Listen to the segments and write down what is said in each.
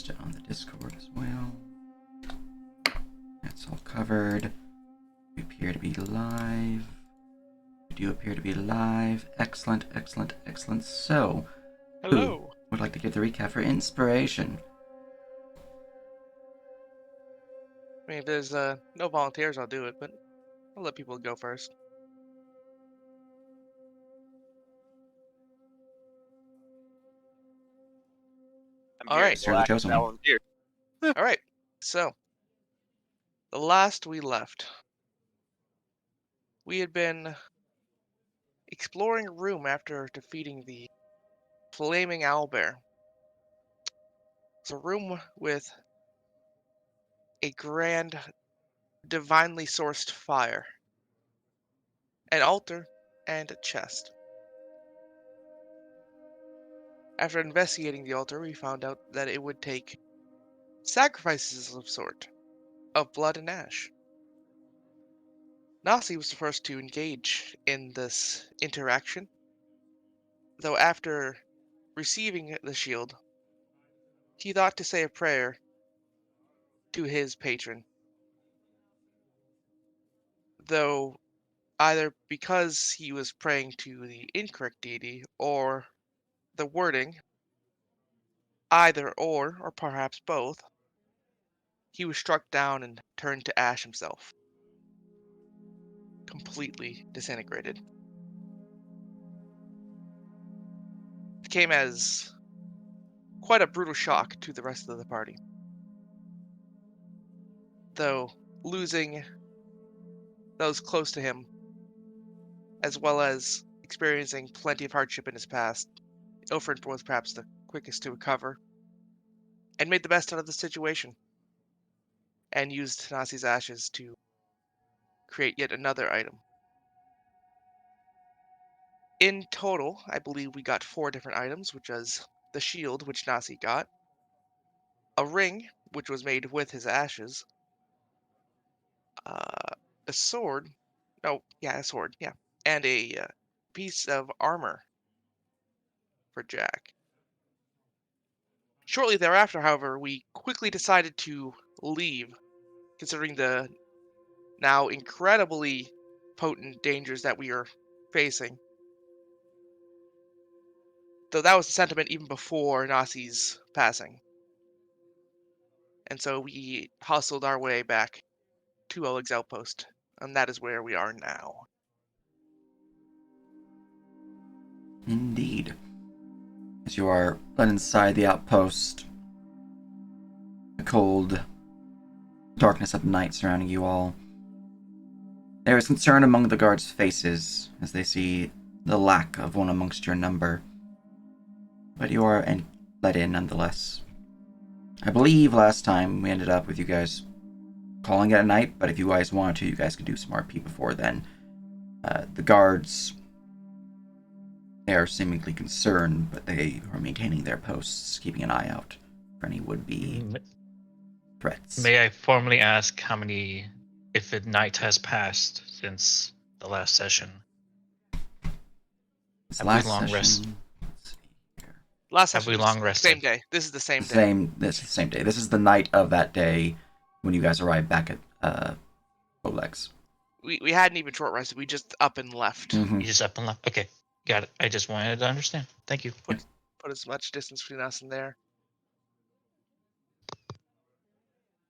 post it on the Discord as well. That's all covered. We appear to be live. We do appear to be live. Excellent, excellent, excellent. So, Hello. who would like to give the recap for inspiration? I mean, if there's no volunteers, I'll do it, but I'll let people go first. I'm here to You're the act chosen one. volunteer. All right. So, the last we left, we had been exploring a room after defeating the flaming owlbear. It's a room with a grand, divinely sourced fire, an altar, and a chest. After investigating the altar, we found out that it would take sacrifices of sort, of blood and ash. Nasi was the first to engage in this interaction, though after receiving the shield, he thought to say a prayer to his patron, though either because he was praying to the incorrect deity or the wording, either or perhaps both, he was struck down and turned to ash himself, completely disintegrated. It came as quite a brutal shock to the rest of the party, though losing those close to him, as well as experiencing plenty of hardship in his past, Ilfrid was perhaps the quickest to recover, and made the best out of the situation, and used Nasi's ashes to create yet another item. In total, I believe we got 4 different items, which was the shield, which Nasi got, a ring, which was made with his ashes, a sword, a sword, yeah, and a piece of armor for Jack. Shortly thereafter, however, we quickly decided to leave, considering the now incredibly potent dangers that we are facing. Though that was the sentiment even before Nasi's passing. And so we hustled our way back to Oleg's outpost, and that is where we are now. Indeed. As you are led inside the outpost, the cold darkness of the night surrounding you all, there is concern among the guards' faces as they see the lack of one amongst your number. But you are let in nonetheless. I believe last time we ended up with you guys calling it a night, but if you guys wanted to, you guys could do some RP before then. The guards, they are seemingly concerned, but they are maintaining their posts, keeping an eye out for any would-be threats. May I formally ask if the night has passed since the last session? Have we long rested? Last Have session we was long the rested? same day. This is the same day. This is the same day. This is the night of that day when you guys arrived back at Oleg's. We hadn't even short rested. We just up and left. Mm-hmm. You just up and left? Okay, got it. I just wanted to understand. Thank you. Put as much distance between us and there.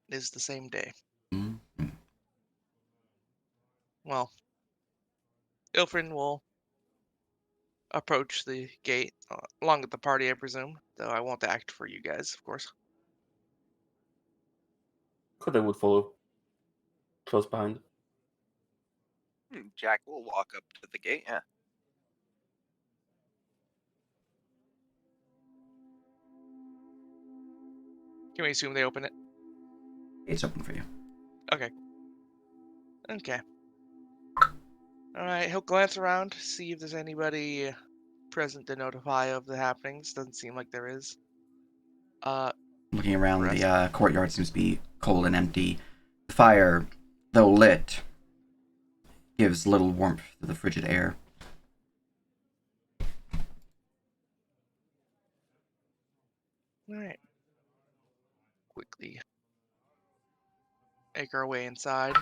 It is the same day. Mm-hmm. Well, Ilfrin will approach the gate along with the party, I presume. Though I won't act for you guys, of course. Could I would follow close behind. Jack will walk up to the gate, yeah. Can we assume they open it? It's open for you. Okay. Alright, he'll glance around, see if there's anybody present to notify of the happenings. Doesn't seem like there is. Looking around, the courtyard seems to be cold and empty. The fire, though lit, gives little warmth to the frigid air. Alright. quickly make our way inside.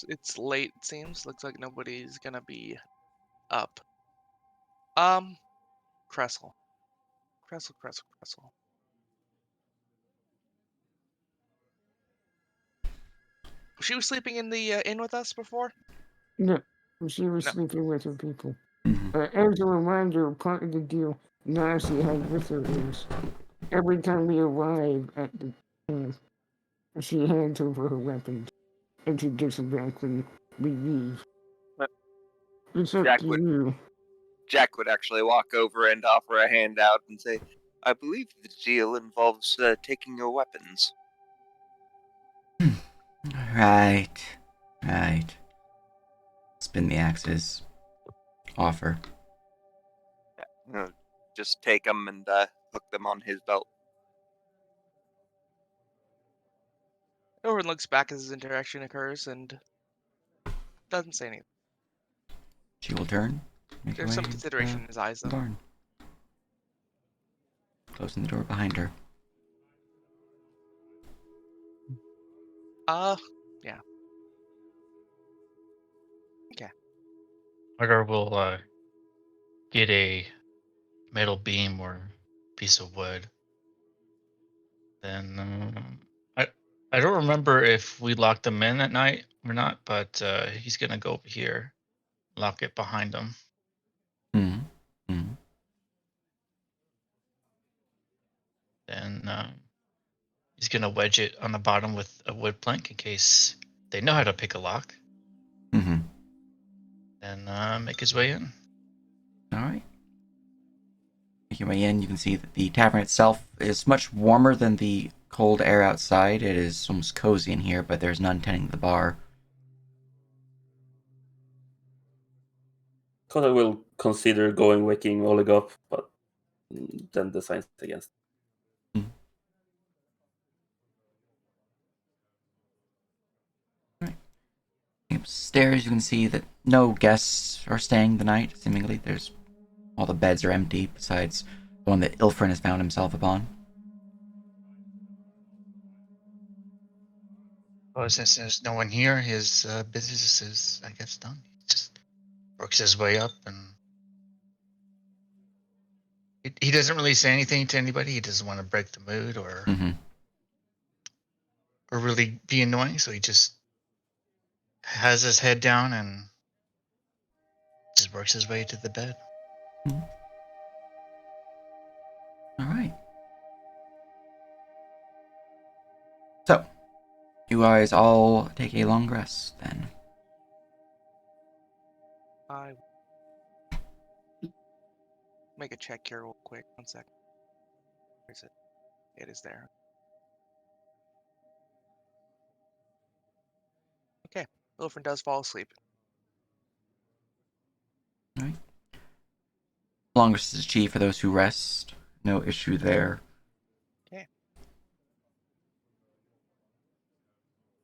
It's late, it seems. Looks like nobody's gonna be up. Cressel. Cressel. She was sleeping in the inn with us before? No, she was No. sleeping with her people. Mhm. As a reminder, part of the deal Nazi had with her is every time we arrive at the she hands over her weapons and she gives them back when we leave. But It's up Jack to would- you. Jack would actually walk over and offer a handout and say, I believe the deal involves taking your weapons. Right. Spin the axes. Offer. Just take them and hook them on his belt. Owen looks back as this interaction occurs and doesn't say anything. She will turn. Make her There's some way consideration to in his eyes, the though. barn. Closing the door behind her. Yeah. Okay. Hagar will get a metal beam or piece of wood. Then I don't remember if we locked him in at night or not, but he's gonna go over here, lock it behind him. Mm-hmm. Then he's gonna wedge it on the bottom with a wood plank in case they know how to pick a lock. Mm-hmm. And make his way in. Alright. Make your way in, you can see that the tavern itself is much warmer than the cold air outside. It is almost cozy in here, but there's none tending the bar. Coda will consider going waking Oleg up, but then decides against. Upstairs, you can see that no guests are staying the night, seemingly. All the beds are empty, besides the one that Ilfrin has found himself upon. Well, since there's no one here, his business is, I guess, done. He just works his way up, and he doesn't really say anything to anybody. He doesn't want to break the mood or Mm-hmm. really be annoying, so he just has his head down and just works his way to the bed. Alright. So, you guys all take a long rest, then. I make a check here real quick. 1 second. Where is it? It is there. Okay. Wilfred does fall asleep. Alright. Long rest is achieved for those who rest. No issue there. Okay.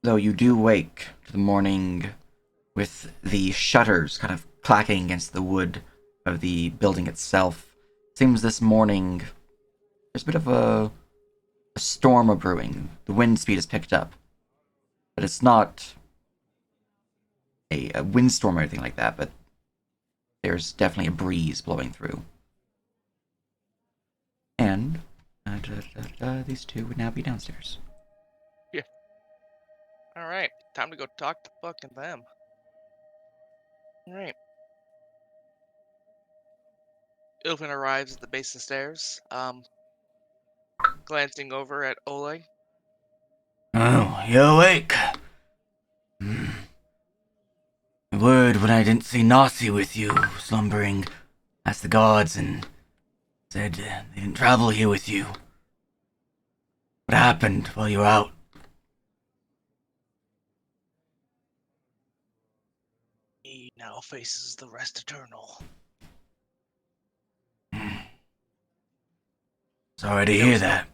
Though you do wake to the morning with the shutters kind of clacking against the wood of the building itself. Seems this morning there's a bit of a storm a brewing. The wind speed has picked up. But it's not a windstorm or anything like that, but there's definitely a breeze blowing through. And these two would now be downstairs. Alright. Time to go talk to fucking them. Alright. Ilfin arrives at the base of the stairs, glancing over at Oleg. Oh, you awake? The word when I didn't see Nazi with you, slumbering, asked the guards and said they didn't travel here with you. What happened while you were out? He now faces the rest eternal. Sorry to hear that.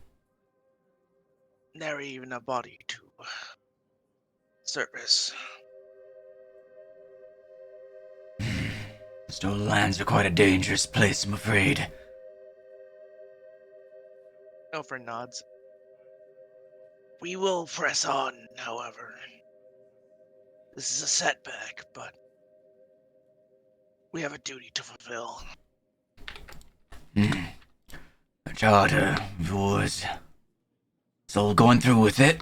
Nary even a body to service. Stolen lands are quite a dangerous place, I'm afraid. Ilfrin nods. We will press on, however. This is a setback, but we have a duty to fulfill. A charter of yours. Still going through with it?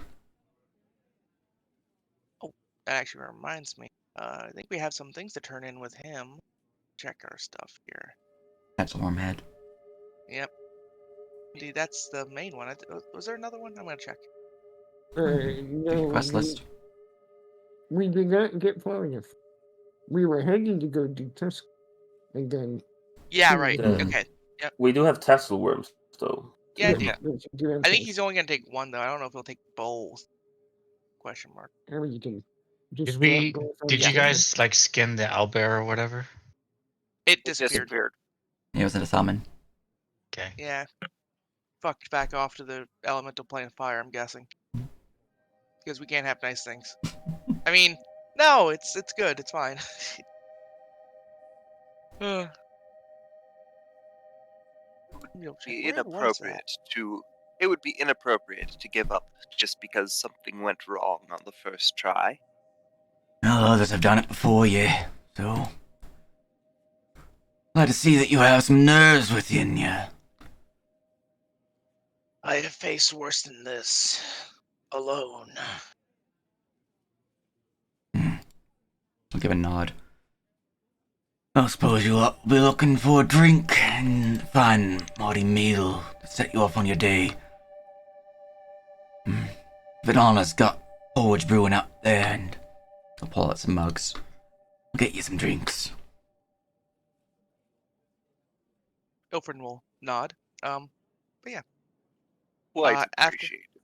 That actually reminds me. I think we have some things to turn in with him. Check our stuff here. That's a warm head. Yep. Indeed, that's the main one. Was there another one? I'm gonna check. Check your No, quest list. we did not get far enough. We were heading to go do Tusk, and then Yeah, right. Mhm. Okay. We do have tassel worms, though. Yeah, Yeah. I think he's only gonna take one though. I don't know if he'll take both. Question mark. Or you can just Did drop both on did the you ground. guys like skin the owlbear or whatever? It It disappeared. disappeared. It was a summon. Okay. Yeah. Fucked back off to the elemental plane of fire, I'm guessing. Because we can't have nice things. I mean, no, it's good, it's fine. Uh, Be Where was that? it would be inappropriate to give up just because something went wrong on the first try. Well, others have done it before you, so... Glad to see that you have some nerves within you. I have faced worse than this. Alone. I'll give a nod. I suppose you'll be looking for a drink and fine hearty meal to set you off on your day. Vidana's got forge brewing up there, and I'll pull out some mugs. I'll get you some drinks. Ilfrin will nod. But yeah. Quite After appreciate it.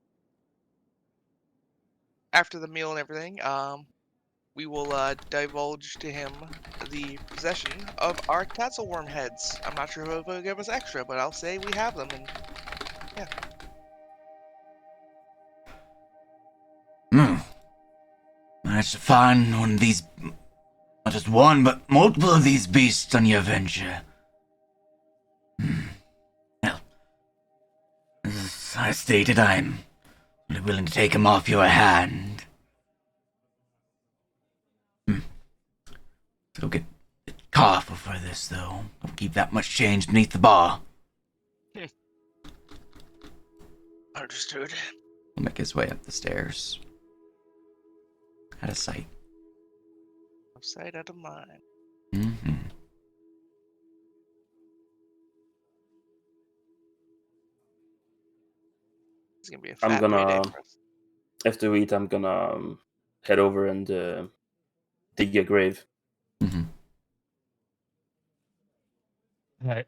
after the meal and everything, we will divulge to him the possession of our Tatzelworm heads. I'm not sure if he'll give us extra, but I'll say we have them, and yeah. Managed to find one of these... Not just one, but multiple of these beasts on your venture. Well, as I stated, I'm willing to take them off your hand. Still get careful for this, though. Don't keep that much change beneath the bar. Understood. He'll make his way up the stairs. Out of sight. Out of sight, out of mind. Mm-hmm. It's gonna be a I'm fat payday gonna- for us. After we eat, I'm gonna head over and dig a grave. Mm-hmm. Right.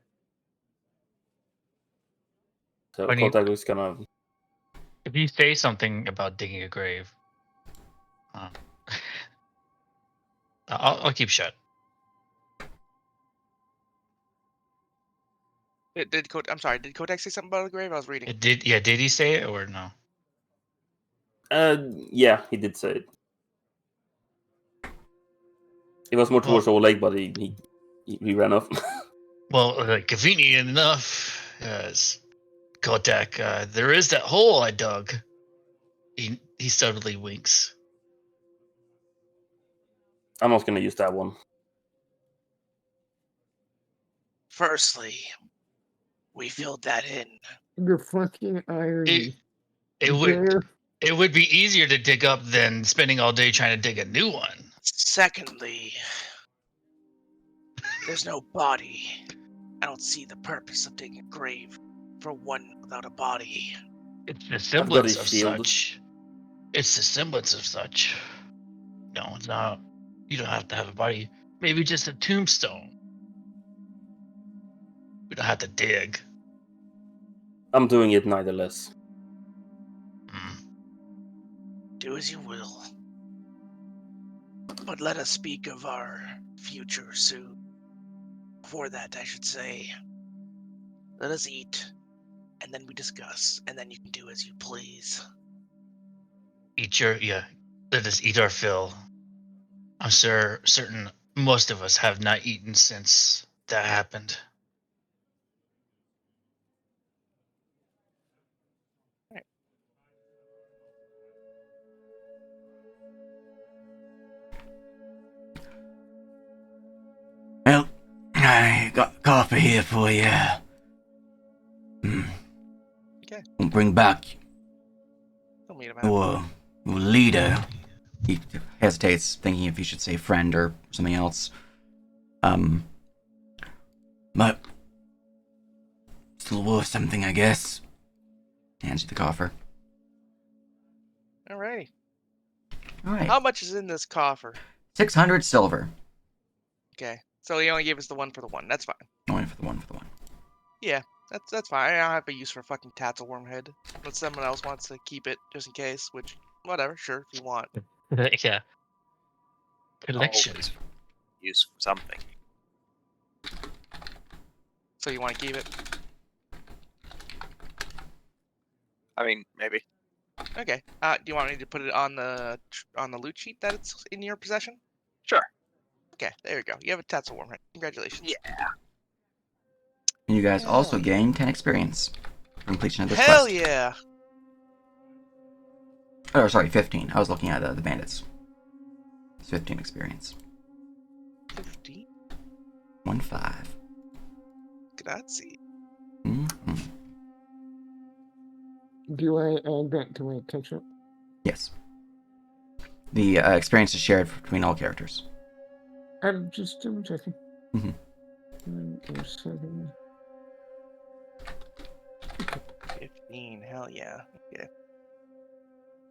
So When you- Kotaku is gonna. If you say something about digging a grave, I'll keep shut. I'm sorry, did Kodak say something about the grave? I was reading. Did he say it or no? Yeah, he did say it. It was more towards Old Lake, but he ran off. Well, convenient enough, as Kotak, there is that hole I dug. He subtly winks. I'm not gonna use that one. Firstly, we filled that in. The fucking irony. It would be easier to dig up than spending all day trying to dig a new one. Secondly, there's no body. I don't see the purpose of digging a grave for one without a body. It's the I've got semblance his of shield. such. It's the semblance of such. No, it's not. You don't have to have a body. Maybe just a tombstone. We don't have to dig. I'm doing it nevertheless. Do as you will. But let us speak of our future soon. Before that, I should say, let us eat, and then we discuss, and then you can do as you please. Let us eat our fill. I'm certain most of us have not eaten since that happened. I got coffee here for you. Okay. We'll bring back Don't mean about it. your leader. He hesitates, thinking if he should say friend or something else. But still worth something, I guess. Hands you the coffer. Alrighty. All right. How much is in this coffer? 600 silver. Okay. So he only gave us the one for the one. That's fine. Only for the one. Yeah, that's fine. I don't have a use for a fucking Tatzelworm head. But someone else wants to keep it just in case, which, whatever, sure, if you want. Yeah. Collection. Always use for something. So you want to keep it? I mean, maybe. Okay. Do you want me to put it on the loot sheet that it's in your possession? Sure. Okay, there you go. You have a Tatzelworm head. Congratulations. Yeah. And you guys Hell also yeah. gain 10 experience for completion of this Hell quest. yeah! Oh, sorry, 15. I was looking at the bandits. It's 15 experience. 50. 1-5. Grazie. Mm-hmm. Do I add that to my ketchup? Yes. The experience is shared between all characters. I'm just double checking. Mhm. 7. 15. Hell yeah. Okay.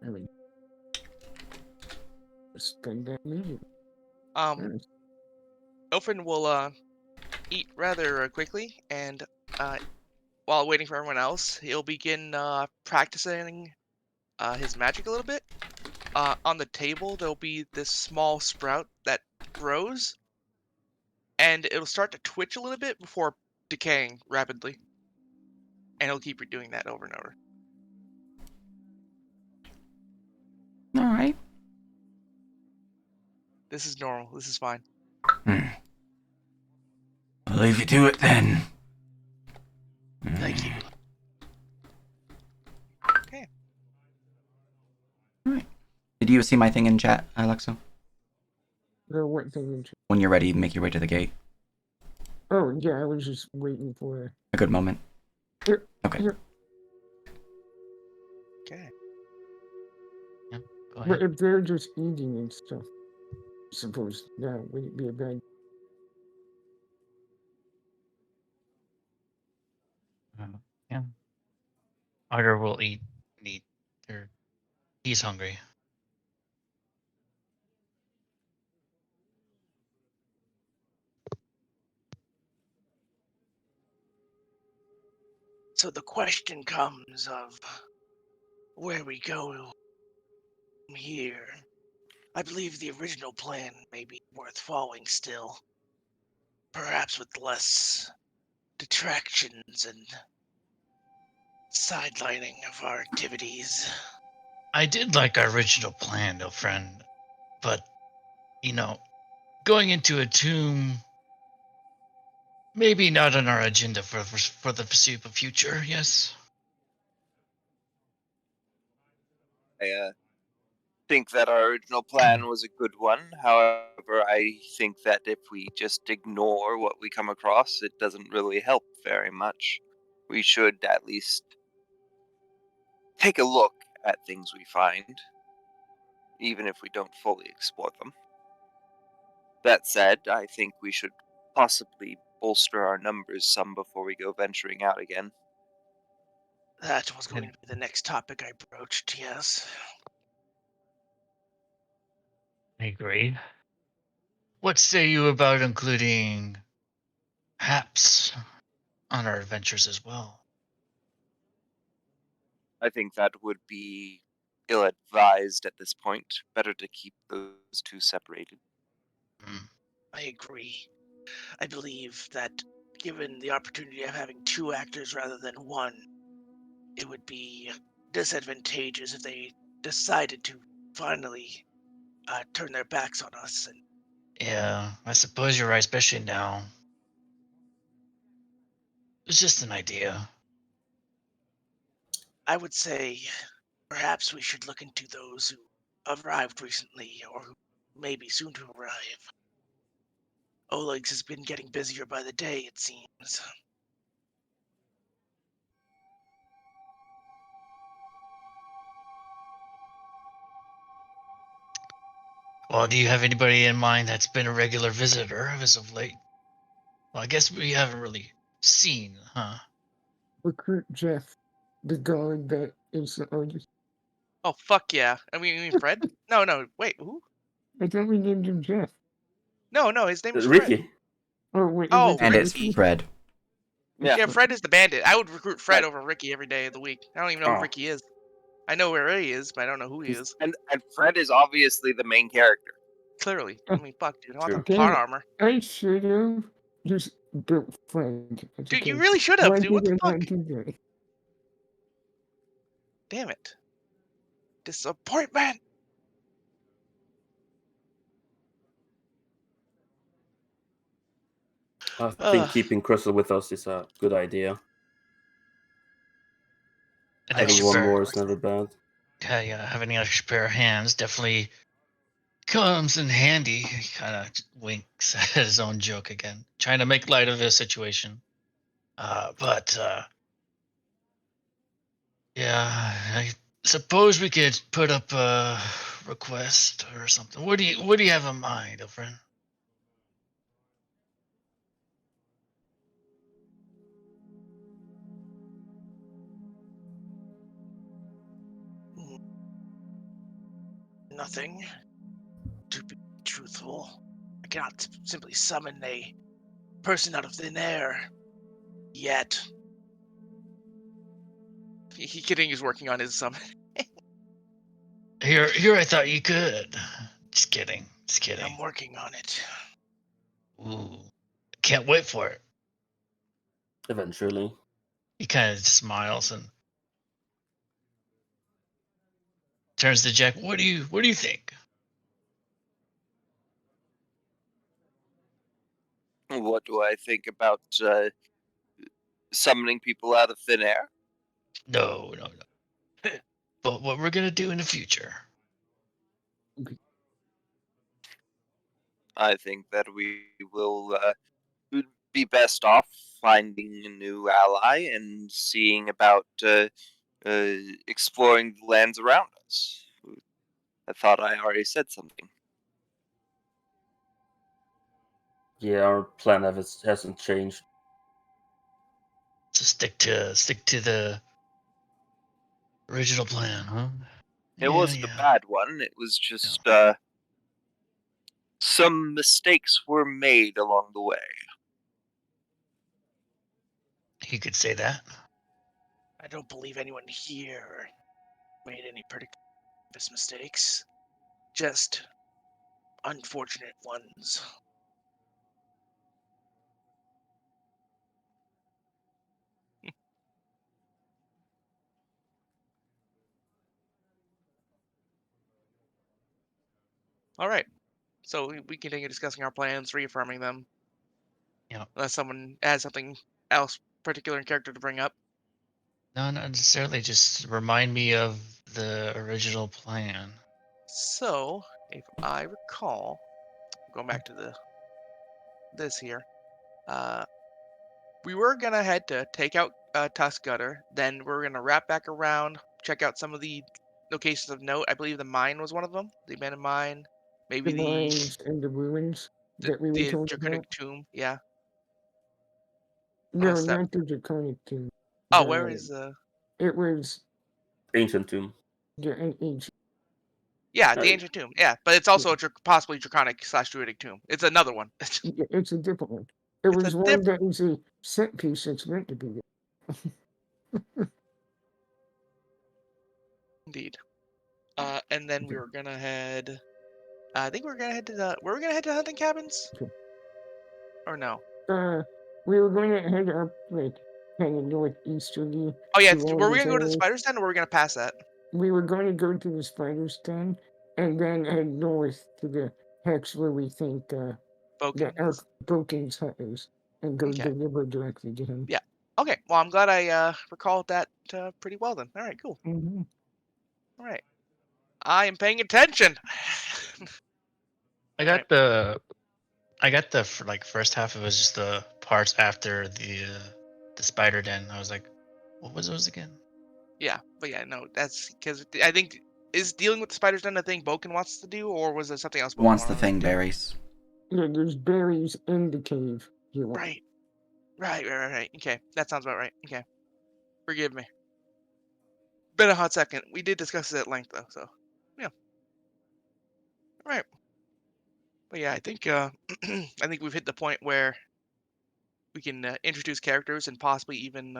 I mean, spend that immediately. Nice. Ilfrin will eat rather quickly, and while waiting for everyone else, he'll begin practicing his magic a little bit. On the table, there'll be this small sprout that grows, and it'll start to twitch a little bit before decaying rapidly. And he'll keep doing that over and over. All right. This is normal. This is fine. I'll leave you to it then. Thank you. Okay. All right. Did you see my thing in chat, Alexo? Or what thing? When you're ready, make your way to the gate. Oh, yeah, I was just waiting for A good moment. Yep. Okay. Yep. Okay. Go But ahead. if they're just eating and stuff, I suppose that wouldn't be a bad. Yeah. Arthur will eat meat. He's hungry. So the question comes of where we go from here. I believe the original plan may be worth following still. Perhaps with less detractions and sidelining of our activities. I did like our original plan, though, friend. But, going into a tomb, maybe not on our agenda for the foreseeable future, yes? I think that our original plan was a good one. However, I think that if we just ignore what we come across, it doesn't really help very much. We should at least take a look at things we find, even if we don't fully explore them. That said, I think we should possibly bolster our numbers some before we go venturing out again. That was going to be the next topic I broached, yes. I agree. What say you about including Haps on our adventures as well? I think that would be ill-advised at this point. Better to keep those two separated. I agree. I believe that given the opportunity of having two actors rather than one, it would be disadvantageous if they decided to finally turn their backs on us. And Yeah, I suppose you're right, especially now. It's just an idea. I would say perhaps we should look into those who arrived recently or who may be soon to arrive. Oleg's has been getting busier by the day, it seems. Well, do you have anybody in mind that's been a regular visitor as of late? Well, I guess we haven't really seen, huh? Recruit Jeff, the guard that is the artist. Oh, fuck yeah. I mean, you mean Fred? No, wait, who? I thought we named him Jeff. No, his name is Fred. Ricky. Oh, wait, Oh, is it And it's Ricky. Fred. Yeah, Fred is the bandit. I would recruit Fred Right. over Ricky every day of the week. I don't even know who Oh. Ricky is. I know where he is, but I don't know who he is. And Fred is obviously the main character. Clearly. I mean, fuck, dude. I want True. the plot armor. I should have just built Fred. as a Dude, you character. really should have, Why dude. What the did I fuck? not do that? Damn it. Disappointment! I think Ugh. keeping Crystal with us is a good idea. An Having extra one pair, more is never bad. yeah, having an extra pair of hands definitely comes in handy. He kind of winks at his own joke again, trying to make light of the situation. But yeah, I suppose we could put up a request or something. What do you have in mind, friend? Nothing. To be truthful, I cannot simply summon a person out of thin air. Yet. He continues working on his summon. Here, I thought you could. Just kidding. I'm working on it. Ooh, can't wait for it. Eventually. He kind of smiles and turns to Jack. What do you think? What do I think about summoning people out of thin air? No. But what we're gonna do in the future? I think that we will be best off finding a new ally and seeing about exploring the lands around us. I thought I already said something. Yeah, our plan hasn't changed. So stick to the original plan, huh? It wasn't a bad one. It was just some mistakes were made along the way. He could say that. I don't believe anyone here made any particular mistakes. Just unfortunate ones. All right. So we continue discussing our plans, reaffirming them. Yeah. Unless someone has something else particular in character to bring up. No, not necessarily. Just remind me of the original plan. So, if I recall, going back to this here, we were gonna head to take out Tusk Gutter, then we're gonna wrap back around, check out some of the locations of note. I believe the mine was one of them, the abandoned mine, maybe The mines and the ruins that we were the told Draconic about. tomb. Yeah. No, Step. not the Draconic tomb. Oh, where is It was Ancient tomb. the ancient. Yeah, the ancient tomb. Yeah, but it's also a possibly Draconic / Druidic tomb. It's another one. Yeah, it's a different one. It It's a was one that is a set piece that's meant to be there. Indeed. And then we were gonna head. I think we were gonna head to the. Were we gonna head to hunting cabins? Okay. Or no? We were going to head up like kind of northeasterly. Oh yeah. to all Were we these gonna go to the areas. spider's den, or were we gonna pass that? We were going to go to the spider's den and then head north to the hex where we think the Boken's hut is, and go deliver directly to him. Yeah. Okay. Well, I'm glad I recalled that pretty well then. All right. Cool. Mm-hmm. All right. I am paying attention. I got I got the first half. It was just the parts after the spider den. I was like, what was those again? Yeah, but yeah, no, that's because I think is dealing with the spiders done a thing Boken wants to do, or was there something else Boken Wants the wanted to thing do? berries. Yeah, there's berries in the cave. You want. Right. Okay, that sounds about right. Okay, forgive me. Been a hot second. We did discuss it at length though, so yeah. All right. But yeah, I think I think we've hit the point where we can introduce characters and possibly even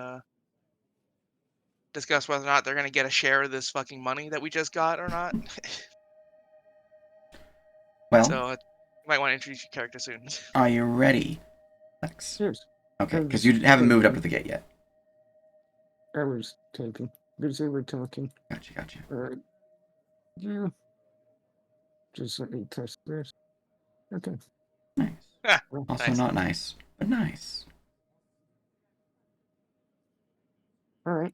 discuss whether or not they're gonna get a share of this fucking money that we just got or not. Well, So you might want to introduce your character soon. are you ready, Lex? Yes. Okay, I because was you haven't moved up to typing. the gate yet. I was typing because they were talking. Gotcha. Alright. You just let me test this. Okay. Nice. Ah, Well, Also nice. not nice, but nice. alright.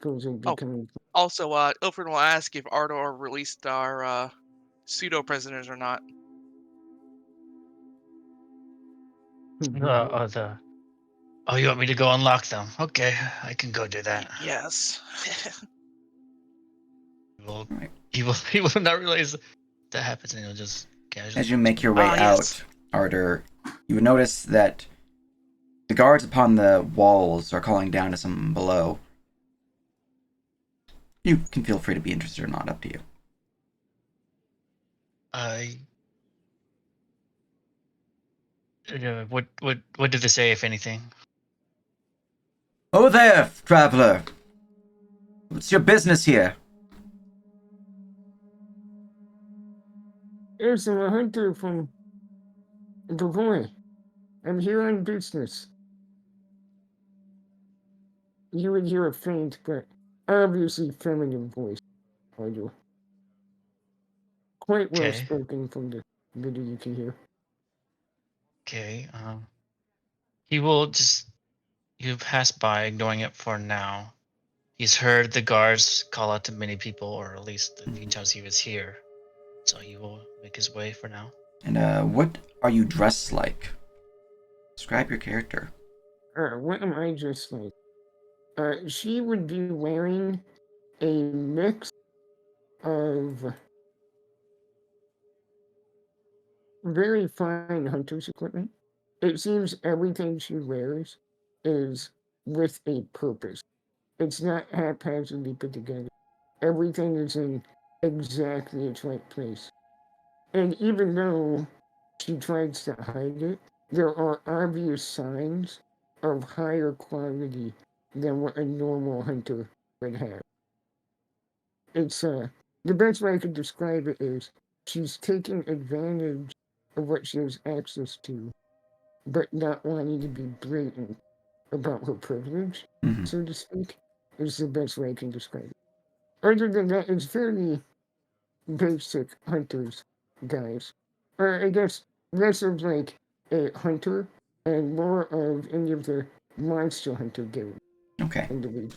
Goes in Oh. becoming. Also, Ilford will ask if Ardor released our pseudo prisoners or not. Oh, you want me to go unlock them? Okay, I can go do that. Yes. Well, Alright. he will not realize that happens, and he'll just casually. As you make your way yes. out, Ardor, you notice that the guards upon the walls are calling down to someone below. You can feel free to be interested or not, up to you. What did they say, if anything? Oh there, traveler! What's your business here? There's a hunter from Gavoy. I'm here on business. You would hear a faint but obviously feminine voice, Ardor. Quite well Okay. spoken from the video you can hear. Okay. He will just you pass by, ignoring it for now. He's heard the guards call out to many people, or at least the few times he was here. So he will make his way for now. And what are you dressed like? Describe your character. What am I just like? She would be wearing a mix of very fine hunter's equipment. It seems everything she wears is with a purpose. It's not haphazardly put together. Everything is in exactly its right place. And even though she tries to hide it, there are obvious signs of higher quality than what a normal hunter would have. It's the best way I could describe it is she's taking advantage of what she has access to, but not wanting to be blatant about her privilege, Mm-hmm. so to speak, is the best way I can describe it. Other than that, it's fairly basic hunters, guys. Or I guess less of like a hunter and more of any of the monster hunter guild Okay. in the league.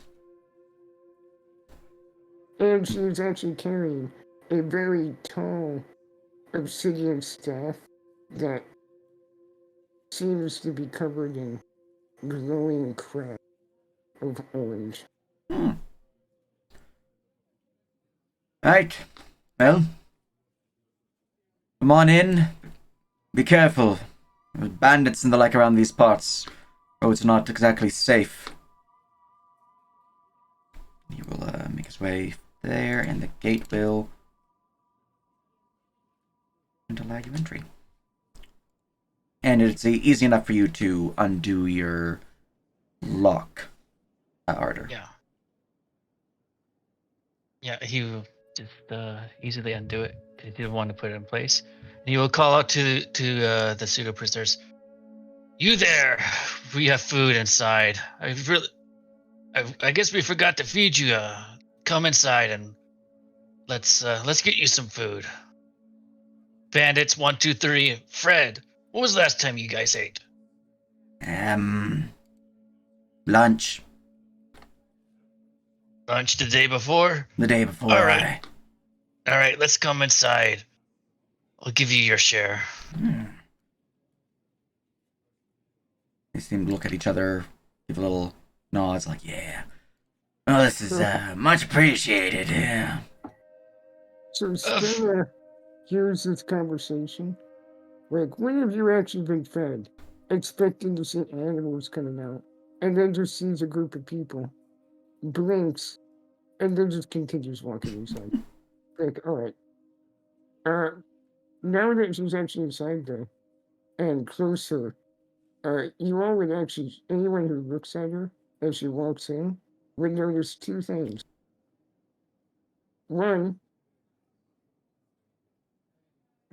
And she's actually carrying a very tall obsidian staff that seems to be covered in glowing crap of orange. Right. Well, come on in. Be careful. There's bandits and the like around these parts. Roads are not exactly safe. He will make his way there, and the gate will allow you entry. And it's easy enough for you to undo your lock, Ardor. Yeah, he will just easily undo it because he didn't want to put it in place. And he will call out to the pseudo prisoners. You there? We have food inside. I guess we forgot to feed you. Come inside and let's get you some food. Bandits 1, 2, 3. Fred, when was the last time you guys ate? Lunch. Lunch the day before? The day before. All right. All right, let's come inside. I'll give you your share. They seem to look at each other, give a little nods, like, yeah. Oh, this is much appreciated. Yeah. So Stella hears this conversation. Like, when have you actually been fed? Expecting to see animals coming out. And then just sees a group of people. Blinks. And then just continues walking inside. Like, alright. Now that she's actually inside there and closer, you all would actually, anyone who looks at her as she walks in, would notice two things. One,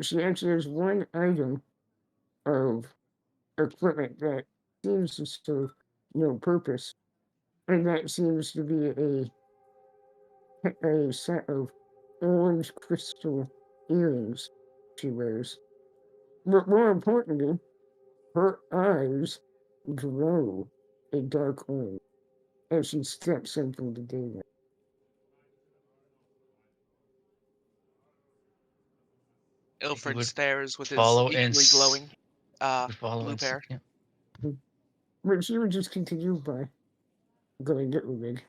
she actually has one item of equipment that seems to serve no purpose, and that seems to be a set of orange crystal earrings she wears. But more importantly, her eyes glow a dark orange as she steps in from the daylight. Ilford would stares with his follow equally glowing follow blue pair. Yeah. But she would just continue by going to Urig.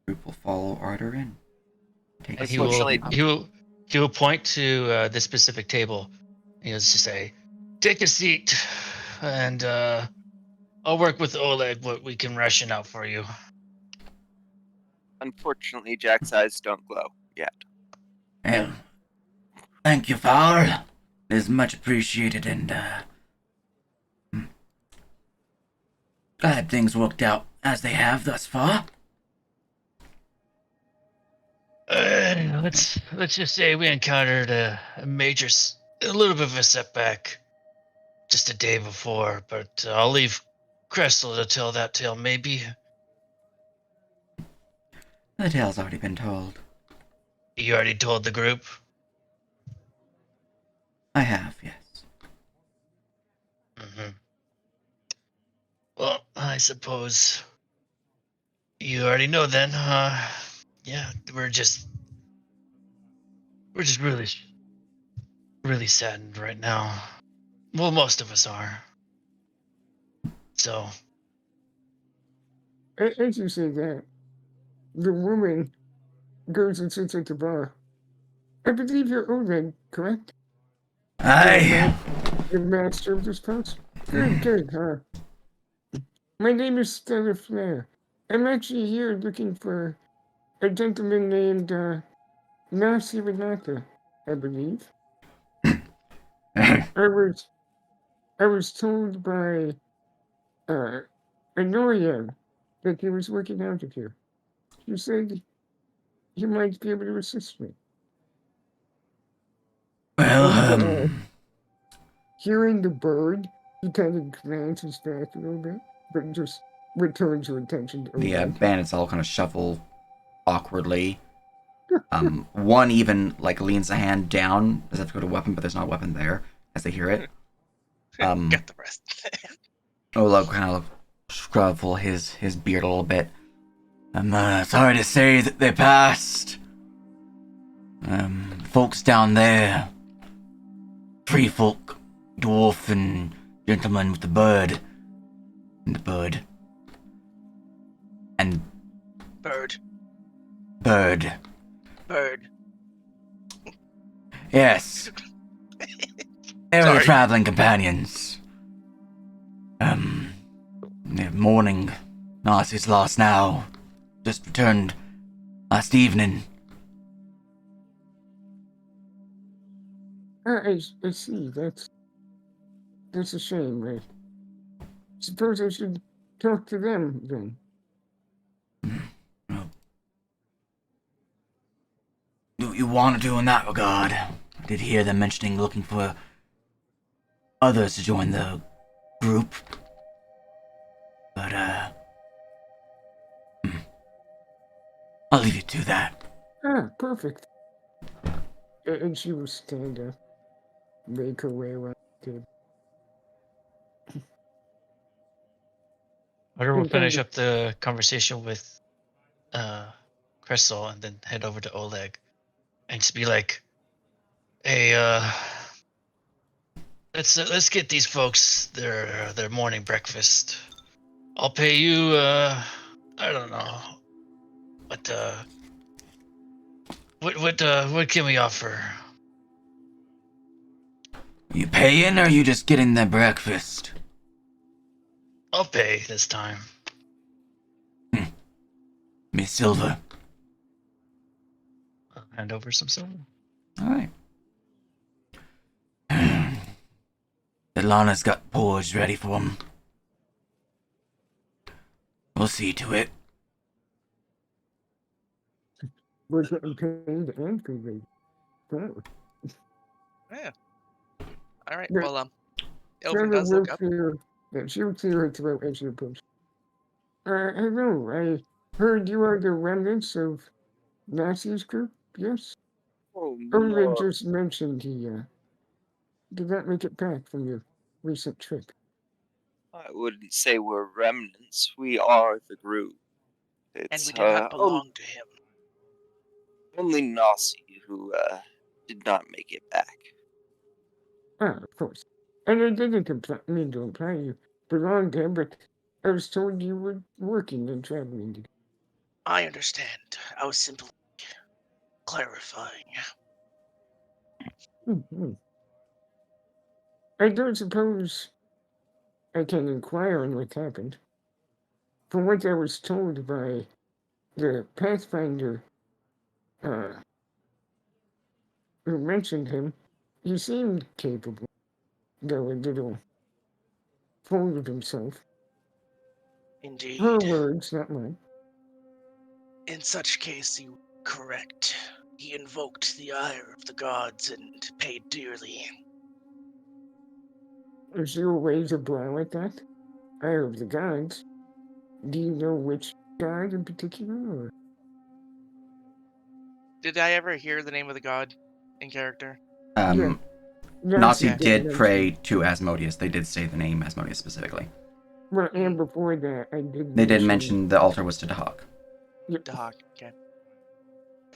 Group will follow Arter in. Take a He will Unfortunately- he will point to this specific table. He'll just say, "Take a seat, and I'll work with Oleg what we can ration out for you." Unfortunately, Jack's eyes don't glow yet. Well, thank you, Fowler. It is much appreciated, and glad things worked out as they have thus far. Let's just say we encountered a little bit of a setback just a day before, but I'll leave Crystal to tell that tale. Maybe The tale's already been told. you already told the group. I have, yes. Mm-hmm. Well, I suppose you already know then. Yeah, we're just really, really saddened right now. Well, most of us are. So, As you say that, the woman goes and sits at the bar. I believe you're Oleg, correct? I. The master of this house? Good, my name is Stella Flair. I'm actually here looking for a gentleman named, Nasi Renata, I believe. I was told by, Honoria that he was working out of here. She said he might be able to assist me. Well, And, hearing the bird, he kind of glances back a little bit, but just returns your attention to the Oleg. bandits all kind of shuffle awkwardly. One even like leans a hand down as if to go to weapon, but there's not a weapon there as they hear it. Get the rest. Oleg kind of scruffle his beard a little bit. I'm sorry to say that they passed. Folks down there, free folk, dwarf and gentleman with the bird, and the bird, and Bird. Yes. They were the Sorry. traveling companions. They're mourning Narcissus lost now. Just returned last evening. I see. That's a shame. I suppose I should talk to them then. Do what you want to do in that regard. I did hear them mentioning looking for others to join the group. But, I'll leave you to that. Perfect. And she will stand up, make her way around the table. we'll And finish kind up the conversation with Crystal and then head over to Oleg and just be like, Hey, let's get these folks their morning breakfast. I'll pay you. I don't know. What can we offer? You paying or are you just getting their breakfast? I'll pay this time. Miss Silver. I'll hand over some silver. Alright. Ilana's got porridge ready for him. We'll see to it. We're getting paid and paid. Wow. Yeah. All right. Yeah. Well, Ilfrin Trevor does will look up. clear, she'll clear her throat as you approach. Hello, I heard you are the remnants of Matthew's group, yes? Oh Owen no. just mentioned he did not make it back from your recent trip. I wouldn't say we're remnants. We are the group. And It's we do not belong to him. only Nasi who did not make it back. Ah, of course. And I didn't mean to imply you belonged to him, but I was told you were working and traveling together. I understand. I was simply clarifying. Mm-hmm. I don't suppose I can inquire on what happened. From what I was told by the Pathfinder uh, who mentioned him, he seemed capable, though a little full of himself. Indeed. Her words, not mine. In such case, you correct. He invoked the ire of the gods and paid dearly. Is there a way to blow at that? Ire of the gods. Do you know which god in particular? Or? Did I ever hear the name of the god in character? Yeah, Nasi Okay. did mention. pray to Asmodeus. They did say the name Asmodeus specifically. Well, and before that, I did. They did mention the altar was to Dahak. Yep. Dahak. Okay.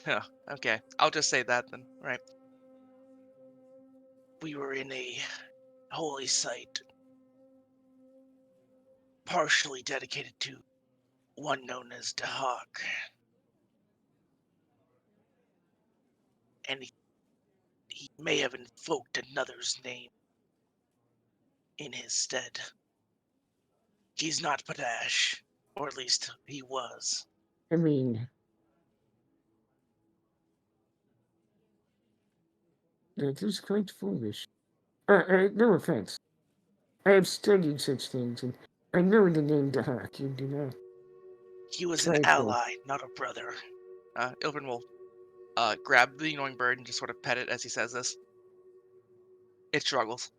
Yeah, okay. I'll just say that then. Right. We were in a holy site, partially dedicated to one known as Dahak. And he may have invoked another's name in his stead. He's not Padash, or at least he was. I mean, that is quite foolish. No offense. I have studied such things, and I know the name Dahak. You do not. He was an Try to. ally, not a brother. Ilvin will grab the annoying bird and just sort of pet it as he says this. It struggles.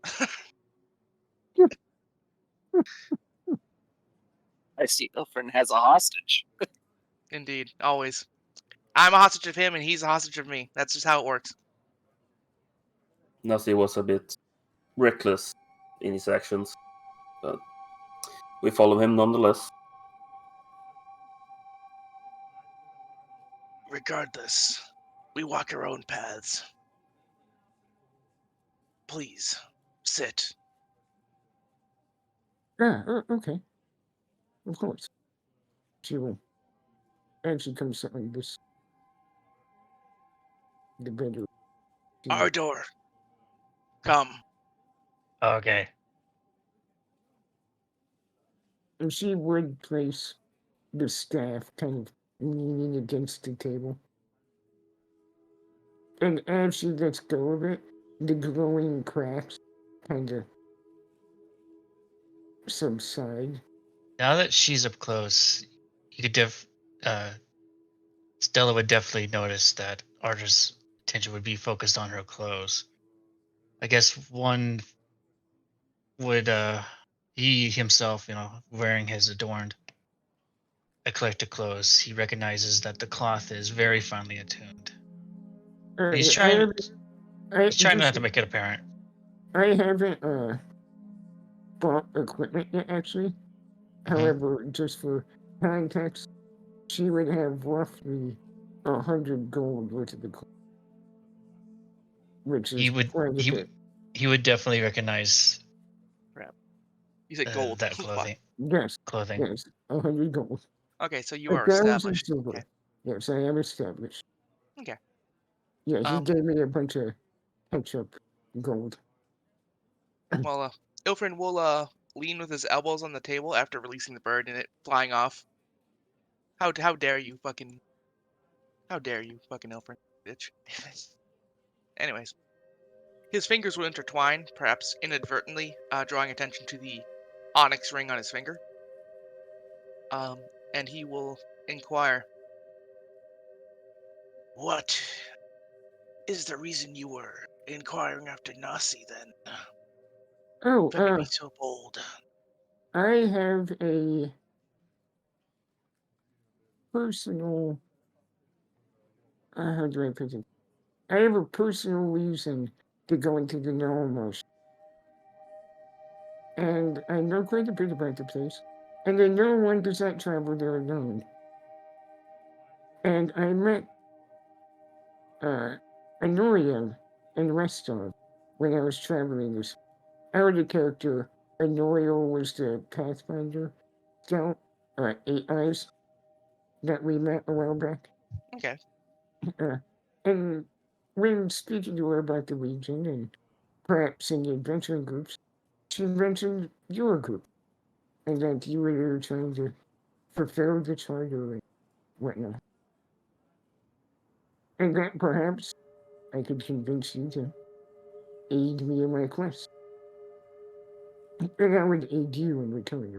I see Ilfrin has a hostage. Indeed, always. I'm a hostage of him, and he's a hostage of me. That's just how it works. Nasi was a bit reckless in his actions, but we follow him nonetheless. Regardless, we walk our own paths. Please, sit. Okay. Of course. She will. And she comes something this. The better. Ardor, come. Okay. And she would place the staff kind of leaning against the table. And as she lets go of it, the glowing cracks kind of subside. Now that she's up close, you could Stella would definitely notice that Arthur's attention would be focused on her clothes. I guess one would he himself, wearing his adorned eclectic clothes, he recognizes that the cloth is very finely attuned. He's trying not to make it apparent. I haven't bought equipment yet, actually. However, just for context, she would have roughly 100 gold worth of the clothes. which He is would quite a bit. he would definitely recognize You said gold. that Fuck. clothing. Yes, Clothing. yes, 100 gold. Okay, so you are 1,000 established. silver. Okay. Yes, I am established. Okay. Yeah, he gave me a bunch of catch-up gold. Well, Ilfrin will lean with his elbows on the table after releasing the bird and it flying off. How dare you, fucking Ilfrin, bitch. Anyways, his fingers will intertwine, perhaps inadvertently, drawing attention to the onyx ring on his finger. And he will inquire, "What is the reason you were inquiring after Nasi, then? Oh, If I may be so bold." I have a personal. How do I put it? I have a personal reason to go into the Normalsh. And I know quite a bit about the place. And I know one does not travel there alone. And I met Honorian and Restov when I was traveling this. Our the character, Honorial, was the Pathfinder scout, Eight Eyes, that we met a while back. Okay. And when speaking to her about the region and perhaps in the adventuring groups, she mentioned your group and that you were there trying to fulfill the charter and whatnot. And that perhaps I could convince you to aid me in my quest. And I would aid you in return.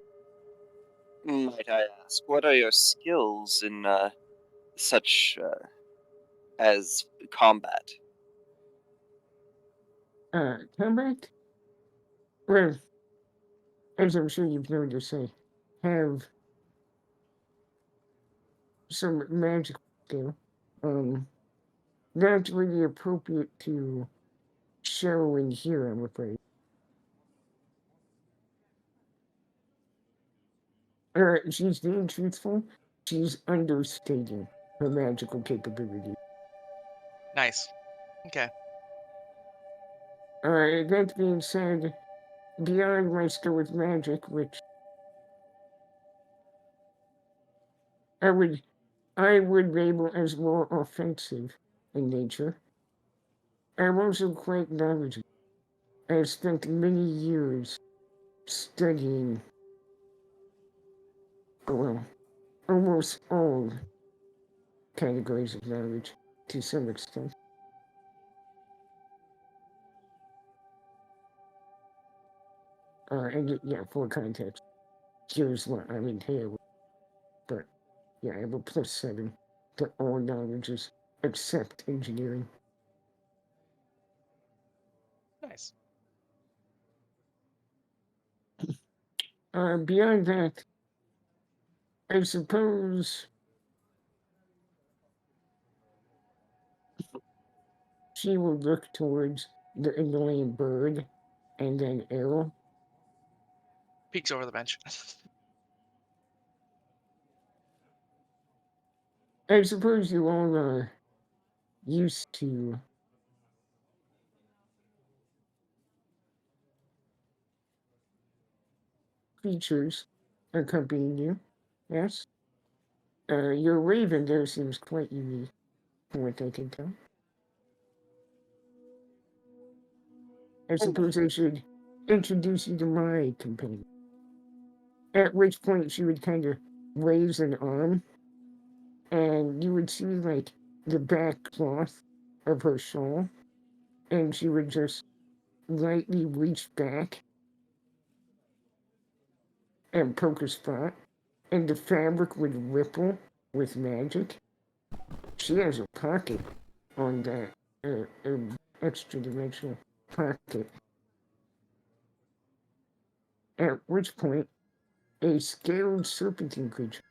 Might I ask, what are your skills in such as combat? Combat? Well, as I'm sure you've noticed, I have some magical skill. Not really appropriate to show and hear, I'm afraid. She's being truthful. She's understating her magical capability. Nice. Okay. That being said, beyond my skill with magic, which I would label as more offensive in nature, I'm also quite knowledgeable. I've spent many years studying, well, almost all categories of knowledge to some extent. And yeah, for context, here's what I'm entailed. But yeah, I have a +7 to all knowledges except engineering. Nice. Beyond that, I suppose she will look towards the annoying bird and then arrow. Peeks over the bench. I suppose you all are used to creatures accompanying you, yes? Your raven there seems quite unique, from what I can tell. I suppose I should introduce you to my companion. At which point she would kind of raise an arm, and you would see like the back cloth of her shawl, and she would just lightly reach back and poke a spot, and the fabric would ripple with magic. She has a pocket on that, an extra dimensional pocket. At which point, a scaled serpentine creature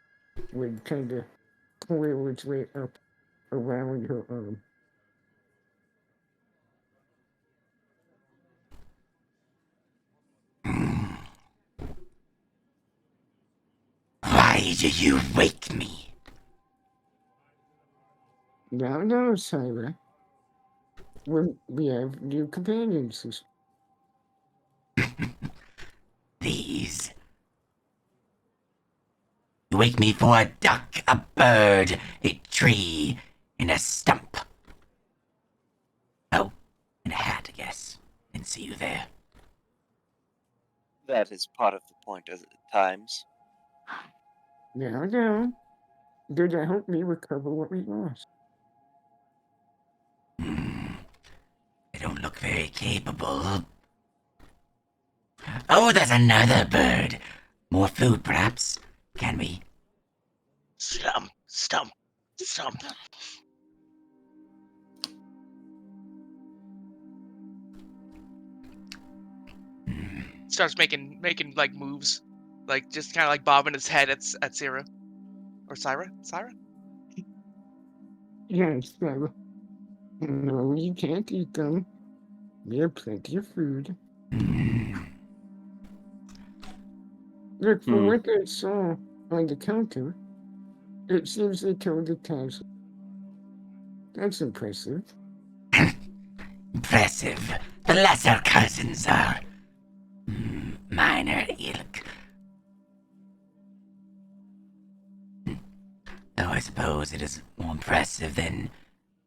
would kind of coil its way up around her arm. Why do you wake me? No, Syra. we have new companions. These. You wake me for a duck, a bird, a tree, and a stump. Oh, and a hat, I guess. Didn't see you there. That is part of the point at times. Now, did that help me recover what we lost? They don't look very capable. Oh, there's another bird. More food, perhaps? Can we? Stump, stump, stump. Starts making like moves, like just kind of like bobbing his head at Syra, or Syra. Yes, so. No, you can't eat them. We have plenty of food. Look, from what I saw on the counter, it seems they killed the cows. That's impressive. Impressive. The lesser cousins are minor ilk. Though I suppose it is more impressive than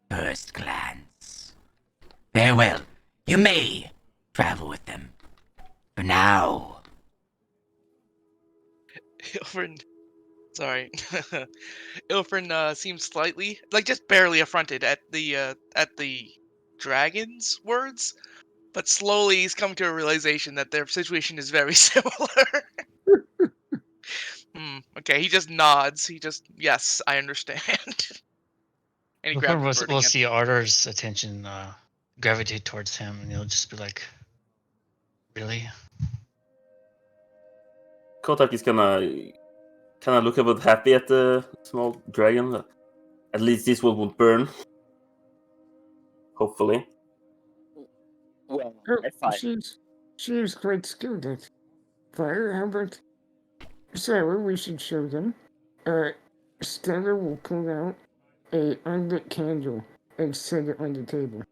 first glance. Farewell. You may travel with them. For now. Ilfrin, sorry, Ilfrin seems slightly, like just barely affronted at the dragon's words, but slowly he's come to a realization that their situation is very similar. Okay, he just nods. Yes, I understand. And he grabs the bird We'll again. see Arter's attention gravitate towards him, and he'll just be like, "Really?" Kotak is kind of look a bit happy at the small dragon. At least this one won't burn. Hopefully. Well, Oh, I find she's quite skilled at fire. How about Sarah? We should show them. Stella will pull out a unlit candle and set it on the table.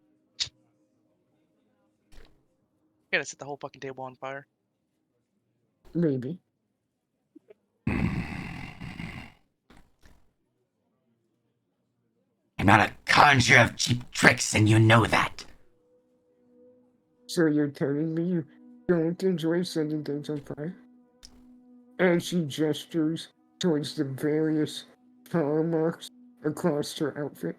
Gonna set the whole fucking table on fire. Maybe. I'm not a conjurer of cheap tricks, and you know that. So you're telling me you don't enjoy setting things on fire? And she gestures towards the various fire marks across her outfit.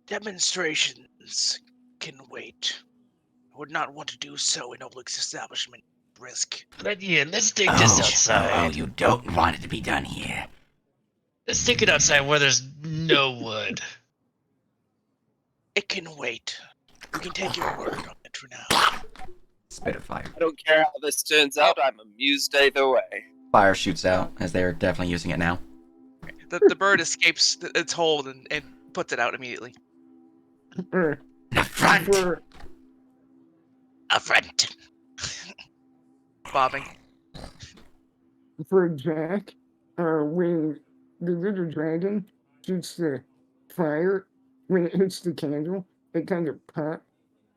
Demonstrations can wait. I would not want to do so in Obelix's establishment. Risk. Let's take this outside. You don't want it to be done here. Let's take it outside where there's no wood. It can wait. We can take your word on it for now. Spit of fire. I don't care how this turns out. I'm amused either way. Fire shoots out as they're definitely using it now. The bird escapes its hold and puts it out immediately. The front. A friend. Bobbing. For Jack, when the little dragon shoots the fire, when it hits the candle, it kind of pops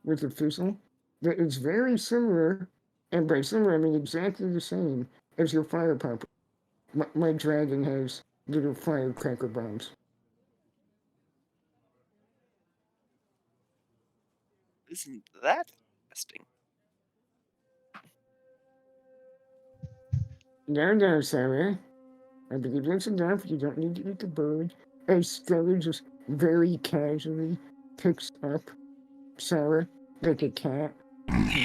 with a fizzle. That is very similar, and by similar I mean exactly the same as your fire popper. My dragon has little firecracker bombs. Isn't that interesting? No, Sarah. I believe that's enough. You don't need to eat the bird. As Stella just very casually picks up Sarah like a cat,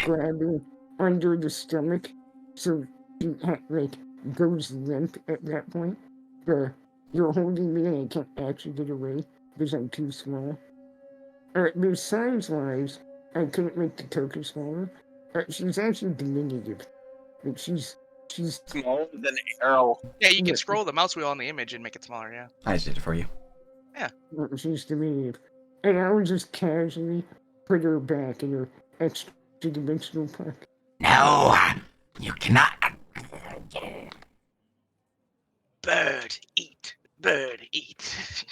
grabbing under the stomach, so she goes limp at that point. You're holding me and I can't actually get away because I'm too small. Size-wise, I couldn't make the token smaller. She's actually diminutive. Like she's Smaller than Errol. Yeah, you can scroll the mouse wheel on the image and make it smaller, yeah. I just did it for you. she's diminutive. And I would just casually put her back in her extra dimensional park. No, you cannot. Bird, eat. Bird, eat.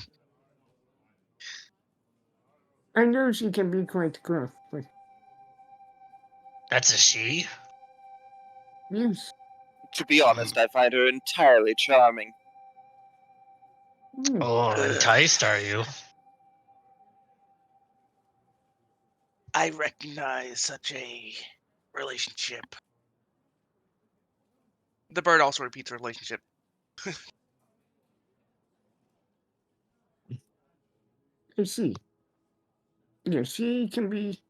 I know she can be quite gruff, but That's a she. yes. To be honest, I find her entirely charming. Oh, enticed are you? I recognize such a relationship. The bird also repeats relationship. I see. Yes, she can be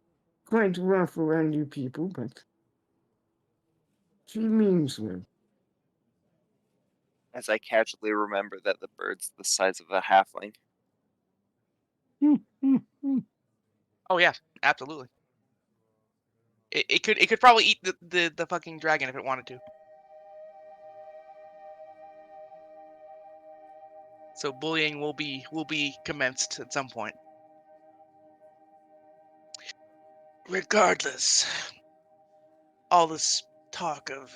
quite rough around you people, but she means well. As I casually remember that the bird's the size of a halfling. Oh yeah, absolutely. It could probably eat the fucking dragon if it wanted to. So bullying will be commenced at some point. Regardless, all this talk of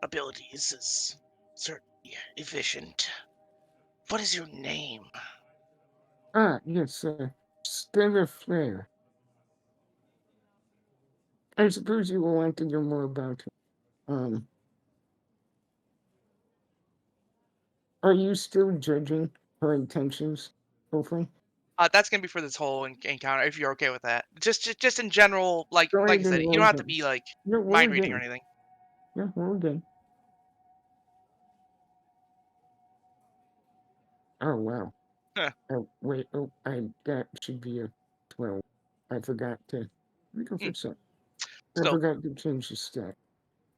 abilities is certainly efficient. What is your name? Ah, yes, Stella Flare. I suppose you will want to know more about her. Are you still judging her intentions, hopefully? That's gonna be for this whole encounter. If you're okay with that, just in general, Go like I ahead said, and you don't roll have to again. be like No, roll mind reading or again. anything. Yeah, roll again. Oh, wow. Huh. Oh, wait. Oh, that should be a 12. I forgot to. Let me go fix that. I Still, forgot to change the stat.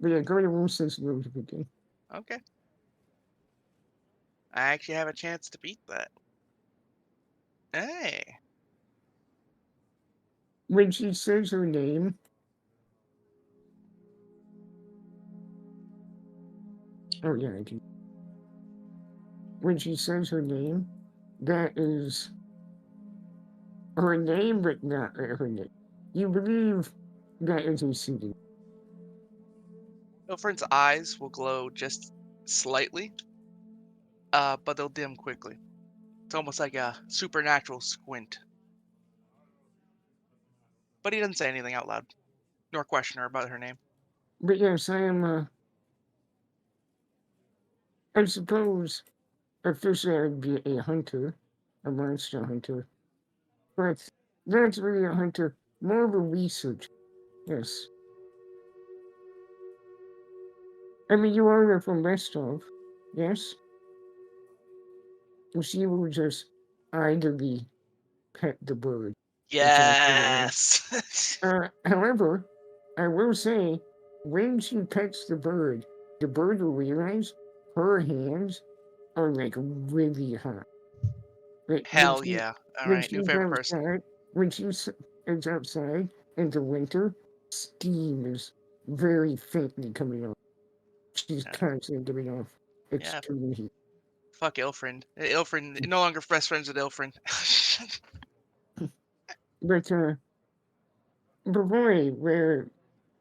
But yeah, go to roll since rolls again. okay. I actually have a chance to beat that. Hey, When she says her name, oh yeah, I can. When she says her name, that is her name, but not her name. You believe that is a city. Ilfrin's eyes will glow just slightly, but they'll dim quickly. It's almost like a supernatural squint. But he doesn't say anything out loud, nor question her about her name. But yes, I am, I suppose officially I'd be a hunter, a monster hunter. But that's really a hunter, more of a researcher. Yes. I mean, you are from Restov, yes? She will just idly pet the bird. Yes. However, I will say, when she pets the bird will realize her hands are like really hot. Like Hell yeah. All when right, new she's favorite person. outside, when she's is outside in the winter, steam is very faintly coming off. She's Yeah. constantly giving off Yeah. extreme heat. Fuck Ilfrind. Ilfrind, no longer best friends with Ilfrind. But boy, where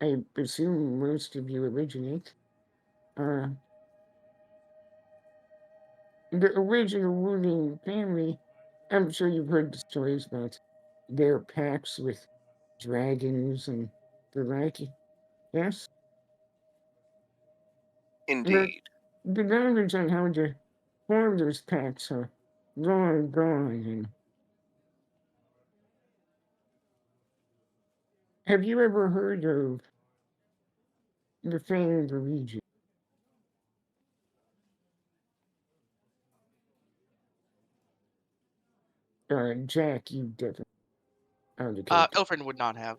I assume most of you originate, uh, the original ruling family, I'm sure you've heard the stories about their pacts with dragons and the like. Yes? The, Indeed. the knowledge on how to form those pacts are long gone. And have you ever heard of the famed region? Jack, you definitely are the cake. Ilfrind would not have.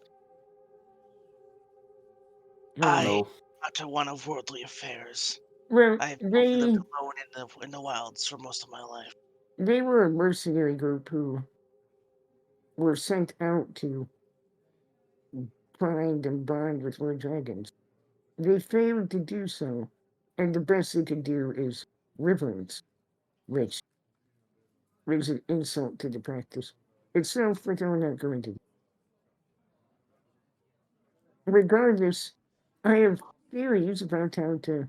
Um, I No. not to one of worldly affairs. well, I have only lived they alone in the wilds for most of my life. they were a mercenary group who were sent out to find and bond with more dragons. They failed to do so, and the best they could do is reverence, which is an insult to the practice itself, but I'm not going to. Regardless, I have theories about how to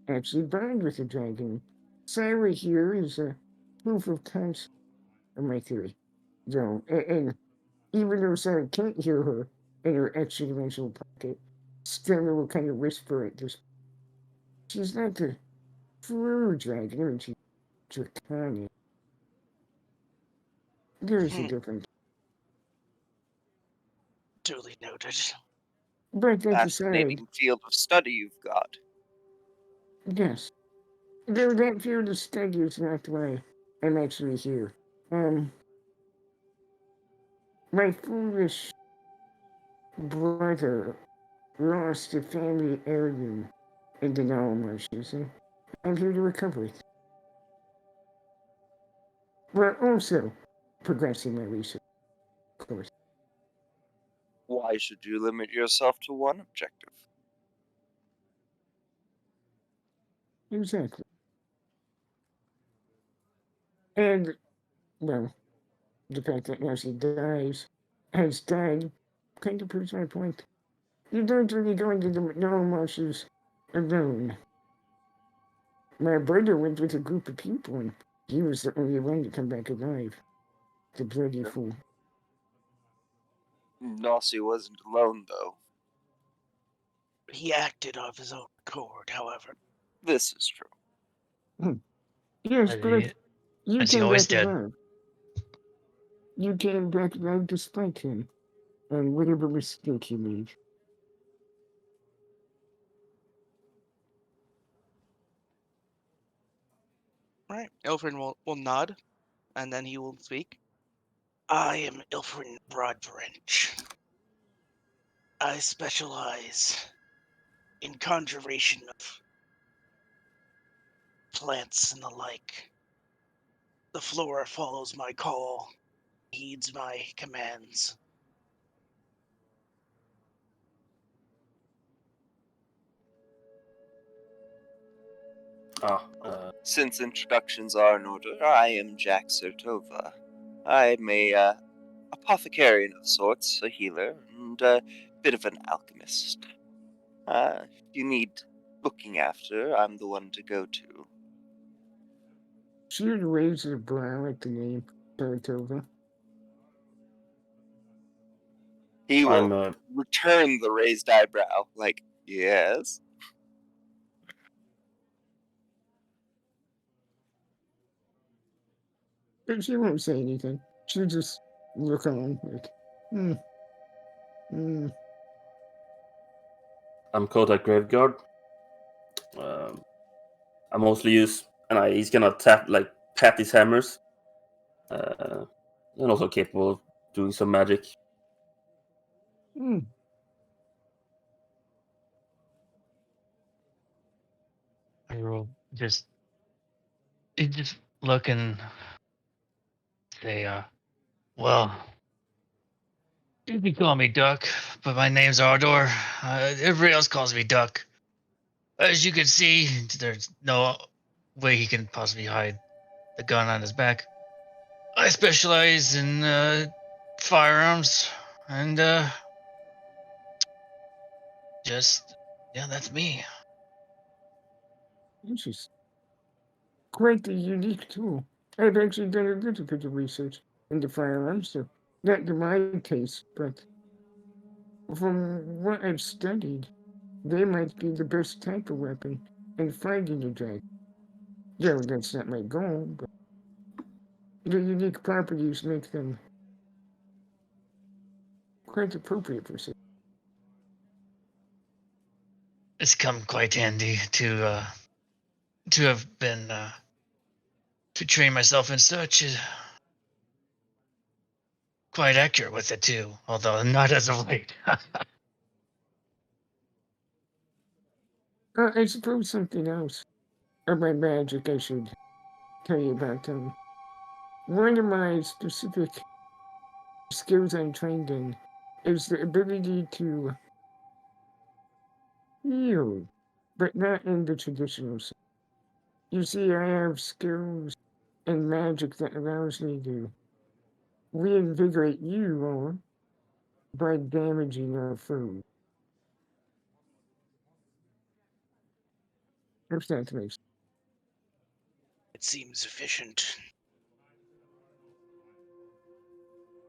actually bond with a dragon. Sarah here is a proof of concept of my theory. And even though Sarah can't hear her in her extra dimensional pocket, Sterling will kind of whisper at this. She's not the true dragon, or she's draconic. There's a Hmm. difference. Duly noted. But that aside, Fascinating field of study you've got. yes, though that field of study is not why I'm actually here. Um, my foolish brother lost a family heirloom in the Nile marshes, and I'm here to recover it. But also progressing my research, of course. Why should you limit yourself to one objective? Exactly. And, well, the fact that Nancy has died, kind of proves my point. You don't really go into the Nile marshes alone. My brother went with a group of people, and he was the only one to come back alive. The bloody fool. Nossi wasn't alone, though. He acted of his own accord, however. This is true. Yes, As but he, you as he came always back did. alive. You came back alive despite him, and whatever mistake he made. Right. Ilfrin will nod, and then he will speak. I am Ilfrin Broadbranch. I specialize in conjuration of plants and the like. The flora follows my call, heeds my commands. Since introductions are in order, I am Jack Sertova. I'm a apothecarian of sorts, a healer, and a bit of an alchemist. If you need looking after, I'm the one to go to. She raised her brow at the name Saratova. He I'm will return the raised eyebrow, like, yes? But she won't say anything. She'll just look on like, hmm, hmm. I'm Kodak Graveguard. I mostly use, and he's gonna pat his hammers, and also capable of doing some magic. Hmm. I will just look and say, well, you can call me Duck, but my name's Ardor. Everybody else calls me Duck. As you can see, there's no way he can possibly hide the gun on his back. I specialize in firearms and just yeah, that's me. She's quite a unique tool. I've actually done a little bit of research into firearms, so not to my taste, but from what I've studied, they might be the best type of weapon in fighting a dragon. Yeah, that's not my goal, but the unique properties make them quite appropriate for such. It's come quite handy to have been to train myself in such. Quite accurate with it too, although not as of late. I suppose something else about magic I should tell you about. One of my specific skills I'm trained in is the ability to heal, but not in the traditional sense. You see, I have skills and magic that allows me to reinvigorate you all by damaging our food. If that makes It seems efficient.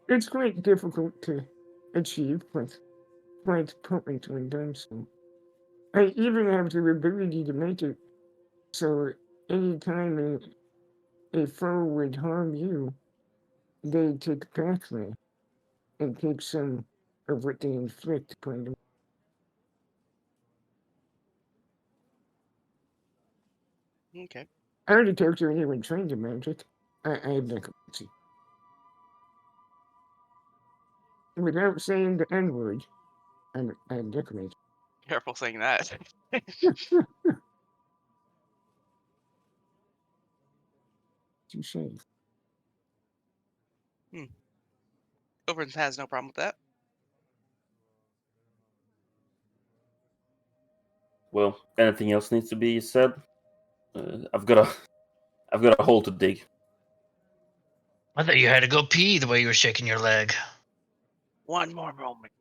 It's quite difficult to achieve, but quite potent when done so. I even have the ability to make it so any time a foe would harm you, they take backlash and take some of what they inflict upon them. Okay. I already talked to anyone trained in magic. I have necromancy. Without saying the N word, I'm necromancy. Careful saying that. Touche. Overton has no problem with that. Well, anything else needs to be said? I've got a hole to dig. I thought you had to go pee the way you were shaking your leg. One more moment.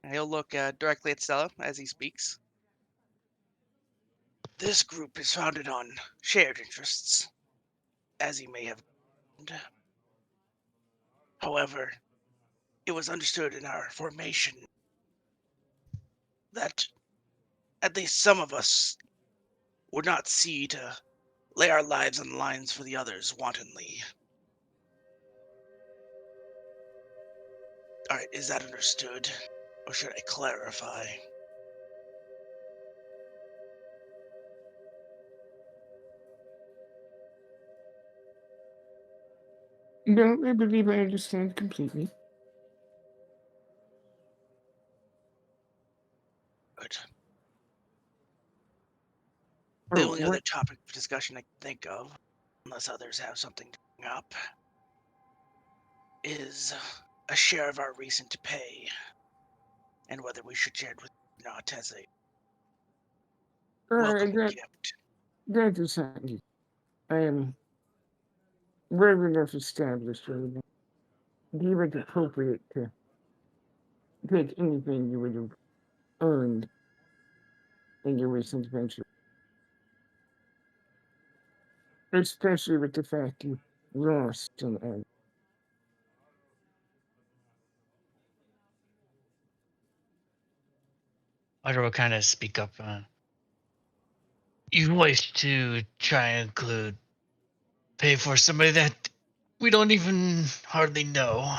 And he'll look directly at Stella as he speaks. This group is founded on shared interests, as you may have learned. However, it was understood in our formation that at least some of us would not see to lay our lives on the lines for the others wantonly. Alright, is that understood? Or should I clarify? No, I believe I understand completely. Good. Oh, The only other what? topic of discussion I can think of, unless others have something to bring up, is a share of our recent pay, and whether we should share it with you or not as a welcome That, gift. that is handy. I am well enough established right now. Deem it appropriate to take anything you would have earned in your recent venture, especially with the fact you lost an end. Ottawa will kind of speak up. You wish to try and include pay for somebody that we don't even hardly know.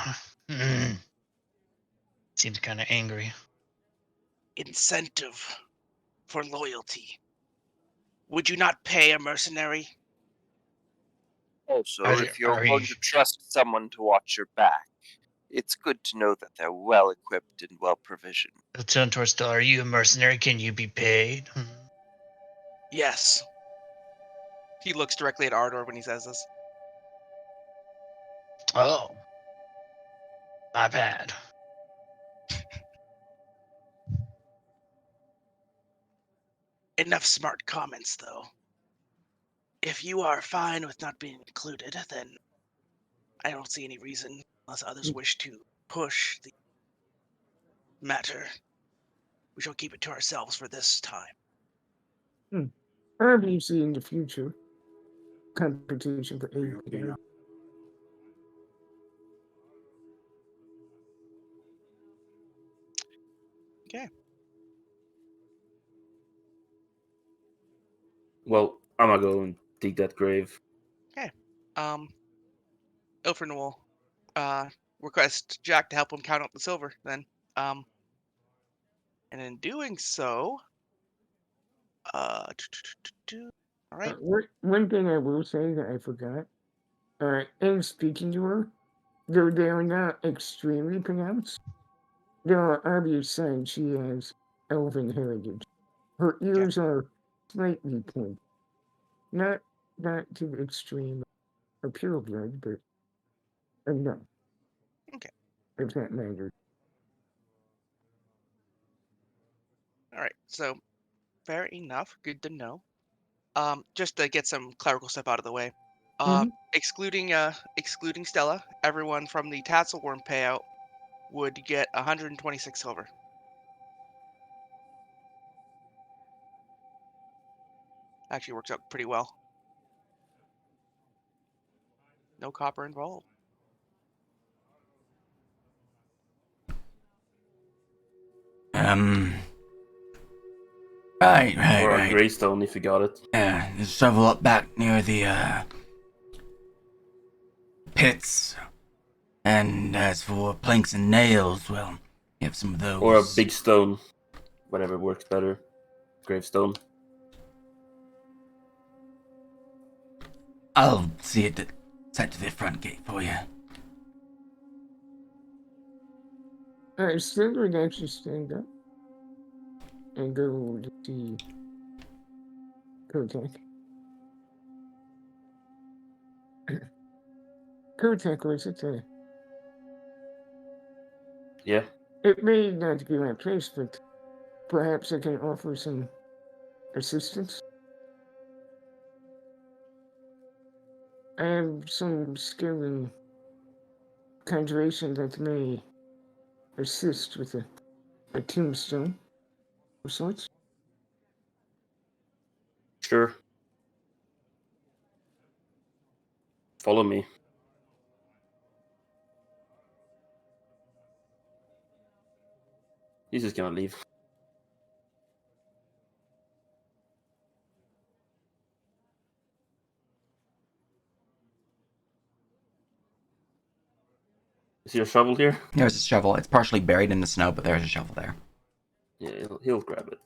Seems kind of angry. Incentive for loyalty. Would you not pay a mercenary? Also, Are, if you're are you going to trust someone to watch your back, it's good to know that they're well equipped and well provisioned. turn towards Stella? Are you a mercenary? Can you be paid? Yes. He looks directly at Ardor when he says this. Oh, my bad. Enough smart comments, though. If you are fine with not being included, then I don't see any reason, unless others wish to push the matter. We shall keep it to ourselves for this time. Obviously, in the future, competition for aid. Okay. Well, I'm gonna go and dig that grave. Okay. Ilfrin will request Jack to help him count up the silver then. And in doing so, all right. One thing I will say that I forgot, in speaking to her, though they are not extremely pronounced, there are obvious signs she has elven heritage. Her Okay. ears are slightly pointed, not to the extreme of pureblood, but enough. Okay. If that matters. All right. So fair enough. Good to know. Just to get some clerical stuff out of the way. Mhm. Excluding Stella, everyone from the Tassel Worm payout would get 126 silver. Actually works out pretty well. No copper involved. Right, Or a right. greystone if you got it. Yeah, there's a shovel up back near the pits. And as for planks and nails, well, you have some of those. Or a big stone. Whatever works better. Gravestone. I'll see it set to the front gate for you. Still would actually stand up and go to see Kotek. Kotek was it? Yeah. It may not be my place, but perhaps I can offer some assistance. I have some skill in conjuration that may assist with a tombstone of sorts. Sure. Follow me. He's just gonna leave. Is your shovel here? There's a shovel. It's partially buried in the snow, but there's a shovel there. Yeah, he'll grab it.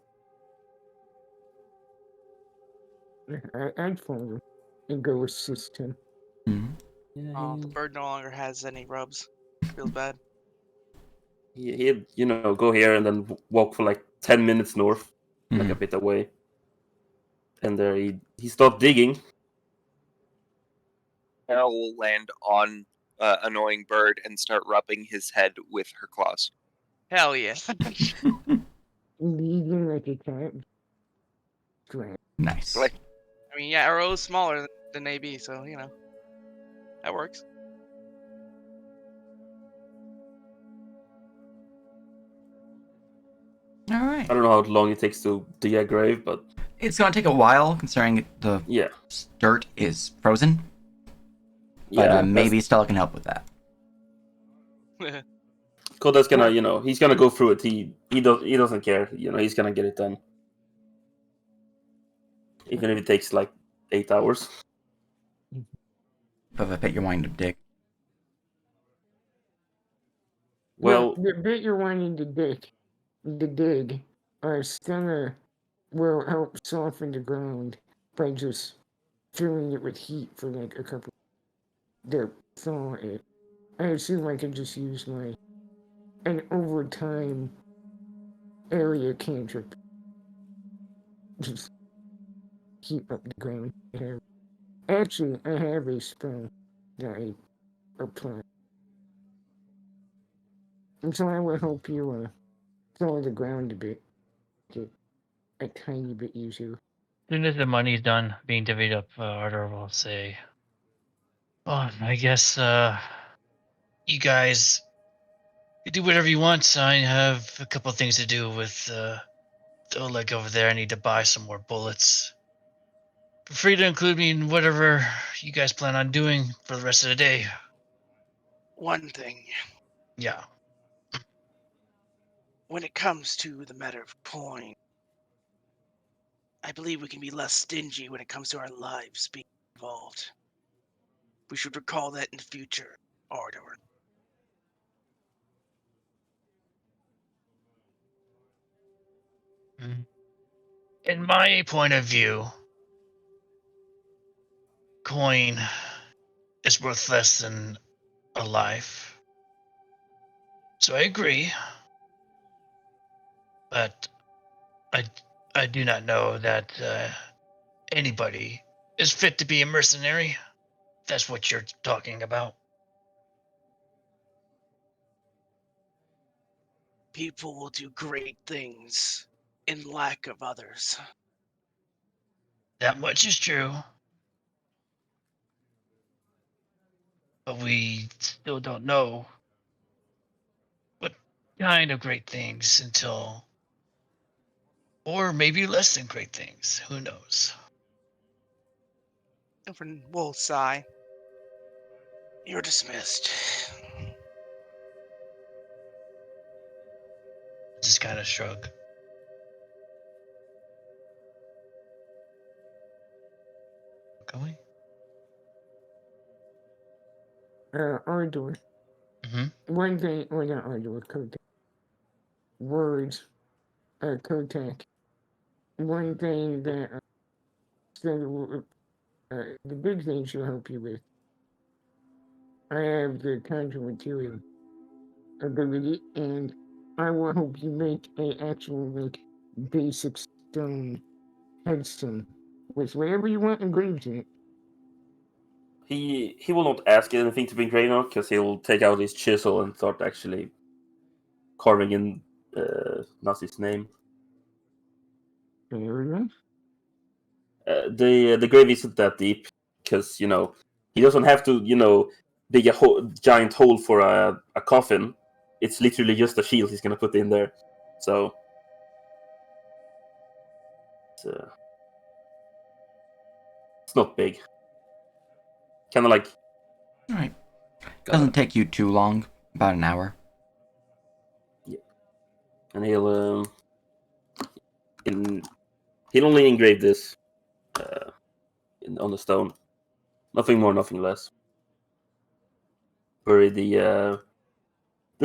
I'd follow and go assist him. Mm-hmm. Yeah, Oh, the bird no longer has any rubs. Feels bad. he'd go here and then walk for like 10 minutes north, like a bit away. And there he stopped digging. Hera will land on annoying bird and start rubbing his head with her claws. Hell yeah. Leading like a cat. Great. Nice. Like- I mean, yeah, Arrow is smaller than AB, so, you know. That works. All right. I don't know how long it takes to dig a grave, but It's gonna take a while, considering the yeah. dirt is frozen. But Yeah, maybe Stella can help with that. Koda's gonna, he's gonna go through it. He doesn't care. He's gonna get it done. Even if it takes like 8 hours. But if I bet you're wanting to dig. Well, the bit you're wanting to dig, Stella will help soften the ground by just filling it with heat for like a couple to thaw it. I assume I can just use an overtime area cantrip. Just heat up the ground. Actually, I have a spell that I apply. And so I will help you thaw the ground a bit. Get a tiny bit easier. As soon as the money's done being divvied up, Ardor will say, "Oh, I guess you guys you do whatever you want. I have a couple of things to do with Oleg over there. I need to buy some more bullets. Feel free to include me in whatever you guys plan on doing for the rest of the day." One thing, Yeah. when it comes to the matter of coin, I believe we can be less stingy when it comes to our lives being involved. We should recall that in the future, Ardor. In my point of view, coin is worth less than a life. So I agree. But I do not know that anybody is fit to be a mercenary. If that's what you're talking about. People will do great things in lack of others. That much is true. But we still don't know what kind of great things until, or maybe less than great things. Who knows? Ilfrin will sigh. You're dismissed. Just kind of shrug. Going? Ardor. Mm-hmm. One thing, or not Ardor, Kotak. Words, Kotak. One thing that the big thing she'll help you with. I have the conjure material ability, and I will help you make a actual like basic stone headstone with whatever you want engraved in it. He will not ask anything to be engraved on because he will take out his chisel and start actually carving in Nazi's name. Fair enough. The grave isn't that deep because he doesn't have to dig a giant hole for a coffin. It's literally just a shield he's gonna put in there. So it's not big. Kind of like. All right. Doesn't take you too long. About an hour. Yeah. And he'll only engrave this on the stone. Nothing more, nothing less. Bury the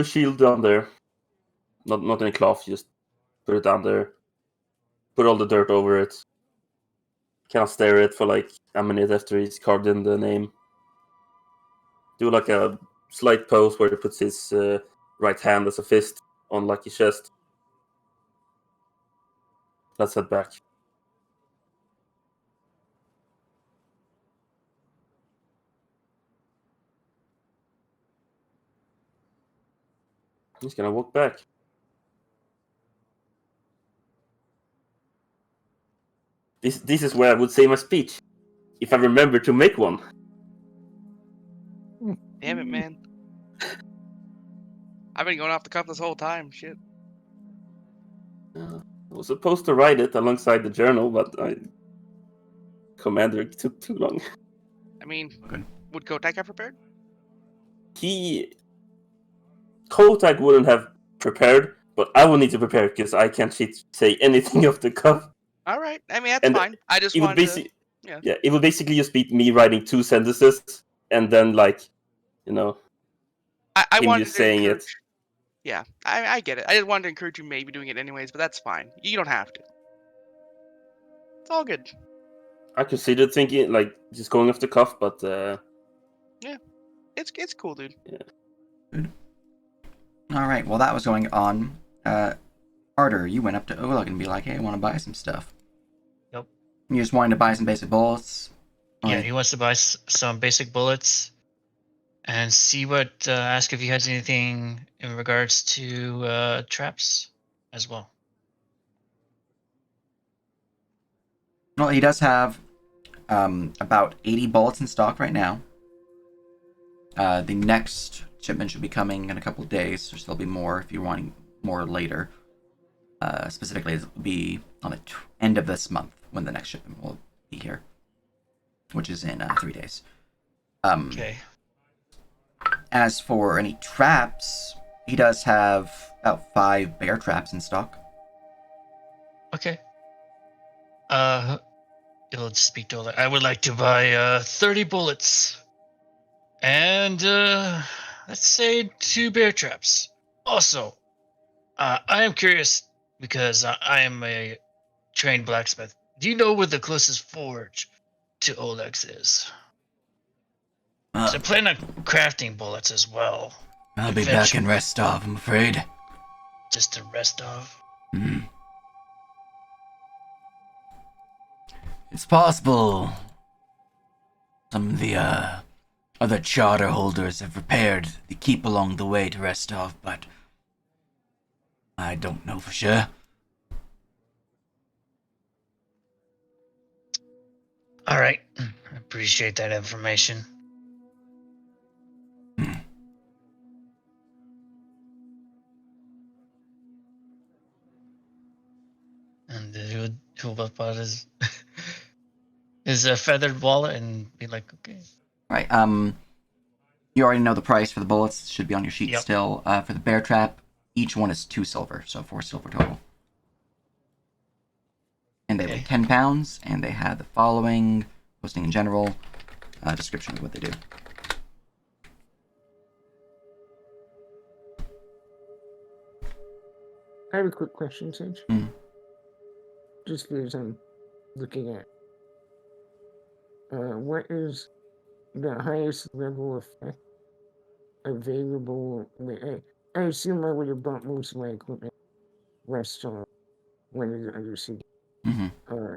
shield down there. Not in a cloth, just put it down there. Put all the dirt over it. Kind of stare at it for like a minute after he's carved in the name. Do like a slight pose where he puts his right hand as a fist on like his chest. Let's head back. He's gonna walk back. This is where I would say my speech, if I remember to make one. Damn it, man. I've been going off the cuff this whole time. Shit. I was supposed to write it alongside the journal, but Commander took too long. I mean, Good. would Kotak have prepared? Kotak wouldn't have prepared, but I would need to prepare because I can't say anything off the cuff. All right. I mean, that's And fine. I just It would wanted to. yeah, it would basically just be me writing 2 sentences and then I him wanted just to saying encourage. it. Yeah, I get it. I just wanted to encourage you maybe doing it anyways, but that's fine. You don't have to. It's all good. I considered thinking like just going off the cuff, but It's cool, dude. Good. All right. While that was going on, Arter, you went up to Oleg and be like, "Hey, I want to buy some stuff." Nope. You just wanted to buy some basic bullets. Yeah, he wants to buy some basic bullets and see what. Ask if he has anything in regards to traps as well. Well, he does have about 80 bullets in stock right now. The next shipment should be coming in a couple of days, so there'll be more if you're wanting more later. Specifically, it will be on the end of this month when the next shipment will be here, which is in 3 days. Okay. As for any traps, he does have about 5 bear traps in stock. Okay. It'll speak to Oleg. I would like to buy 30 bullets and let's say 2 bear traps. Also, I am curious because I am a trained blacksmith. Do you know where the closest forge to Oleg's is? So I plan on crafting bullets as well. I'll be back in Restov, I'm afraid. Just to rest off. It's possible some of the other charter holders have repaired the keep along the way to Restov, but I don't know for sure. All right. I appreciate that information. And he'll whip out his feathered wallet and be like, okay. Right. You already know the price for the bullets. It should be on your sheet Yep. still. For the bear trap, each one is 2 silver, so 4 silver total. And they weigh Okay. 10 pounds, and they have the following posting in general, description of what they do. I have a quick question, Sage. Mm. Just because I'm looking at what is the highest level effect available? I assume I would have bought most of my equipment restaurant when it under city. Mm-hmm.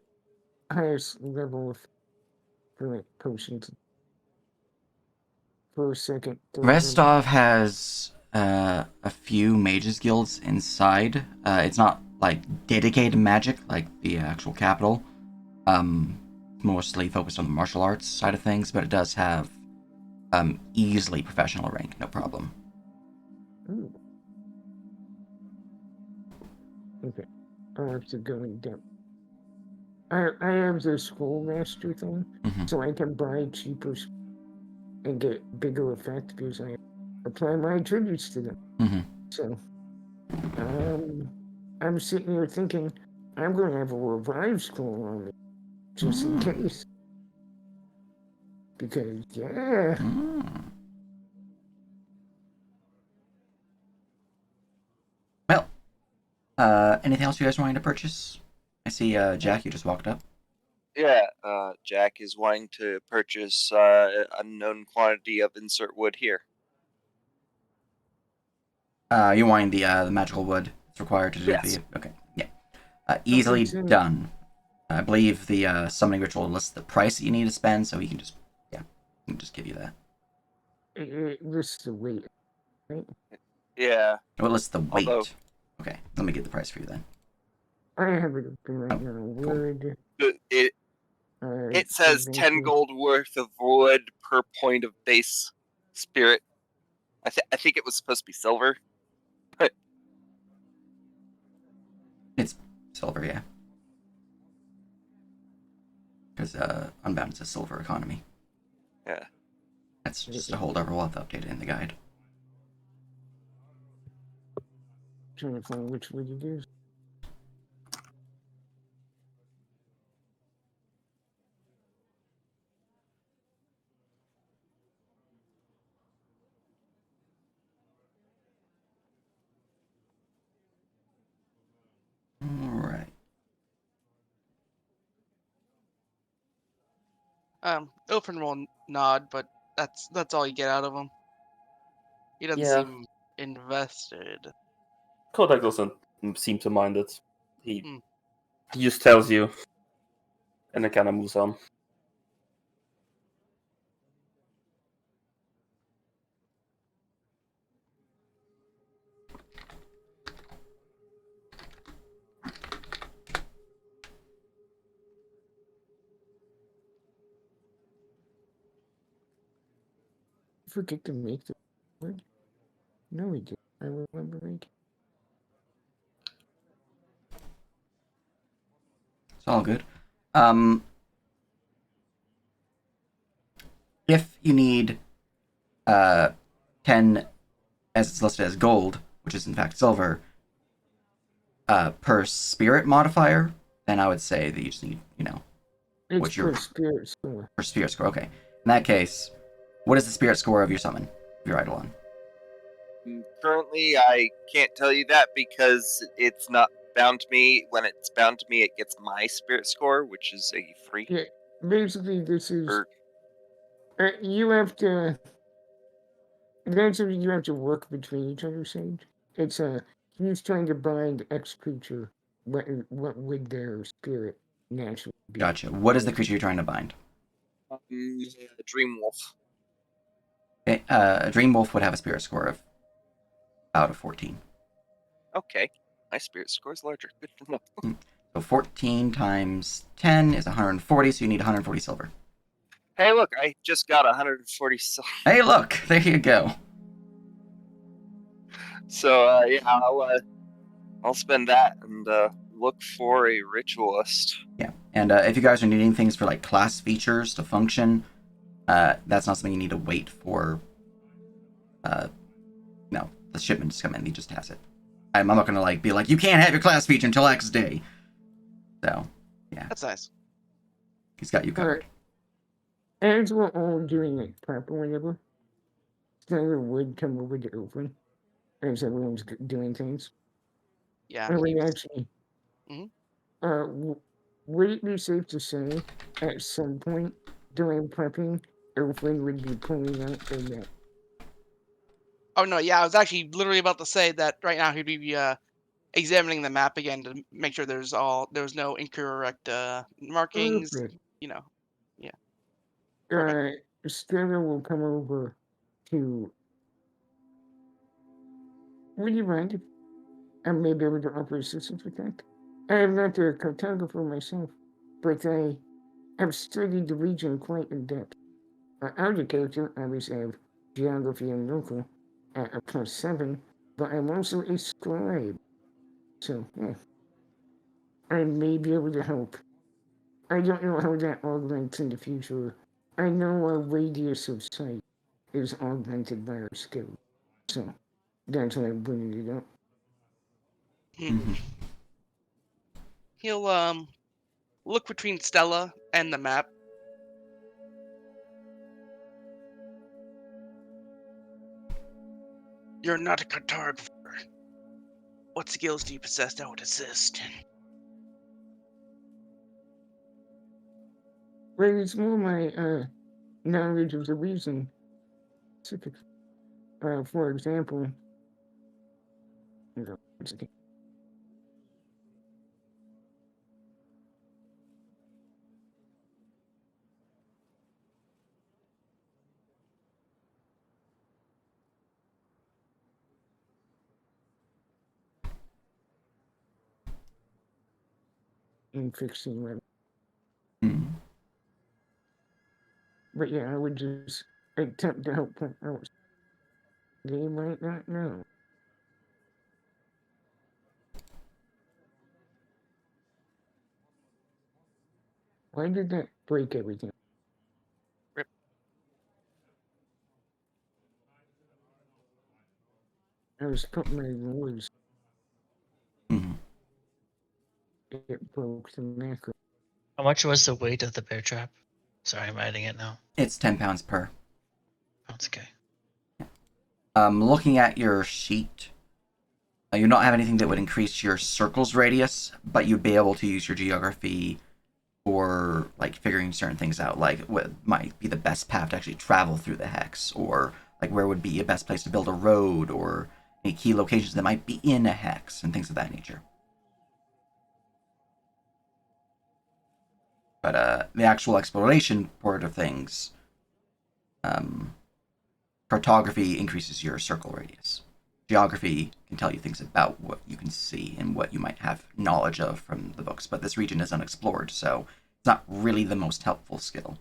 Highest level of for like potions. First, second, third. Restov has a few mages guilds inside. It's not like dedicated magic like the actual capital. Mostly focused on the martial arts side of things, but it does have easily professional rank, no problem. Ooh. Okay, I'll have to go in depth. I have the schoolmaster thing, Mm-hmm. so I can buy cheaper and get bigger effect because I apply my attributes to them. Mm-hmm. So, I'm sitting here thinking I'm going to have a revive scroll on me just in case. Because yeah, Well, anything else you guys wanting to purchase? I see Jack, you just walked up. Yeah, Jack is wanting to purchase unknown quantity of insert wood here. You're wanting the magical wood it's required to do Yes. the... Okay, yeah. Easily it's in- done. I believe the summoning ritual lists the price that you need to spend, so he can just... Yeah, he can just give you that. it lists the weight, right? Yeah. Oh, it lists the weight. Although- Okay, let me get the price for you then. I have it open right now. cool. Wood. It says 10 gold worth of wood per point of base spirit. I think it was supposed to be silver. It's silver, yeah. Because Unbound is a silver economy. Yeah. That's just a holdover. We'll have to update it in the guide. Trying to find which wood it is. Alright. Ilfrin will nod, but that's all you get out of him. He doesn't Yeah. seem invested. Kodak doesn't seem to mind it. He Hmm. he just tells you, and it kind of moves on. Forget to make the wood. No, we did. I remember right. It's all good. If you need 10, as it's listed as gold, which is in fact silver, per spirit modifier, then I would say that you just need, It's What's your- per spirit score. per spirit score. Okay. In that case, what is the spirit score of your summon, of your Eidolon? Currently, I can't tell you that because it's not bound to me. When it's bound to me, it gets my spirit score, which is a 3. Yeah, basically this is Or, you have to. Eventually, you have to work between each other, Sage. It's he's trying to bind X creature. What would their spirit naturally be? Gotcha. What is the creature you're trying to bind? Dream Wolf. Okay, a Dream Wolf would have a spirit score of about a 14. Okay, my spirit score is larger. Good to know. So 14 times 10 is 140, so you need 140 silver. Hey, look, I just got 140 silver. Hey, look! There you go. So, yeah, I'll spend that and look for a ritualist. Yeah, and if you guys are needing things for like class features to function, that's not something you need to wait for. No, the shipment to come in. He just has it. I'm not gonna like be like, you can't have your class feature until X day. So, yeah, That's nice. he's got you covered. As we're all doing like prep or whatever, Skylar would come over to Open as everyone's doing things. Yeah. I would actually. Mhm. Would it be safe to say at some point during prepping, Open would be pulling out the net? Oh no, yeah, I was actually literally about to say that right now he'd be examining the map again to make sure there's no incorrect markings. Perfect. You know, yeah. Perfect. Skylar will come over to. Would you mind if I may be able to offer assistance with that? I am not a cartographer myself, but I have studied the region quite in depth. Out of character, I always have geography and local at a +7, but I'm also a scribe. So, yeah, I may be able to help. I don't know how that augments in the future. I know our radius of sight is augmented by our skill. So, that's why I'm bringing it up. Mm-hmm. He'll look between Stella and the map. You're not a cartographer. What skills do you possess that would assist? But it's more my knowledge of the reason. For example, once again, in fixing weather. Mm-hmm. But yeah, I would just attempt to help point out. They might not know. Why did that break everything? Rip. I was putting my words. Mm-hmm. It broke the macro. How much was the weight of the bear trap? Sorry, I'm adding it now. It's 10 pounds per. That's okay. Looking at your sheet, you don't have anything that would increase your circle's radius, but you'd be able to use your geography for like figuring certain things out, like what might be the best path to actually travel through the hex, or like where would be a best place to build a road, or any key locations that might be in a hex, and things of that nature. But the actual exploration part of things, cartography increases your circle radius. Geography can tell you things about what you can see and what you might have knowledge of from the books, but this region is unexplored, so it's not really the most helpful skill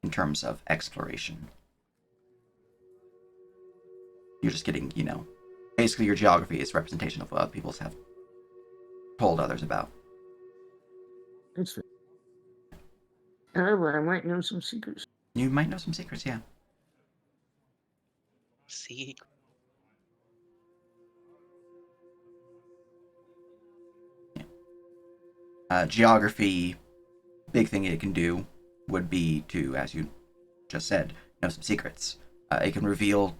in terms of exploration. You're just getting, basically your geography is representation of what other people have told others about. That's fair. However, I might know some secrets. You might know some secrets, yeah. See, Geography, big thing it can do would be to, as you just said, know some secrets. It can reveal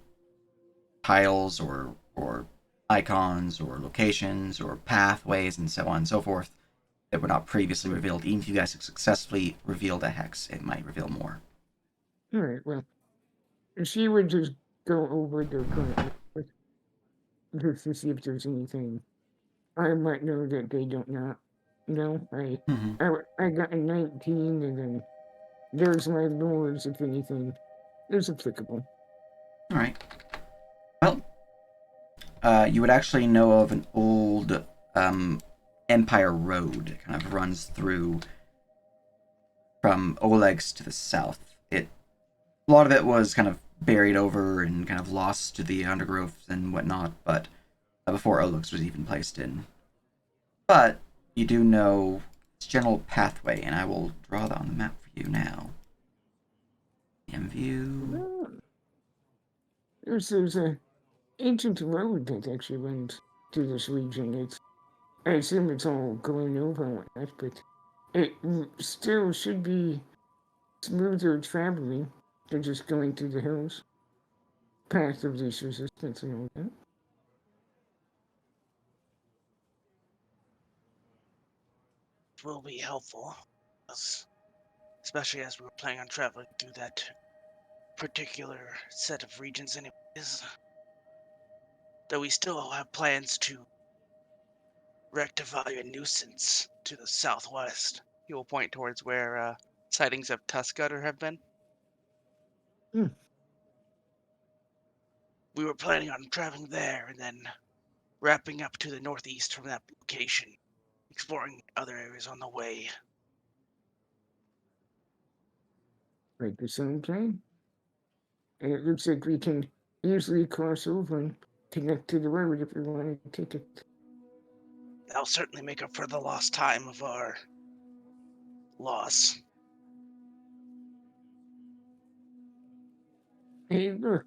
tiles or icons or locations or pathways and so on and so forth that were not previously revealed. Even if you guys have successfully revealed a hex, it might reveal more. Alright, well, she would just go over their current just to see if there's anything I might know that they don't not know. Mm-hmm. I got a 19, and then there's my lords, if anything is applicable. All right. Well, you would actually know of an old Empire Road that kind of runs through from Oleg's to the south. A lot of it was kind of buried over and kind of lost to the undergrowth and whatnot, but before Oleg's was even placed in. But you do know its general pathway, and I will draw that on the map for you now. View. There's an ancient road that actually runs to this region. I assume it's all going over and whatnot, but it still should be smoother traveling than just going through the hills. Path of least resistance and all that. Will be helpful, especially as we were planning on traveling through that particular set of regions anyways. Though we still have plans to rectify a nuisance to the southwest. He will point towards where sightings of Tuskgutter have been. Hmm. We were planning on traveling there and then wrapping up to the northeast from that location, exploring other areas on the way. Like the same plan. And it looks like we can easily cross over and connect to the road if we want to take it. That'll certainly make up for the lost time of our loss. Hey, look,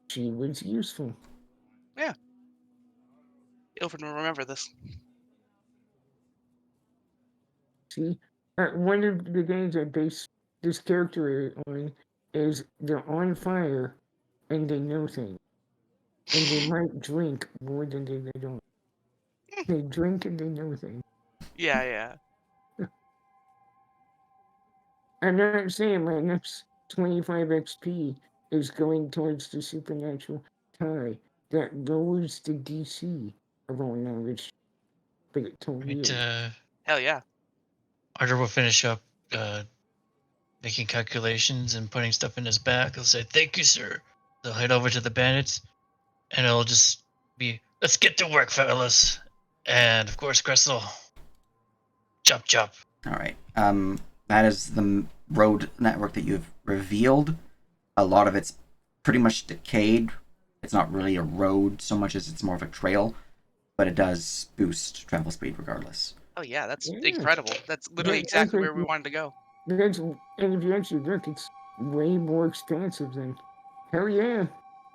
she was useful. Yeah. Ilfrin will remember this. See, one of the games I base this character on is they're on fire and they know things. And they might drink more than they don't. They drink and they know things. Yeah. I'm not saying my next 25 XP is going towards the supernatural tie that lowers the DC of all knowledge, but it totally Right, is. Hell yeah. Arthur will finish up making calculations and putting stuff in his bag. He'll say, "Thank you, sir." They'll head over to the bandits, and it'll just be, "Let's get to work, fellas." And of course, Crystal, chop chop. All right. That is the road network that you've revealed. A lot of it's pretty much decayed. It's not really a road so much as it's more of a trail, but it does boost travel speed regardless. Oh yeah, that's Yeah. incredible. That's literally exactly where we wanted to go. Because, and if you actually look, it's way more expansive than. Hell yeah.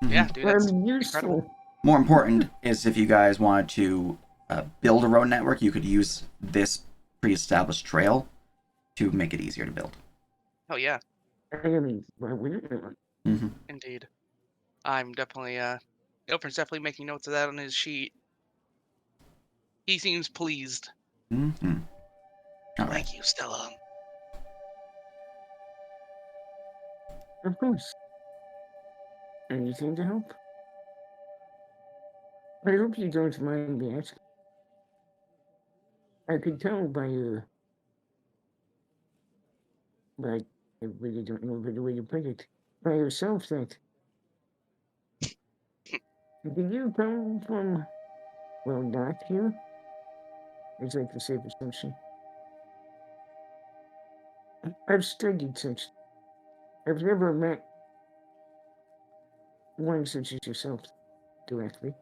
Yeah, dude, that's I'm incredible. useful. More important is if you guys wanted to build a road network, you could use this pre-established trail to make it easier to build. Oh yeah, I mean, why wouldn't it? Mm-hmm. indeed. I'm definitely Ilfrin's definitely making notes of that on his sheet. He seems pleased. Mm-hmm. All right. Thank you, Stella. Of course. Anything to help? I hope you don't mind me asking. I could tell by your. By, I really don't know the way to put it. By yourself that. Did you come from. Well, not here? It's like the safe assumption. I've studied such. I've never met one such as yourself directly.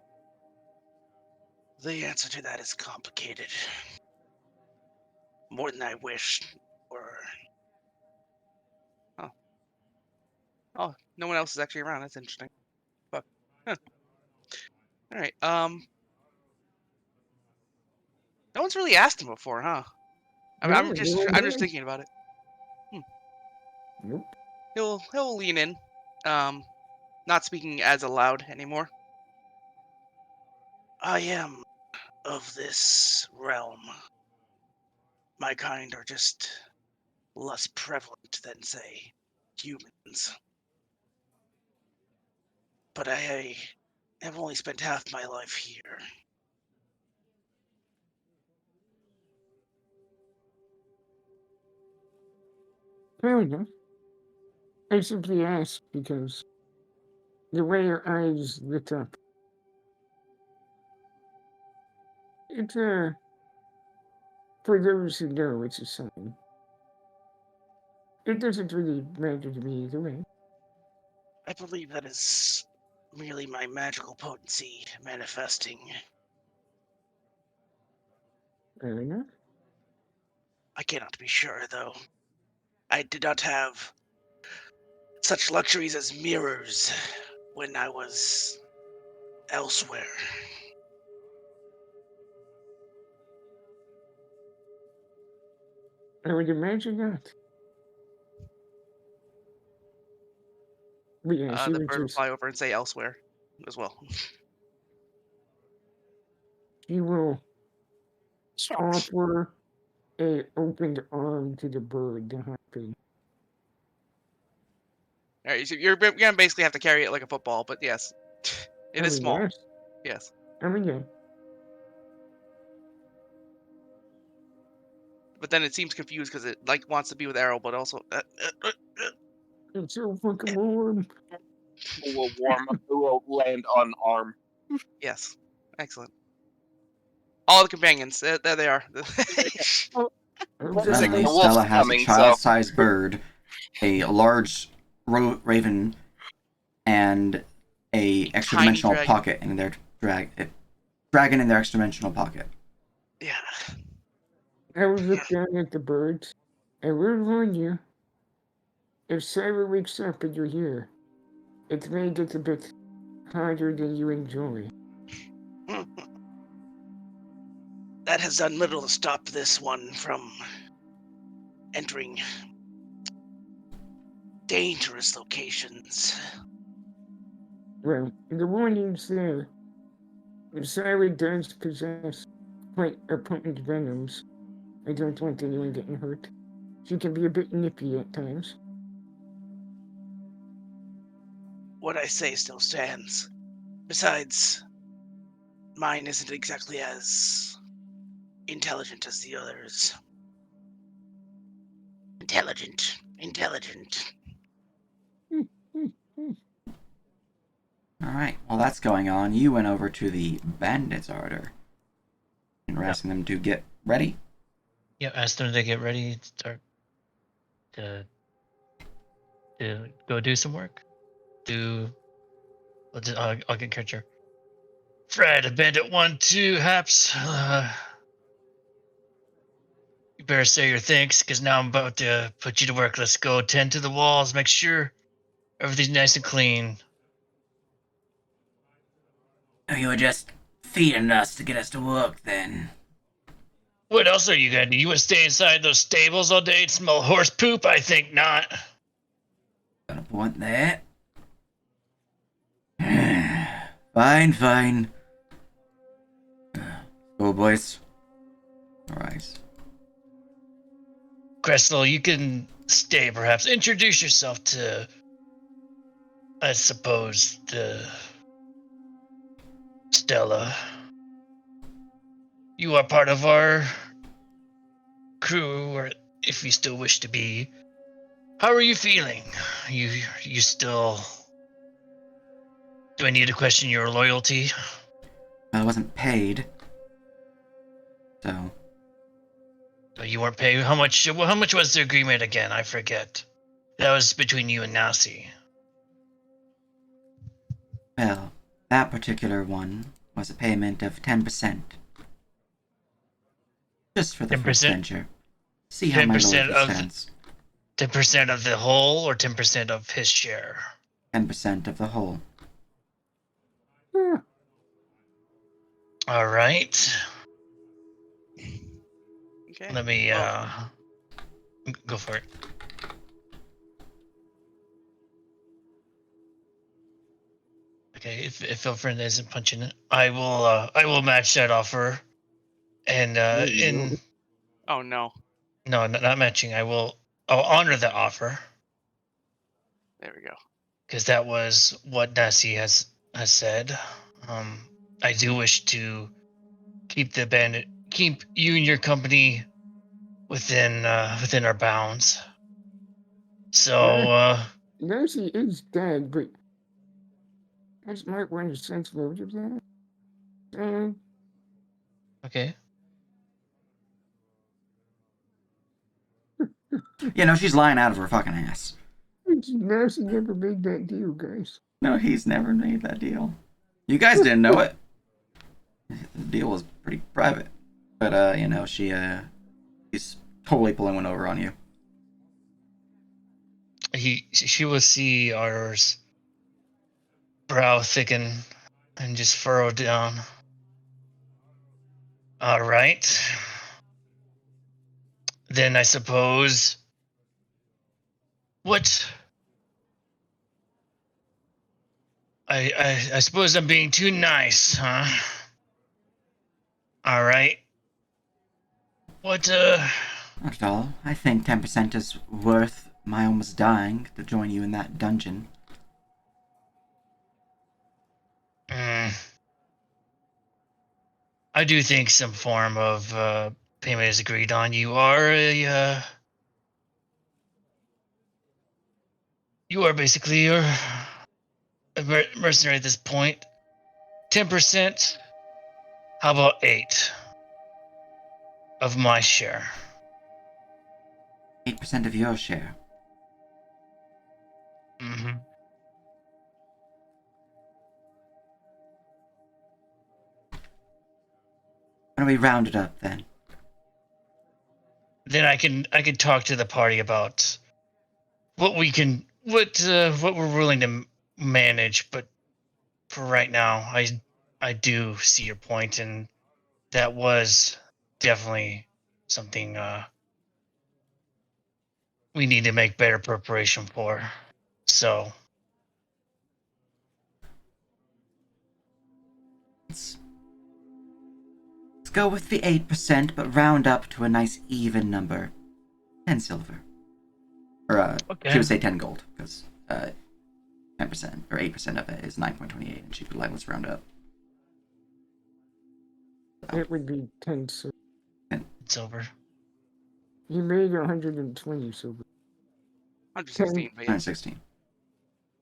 The answer to that is complicated. More than I wished. Or oh, no one else is actually around. That's interesting. Fuck. Huh. All right. No one's really asked him before, huh? I'm No, just no one has. thinking about it. Nope. He'll lean in. Not speaking as aloud anymore. I am of this realm. My kind are just less prevalent than, say, humans. But I have only spent half my life here. Fair enough. I simply asked because the way your eyes lit up. It's for those who know, it's a sign. It doesn't really matter to me either way. I believe that is merely my magical potency manifesting. Fair enough. I cannot be sure, though. I did not have such luxuries as mirrors when I was elsewhere. I would imagine not. But yeah, she The would bird will just fly over and say elsewhere as well. she will offer a opened arm to the bird to happen. All right, so you're gonna basically have to carry it like a football, but yes, it I is mean, small. yes. Yes. I mean, yeah. But then it seems confused because it like wants to be with Arrow, but also It's so fucking warm. It will warm up. It will land on arm. yes, excellent. All the companions, there they are. Wait a second, Suddenly, the Exactly. wolf's Stella has a coming, so child-sized bird, a large raven, and a extra Tiny dimensional dragon. pocket in their dragon in their extra dimensional pocket. Yeah. I would look down at the birds. I will warn you. If Cyber wakes up and you're here, it may get a bit harder than you enjoy. That has done little to stop this one from entering dangerous locations. Well, the warning's there. If Cyber does possess quite a potent venoms, I don't want anyone getting hurt. She can be a bit nippy at times. What I say still stands. Besides, mine isn't exactly as intelligent as the others. Intelligent. Alright, while that's going on, you went over to the bandits' order and were asking them to get ready. Yeah, ask them to get ready, start to go do some work. I'll get character. Fred, Bandit 1, 2, Haps. You better say your thanks, because now I'm about to put you to work. Let's go tend to the walls, make sure everything's nice and clean. You were just feeding us to get us to work then. What else are you gonna do? You wanna stay inside those stables all day and smell horse poop? I think not. Got a point there. Fine. Go, boys. Alright. Crystal, you can stay perhaps. Introduce yourself to, I suppose, the Stella. You are part of our crew, or if you still wish to be. How are you feeling? You still... Do I need to question your loyalty? I wasn't paid. So, Oh, you weren't paid. How much was the agreement again? I forget. That was between you and Nasi. well, that particular one was a payment of 10%. Just for the first 10%? venture. See how my 10% loyalty of stands. 10% of the whole, or 10% of his share? 10% of the whole. Yeah. All right. Okay. Let me Well, go for it. Okay, if Philfriend isn't punching it, I will match that offer. And There you in go. oh no. no, not matching. I'll honor that offer, There we go. because that was what Nasi has said. I do wish to keep you and your company within our bounds. So Nancy is dead, but that's might want to sense motive that. And okay. You know, she's lying out of her fucking ass. Nancy never made that deal, guys. No, he's never made that deal. You guys didn't know it. The deal was pretty private. But, you know, she's totally pulling one over on you. She will see ours brow thicken and just furrow down. All right. Then I suppose. What? I suppose I'm being too nice, huh? All right. What? Not at all. I think 10% is worth my almost dying to join you in that dungeon. I do think some form of payment is agreed on. You are you are basically a mercenary at this point. 10%. How about 8 of my share? 8% of your share. Mm-hmm. Why don't we round it up then? Then I can talk to the party about what we can what we're willing to manage. But for right now, I do see your point, and that was definitely something we need to make better preparation for. So Let's go with the 8%, but round up to a nice even number. 10 silver. Or, okay. she would say 10 gold, because 10% or 8% of it is 9.28, and she would like, let's round up. It would be 10 silver. Silver. You made 120 silver. 116, but yeah. 116.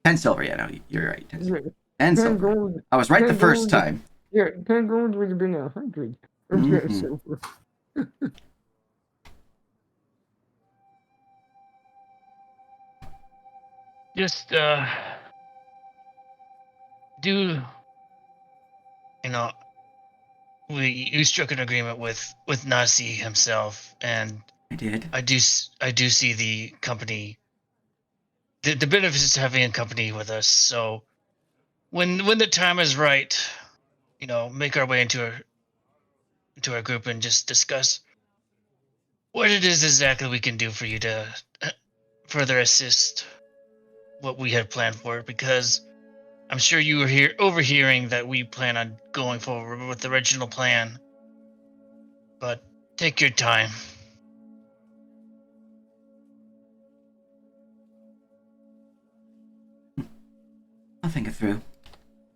10 silver, yeah, no, you're right. 10 silver. Yeah, 10 10 silver. gold. I was right 10 the first gold. time. Yeah, 10 gold would have been 100 of that Mhm. silver. Just do you know you struck an agreement with Nasi himself, and I did. I do see the company, the benefits of having a company with us. So when the time is right, make our way into our group and just discuss what it is exactly we can do for you to further assist what we had planned for. Because I'm sure you were overhearing that we plan on going forward with the original plan. But take your time. I'll think it through.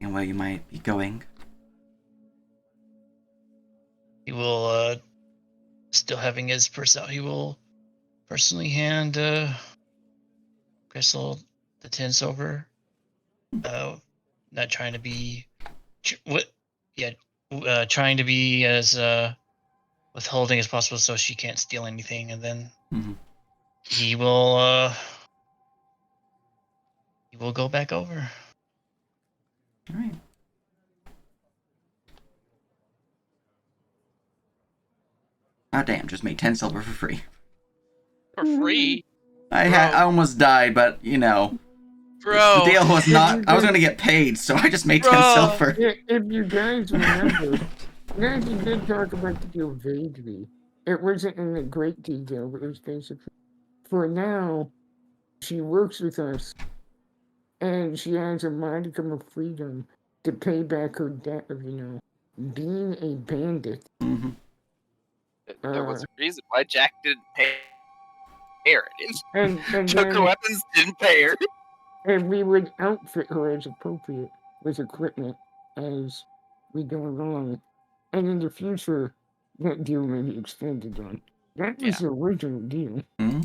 And where you might be going. He will still having his person. He will personally hand Crystal the 10 silver. Not trying to be trying to be as withholding as possible so she can't steal anything, and then he will go back over. All right. Oh damn! Just made 10 silver for free. For free? I almost died, but Bro. the deal was not. I was gonna get paid, so I just made 10 silver. If you guys remember, Nancy did talk about the deal vaguely. It wasn't in a great detail, but it was basically, for now, she works with us, and she has a modicum of freedom to pay back her debt of, being a bandit. Mm-hmm. There was a reason why Jack didn't pay her. And Took her then, weapons, didn't pay her. and we would outfit her as appropriate with equipment as we go along. And in the future, that deal may be extended on. That was the original deal. Mm-hmm.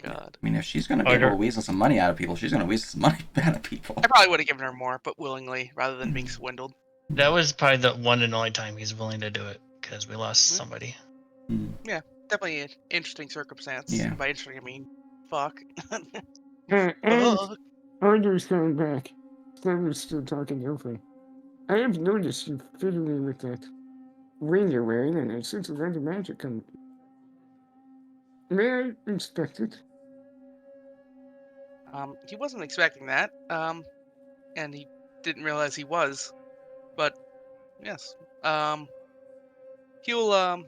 God. I mean, if she's gonna be able to weasel some money out of people, she's gonna weasel some money out of people. I probably would have given her more, but willingly, rather than being swindled. That was probably the one and only time he's willing to do it, because we lost somebody. Yeah, definitely an interesting circumstance. Yeah. By interesting, I mean, fuck. And Arthur's coming back. Steven's still talking over. I have noticed you fiddling with that ring you're wearing, and I sense a lot of magic coming. May I inspect it? He wasn't expecting that. And he didn't realize he was. But yes. He'll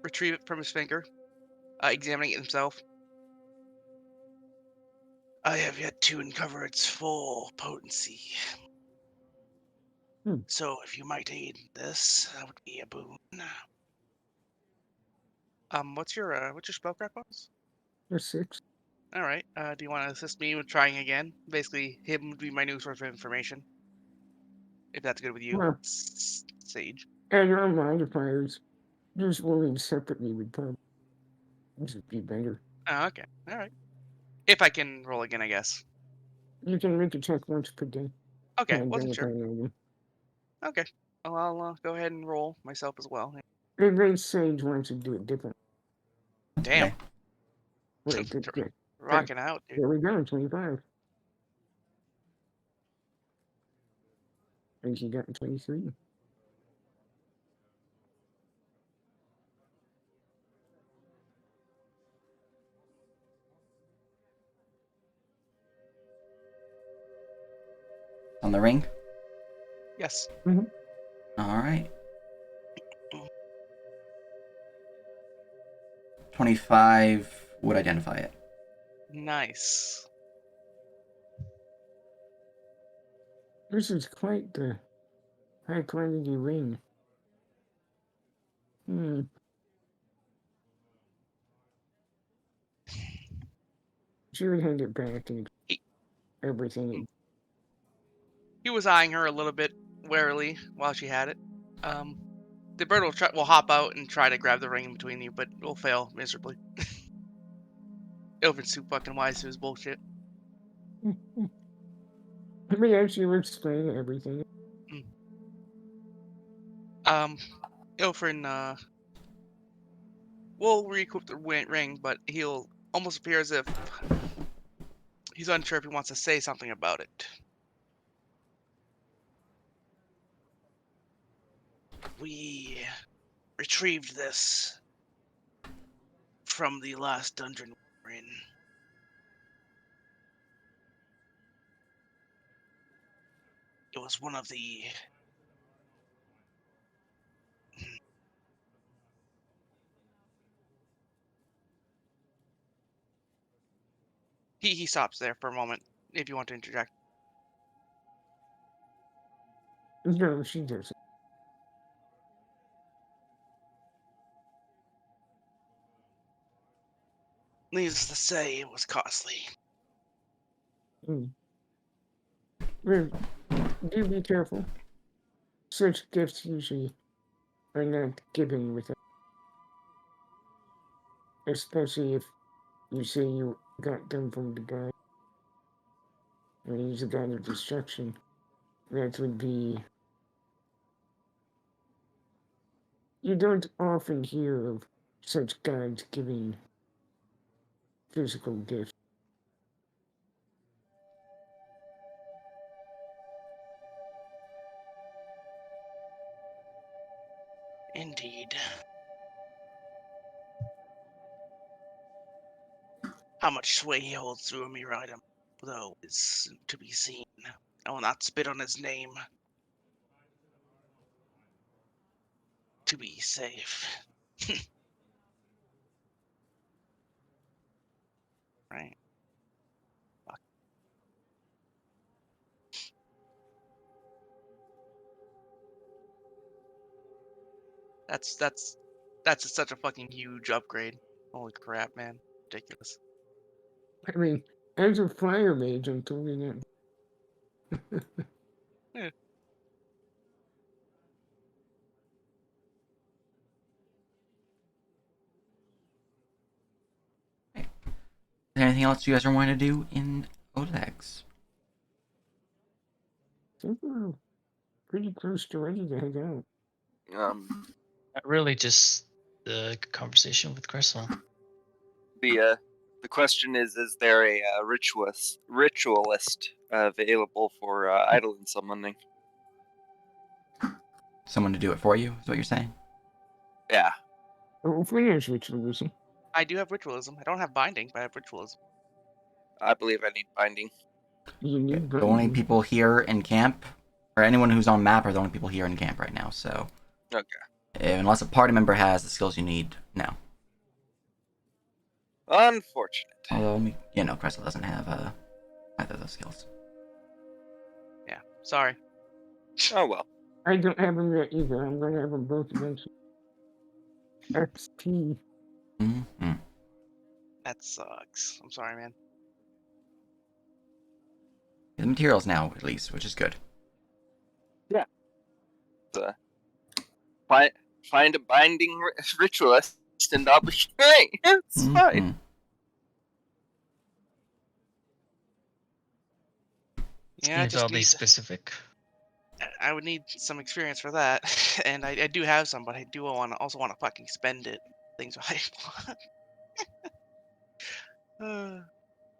retrieve it from his finger, examining it himself. I have yet to uncover its full potency. So if you might aid in this, that would be a boon. What's your spellcraft bonus? A 6. All right. Do you want to assist me with trying again? Basically, him would be my new source of information. If that's good with you, Well, Sage. and your modifiers, just rolling separately would probably just be better. Oh, okay. All right. If I can roll again, I guess. You can make a check once per day. Okay, to wasn't identify sure. them. Okay. Well, I'll go ahead and roll myself as well. And then Sage wants to do it different. Damn. Okay. Well, good. Rocking out, dude. There we go, 25. And she got 23. On the ring? Yes. Alright. 25 would identify it. Nice. This is quite the high quality ring. She would hand it back and everything. He was eyeing her a little bit warily while she had it. The bird will hop out and try to grab the ring in between you, but will fail miserably. Ilvin's too fucking wise to his bullshit. I mean, actually, we're explaining everything. Ilfrin, will re-equip the ring, but he'll almost appear as if he's unsure if he wants to say something about it. We retrieved this from the last dungeon we were in. It was one of the he stops there for a moment if you want to interject. No, she doesn't. Needless to say, it was costly. Well, do be careful. Such gifts usually are not given with it. Especially if you say you got them from the guy. And he's a god of destruction. That would be... You don't often hear of such gods giving physical gifts. Indeed. How much sway he holds through a mere item, though, is to be seen. I will not spit on his name. To be safe. Right. Fuck. That's such a fucking huge upgrade. Holy crap, man. Ridiculous. I mean, as a fire mage, I'm totally not... Yeah. Is there anything else you guys are wanting to do in Odex? I think we're pretty close to ready to head out. Not really, just the conversation with Crystal. The question is there a ritualist available for Eidolon summoning? Someone to do it for you, is what you're saying? Yeah. Oh, finish ritualism. I do have ritualism. I don't have binding, but I have ritualism. I believe I need binding. You need The only binding. people here in camp, or anyone who's on map, are the only people here in camp right now, so... Okay. Unless a party member has the skills you need, no. Unfortunate. Although, Crystal doesn't have either of those skills. Yeah, sorry. Oh well. I don't have them yet either. I'm going to have them both eventually. XP. Mm-hmm. That sucks. I'm sorry, man. The materials now, at least, which is good. Find a binding ritualist, and I'll be great. It's fine. Yeah, I Seems just oddly need. specific. I would need some experience for that, and I do have some, but I do also want to fucking spend it. Things I want.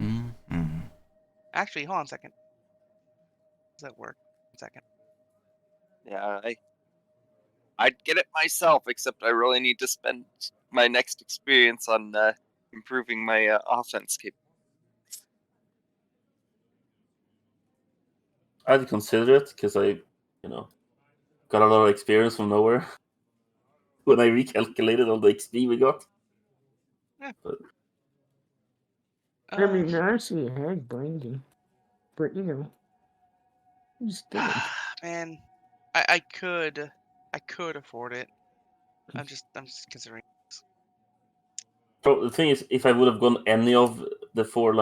Mm-hmm. Actually, hold on a second. Does that work? 1 second. Yeah, I'd get it myself, except I really need to spend my next experience on improving my offense capability. I'd consider it because I, got a lot of experience from nowhere when I recalculated all the XP we got. Yeah. But I mean, Narcy had binding, but he's dead. Man, I could afford it. I'm just considering. so the thing is, if I would have gone any of the 4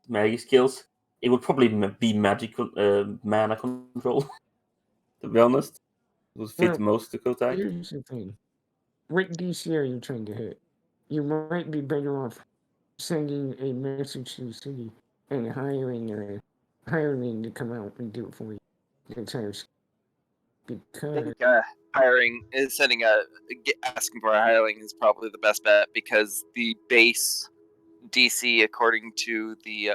magic skills, it would probably be magical mana control. To be honest, it would fit Well, most to Kotak. here's the thing. What DC are you trying to hit? You might be better off sending a message to the city and hiring a hireling to come out and do it for you. That's how it's I because think asking for a hireling is probably the best bet, because the base DC, according to the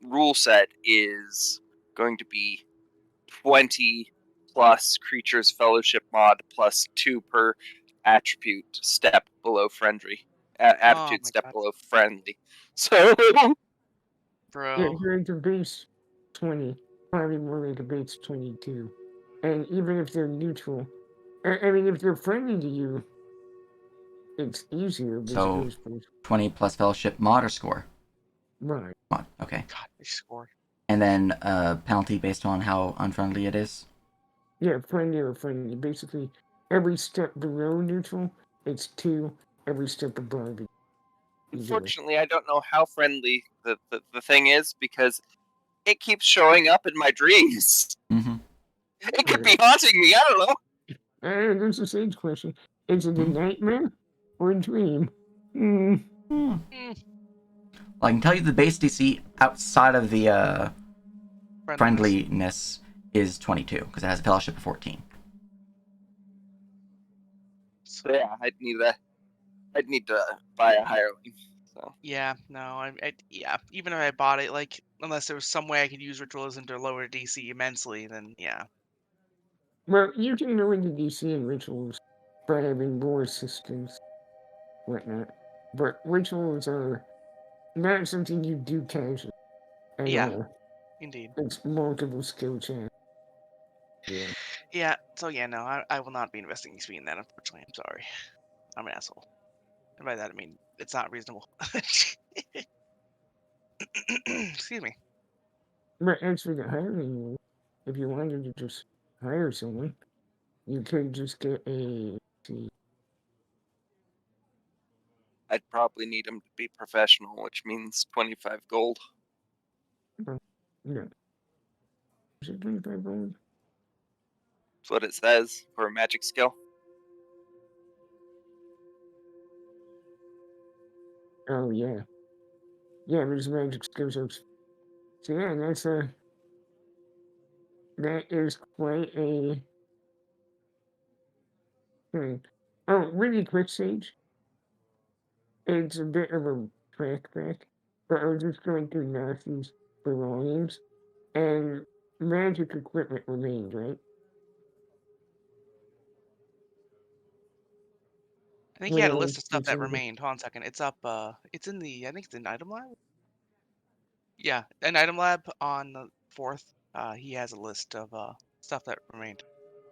rule set, is going to be 20 plus creatures fellowship mod plus 2 per attribute step below friendly. Oh Attitude my step god, below friendly. So yeah, bro. you're into base 20, probably more like a base 22. And even if they're neutral, I mean, if they're friendly to you, it's easier So, because 20 plus fellowship mod or score? right. Mod, okay. God, they scored. And then penalty based on how unfriendly it is? Yeah, friendly or friendly. Basically, every step below neutral, it's 2. Every step above, it's 0. unfortunately, I don't know how friendly the thing is, because it keeps showing up in my dreams. Mm-hmm. It could be haunting me. I don't know. And there's a sage question. Is it a Hmm. nightmare or a dream? Hmm. Well, Mm, I can tell you the base DC outside of the friendliness. friendliness is 22, because it has a fellowship of 14. So yeah, I'd need to buy a hireling. So Yeah, no, yeah. Even if I bought it, like, unless there was some way I could use ritualism to lower DC immensely, then yeah. Well, you can know into DC and rituals by having more systems, whatnot. But rituals are not something you do casually at Yeah, all. indeed. It's multiple skill checks. Yeah. Yeah, so yeah, no, I will not be investing XP in that, unfortunately. I'm sorry. I'm an asshole. And by that I mean it's not reasonable. Excuse me. But as for the hiring, if you wanted to just hire someone, you could just get a. See, I'd probably need him to be professional, which means 25 gold. no. Is it 25 gold? That's what it says for a magic skill. Oh, yeah. Yeah, there's magic skills. So, yeah, that is quite a. Oh, really quick, Sage. It's a bit of a track back, but I was just going through Nazi's belongings, and magic equipment remained, right? I think he When had it a was list of stuff that disabled. remained. Hold on a second. It's up it's in the I think it's in item lab. Yeah, an item lab on the 4th. He has a list of stuff that remained.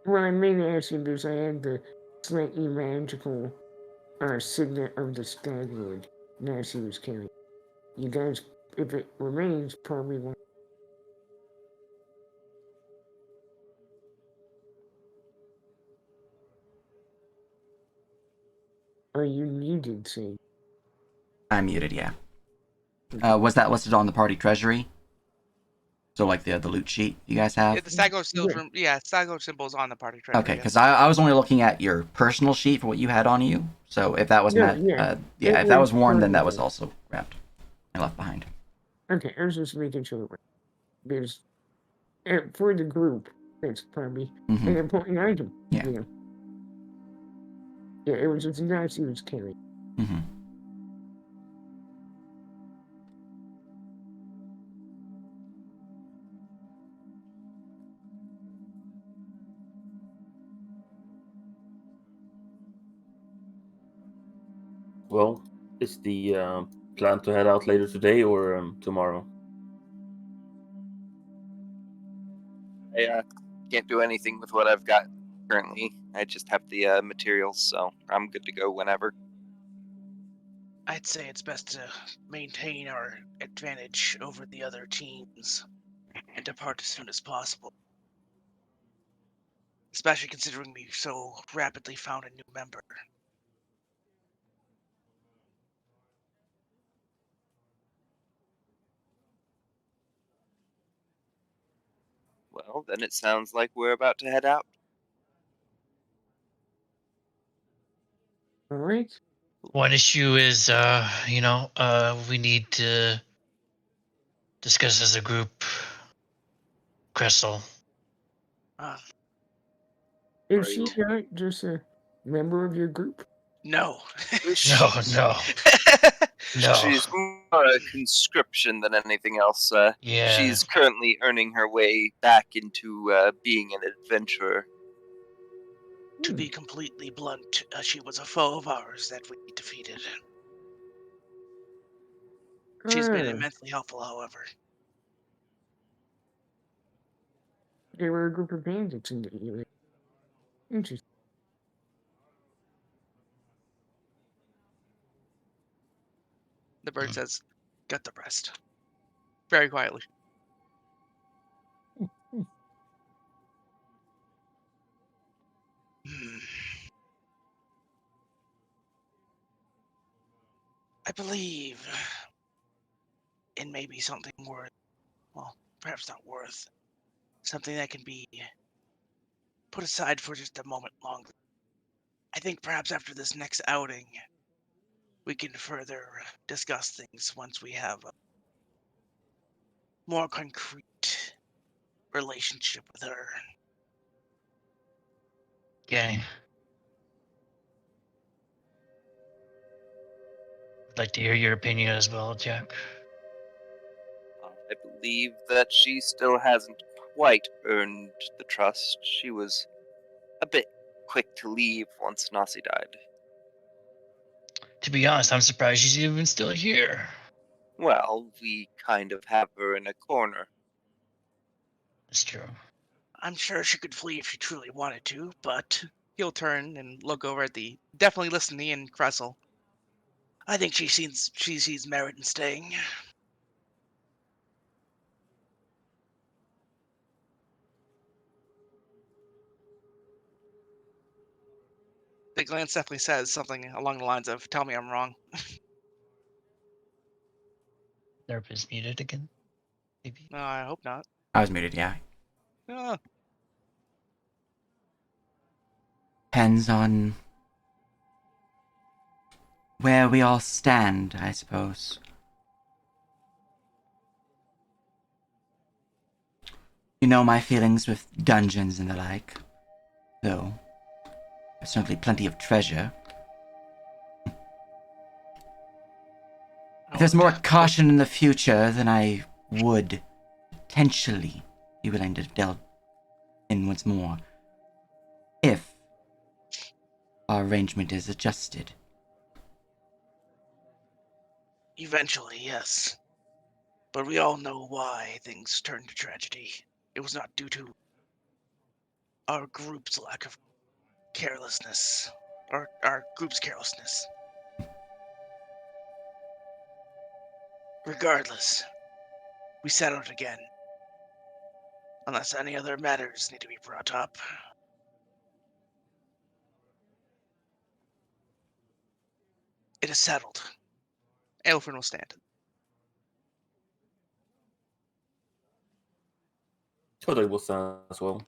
Well, I mainly asked you because I had the slightly magical signet of the Stag Lord. Nancy was carrying. You guys, if it remains, probably won't. Are you muted, Sage? I'm muted, yeah. Was that listed on the party treasury? So, like the loot sheet you guys have? Yeah, the Stago Yeah. symbol. Yeah, Stago symbol's on the party treasure. Okay, yes. because I was only looking at your personal sheet for what you had on you. So if that was No, met, yeah. yeah, It if that was was worn, then part that of was it. also wrapped and left behind. Okay, I was just making sure. There's for the group, it's probably Mm-hmm. an important item. Yeah. You know. Yeah, it was just Nancy was carrying. Mm-hmm. Well, is the plan to head out later today or tomorrow? I can't do anything with what I've got currently. I just have the materials, so I'm good to go whenever. I'd say it's best to maintain our advantage over the other teams and depart as soon as possible. Especially considering we so rapidly found a new member. Well, then it sounds like we're about to head out. All right. One issue is, we need to discuss as a group. Crystal. Uh, Is Right. she not just a member of your group? no. No, no, no. She's more a conscription than anything else. Yeah. She's currently earning her way back into being an adventurer. To be completely blunt, she was a foe of ours that we defeated. She's been Ah, immensely helpful, however. they were a group of bandits in the area. Interesting. The bird says, "Got the rest." Very quietly. Hmm. I believe it may be something worth, well, perhaps not worth, something that can be put aside for just a moment longer. I think perhaps after this next outing, we can further discuss things once we have a more concrete relationship with her. Okay. I'd like to hear your opinion as well, Jack. I believe that she still hasn't quite earned the trust. She was a bit quick to leave once Nasi died. To be honest, I'm surprised she's even still here. Well, we kind of have her in a corner. It's true. I'm sure she could flee if she truly wanted to, but he'll turn and look over at the definitely listening in Kressel. I think she sees merit in staying. The glance definitely says something along the lines of, "Tell me I'm wrong." Therapist muted again, maybe. No, I hope not. I was muted, yeah. Ah, Depends on where we all stand, I suppose. You know my feelings with dungeons and the like, though there's certainly plenty of treasure. If there's more caution in the future, then I would potentially be willing to delve in once more. If our arrangement is adjusted. Eventually, yes. But we all know why things turned to tragedy. It was not due to our group's lack of carelessness, or our group's carelessness. Regardless, we settle it again. Unless any other matters need to be brought up. It is settled. Aelfrin will stand. Kodak will stand as well.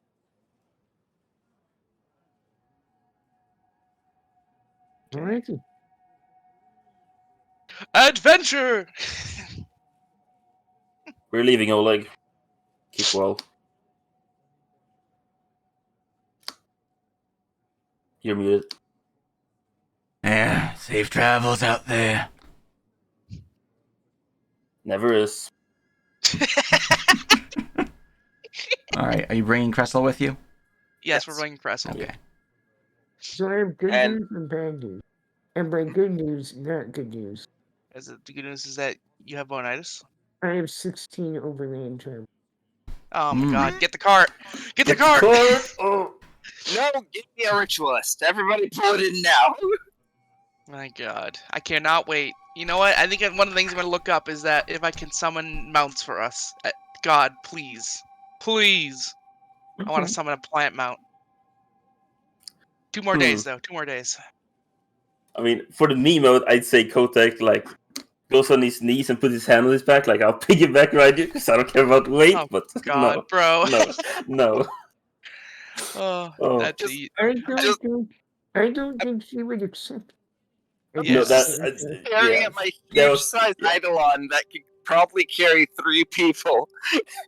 Alrighty. Adventure! We're leaving Oleg. Keep well. You're muted. Yeah, safe travels out there. Never is. Alright, are you bringing Cressel with you? Yes, Yes. we're running Cressel. Okay. So I have good And- news and bad news. And by good news, not good news. The good news is that you have bonitis. I have 16 overland travel. Oh my Mm. god, get the cart! Get the Get cart! Oh, No, give me a ritualist. Everybody pull it in now. My god, I cannot wait. You know what? I think one of the things I'm going to look up is that if I can summon mounts for us. God, please. Please. I want to Okay. summon a plant mount. 2 more days, though. 2 more days. I mean, for the knee mode, I'd say Kotak like goes on his knees and puts his hand on his back, like I'll piggyback right here because I don't care about weight. Oh, but God, no, bro. no. Oh, Oh. that's Just- easy. I don't think she would accept. it. Yeah. No, Yes. that's Staring yeah. at my That huge was- size yeah. Eidolon that could probably carry 3 people.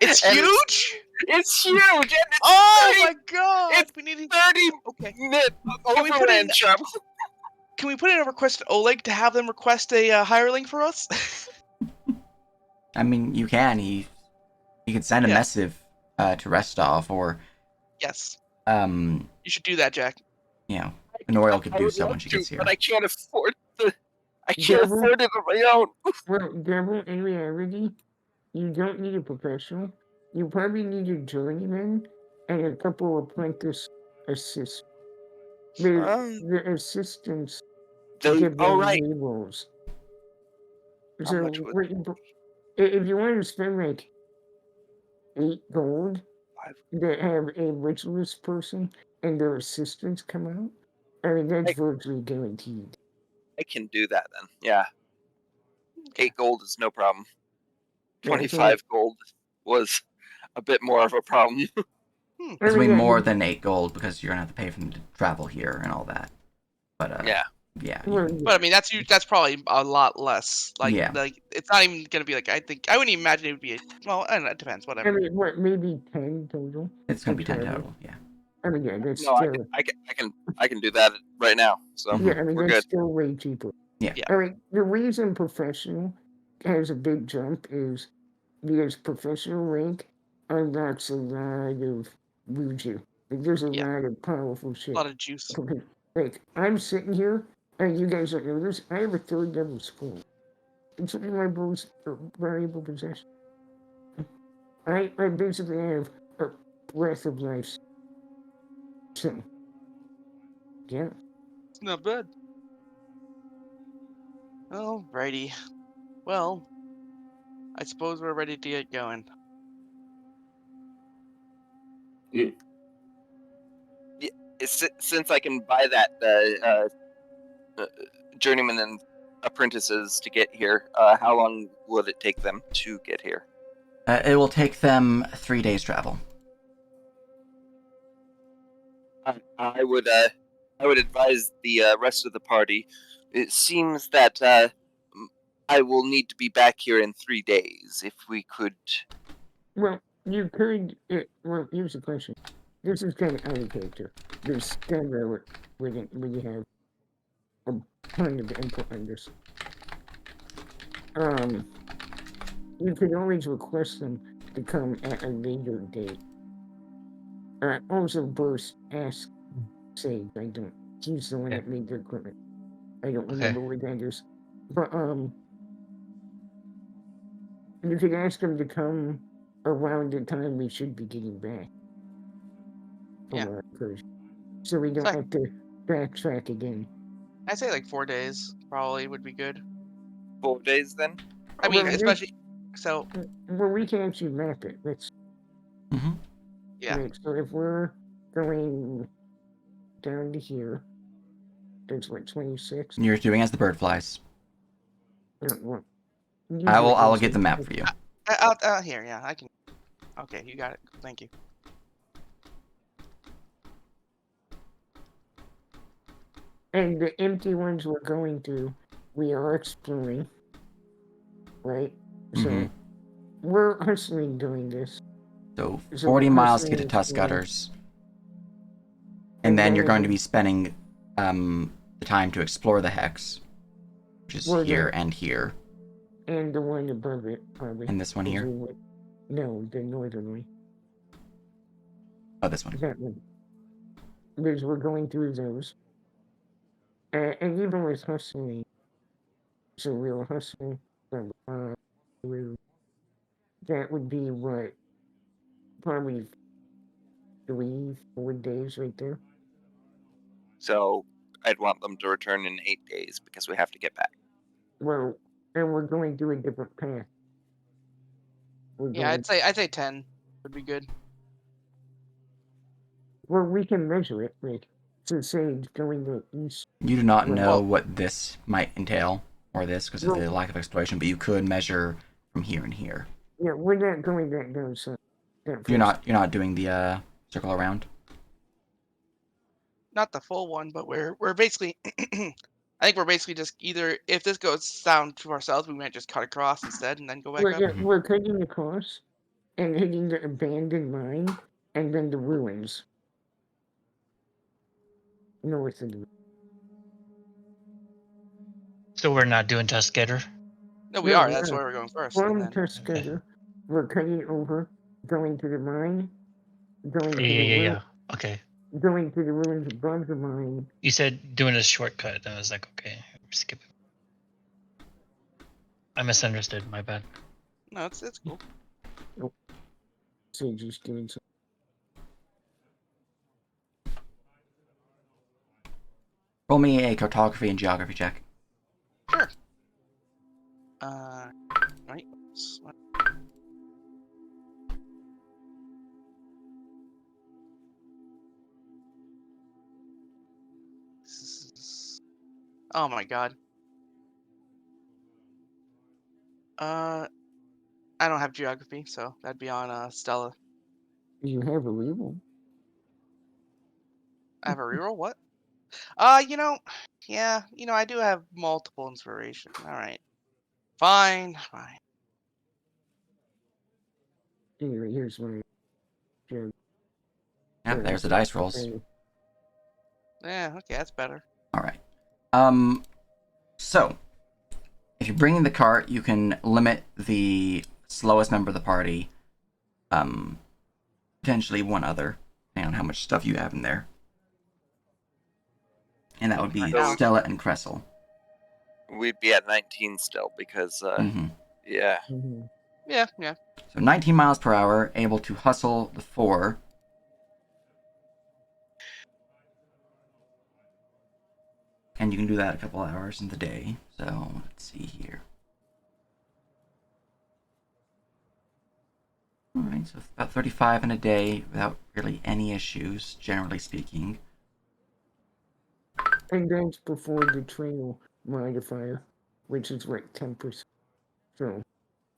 It's And huge? It's huge, and it's Oh 30, my god! it's We need to... 30 Okay. minute Can we put in- overland travel. Can we put in a request to Oleg to have them request a hireling for us? I mean, you can. You can send a Yeah. missive to Restov, or Yes. you You should do that, Jack. know, Noriel could I do would so love when she to, gets here. but I can't afford I can't Devil? afford it on my own. Well, Devil, in reality, you don't need a professional. You probably need a journeyman and a couple of apprentice assists. The assistants give All them right. labels. How So much would if you want to spend like 8 gold Five. to have a ritualist person and their assistants come out, I mean that's Hey. virtually guaranteed. I can do that then? Yeah. 8 gold is no problem. Yeah, so- 25 gold was a bit more of a problem. It's way yeah, more than 8 gold because you're gonna have to pay for them to travel here and all that. But Yeah. yeah. well, But I mean, that's probably a lot less. Like, Yeah. like it's not even gonna be like I wouldn't even imagine it would be. Well, I don't know. It depends. I Whatever. mean, what, maybe 10 total? It's gonna be 10 travel. total. Yeah. I mean, yeah, that's No, still, I can do that right now. So Mhm. yeah, I mean, we're that's good. still way cheaper. Yeah. Yeah. I mean, the reason professional has a big jump is because professional rank unlocks a lot of wuju. Like, there's a Yeah. lot of powerful shit. A lot of juice. Like, I'm sitting here, and you guys don't know this, I have a 3rd level scroll. It's one of my most valuable possessions. I basically have a breath of life. So, yeah. It's not bad. Alrighty. Well, I suppose we're ready to get going. Since I can buy that journeyman and apprentices to get here, how long would it take them to get here? It will take them 3 days travel. I would advise the rest of the party. It seems that I will need to be back here in 3 days. If we could, Well, you could. Well, here's the question. This is kind of out of character. There's standard where you have a ton of input on this. You could always request them to come at a later date. Also, Burst ask Sage. I don't. He's the one that made the equipment. I don't remember what that is. But you could ask him to come around the time we should be getting back. Yeah. From our incursion. So we don't Sorry. have to backtrack again. I'd say like 4 days probably would be good. 4 days then. I mean, Well, especially so. Well, we can actually map it. Let's. Mm-hmm. Yeah. Right, so if we're going down to here, there's what 26. You're doing as the bird flies. Well, I will get the map for you. Out here. Yeah, I can. Okay, you got it. Thank you. And the empty ones we're going to, we are exploring, right? So Mm-hmm. we're hustling doing this. So So 40 we're miles to get hustling to exploring. Tuskgutters. And then you're going to be spending the time to explore the hex, which is Well, here the- and here. And the one above it, probably. And this one here? No, the northern one. Oh, this one. That one. Because we're going through those. And even with hustling, so we'll hustle from through. That would be what? Probably 3-4 days right there. So I'd want them to return in 8 days because we have to get back. Well, and we're going through a different path. Yeah, I'd say 10 would be good. Well, we can measure it, like, to say going to east. You do not Well, know what this might entail, or this, because of Well- the lack of exploration, but you could measure from here and here. Yeah, we're not going that down, so. You're not doing the circle around? Not the full one, but we're basically. I think we're basically just either if this goes down to ourselves, we might just cut across instead and then go back up. Yeah, we're cutting across and hitting the abandoned mine and then the ruins. North of the. So we're not doing Tuskgetter? No, we No, are. we're That's not. why we're going first. From And then, Tuskegee, we're cutting over, going to the mine, going to the Yeah. Okay. going to the ruins above the mine. You said doing a shortcut. I was like, okay, skip it. I misunderstood. My bad. no, it's cool. So just doing some. Roll me a cartography and geography check. Sure. Right. Oh my god. I don't have geography, so that'd be on Stella. You have a reroll. I have a reroll. What? Yeah, I do have multiple inspiration. All right. Fine. Anyway, here's my. Yep, there's the dice rolls. Yeah, okay, that's better. Alright. So, if you're bringing the cart, you can limit the slowest member of the party. Potentially one other, depending on how much stuff you have in there. And that would be Right. Stella and Cressel. We'd be at 19 still because, yeah. Mm-hmm. Yeah. So 19 miles per hour, able to hustle the 4. And you can do that a couple hours in the day. So, let's see here. Alright, so about 35 in a day without really any issues, generally speaking. And that's before the trail modifier, which is what 10%. So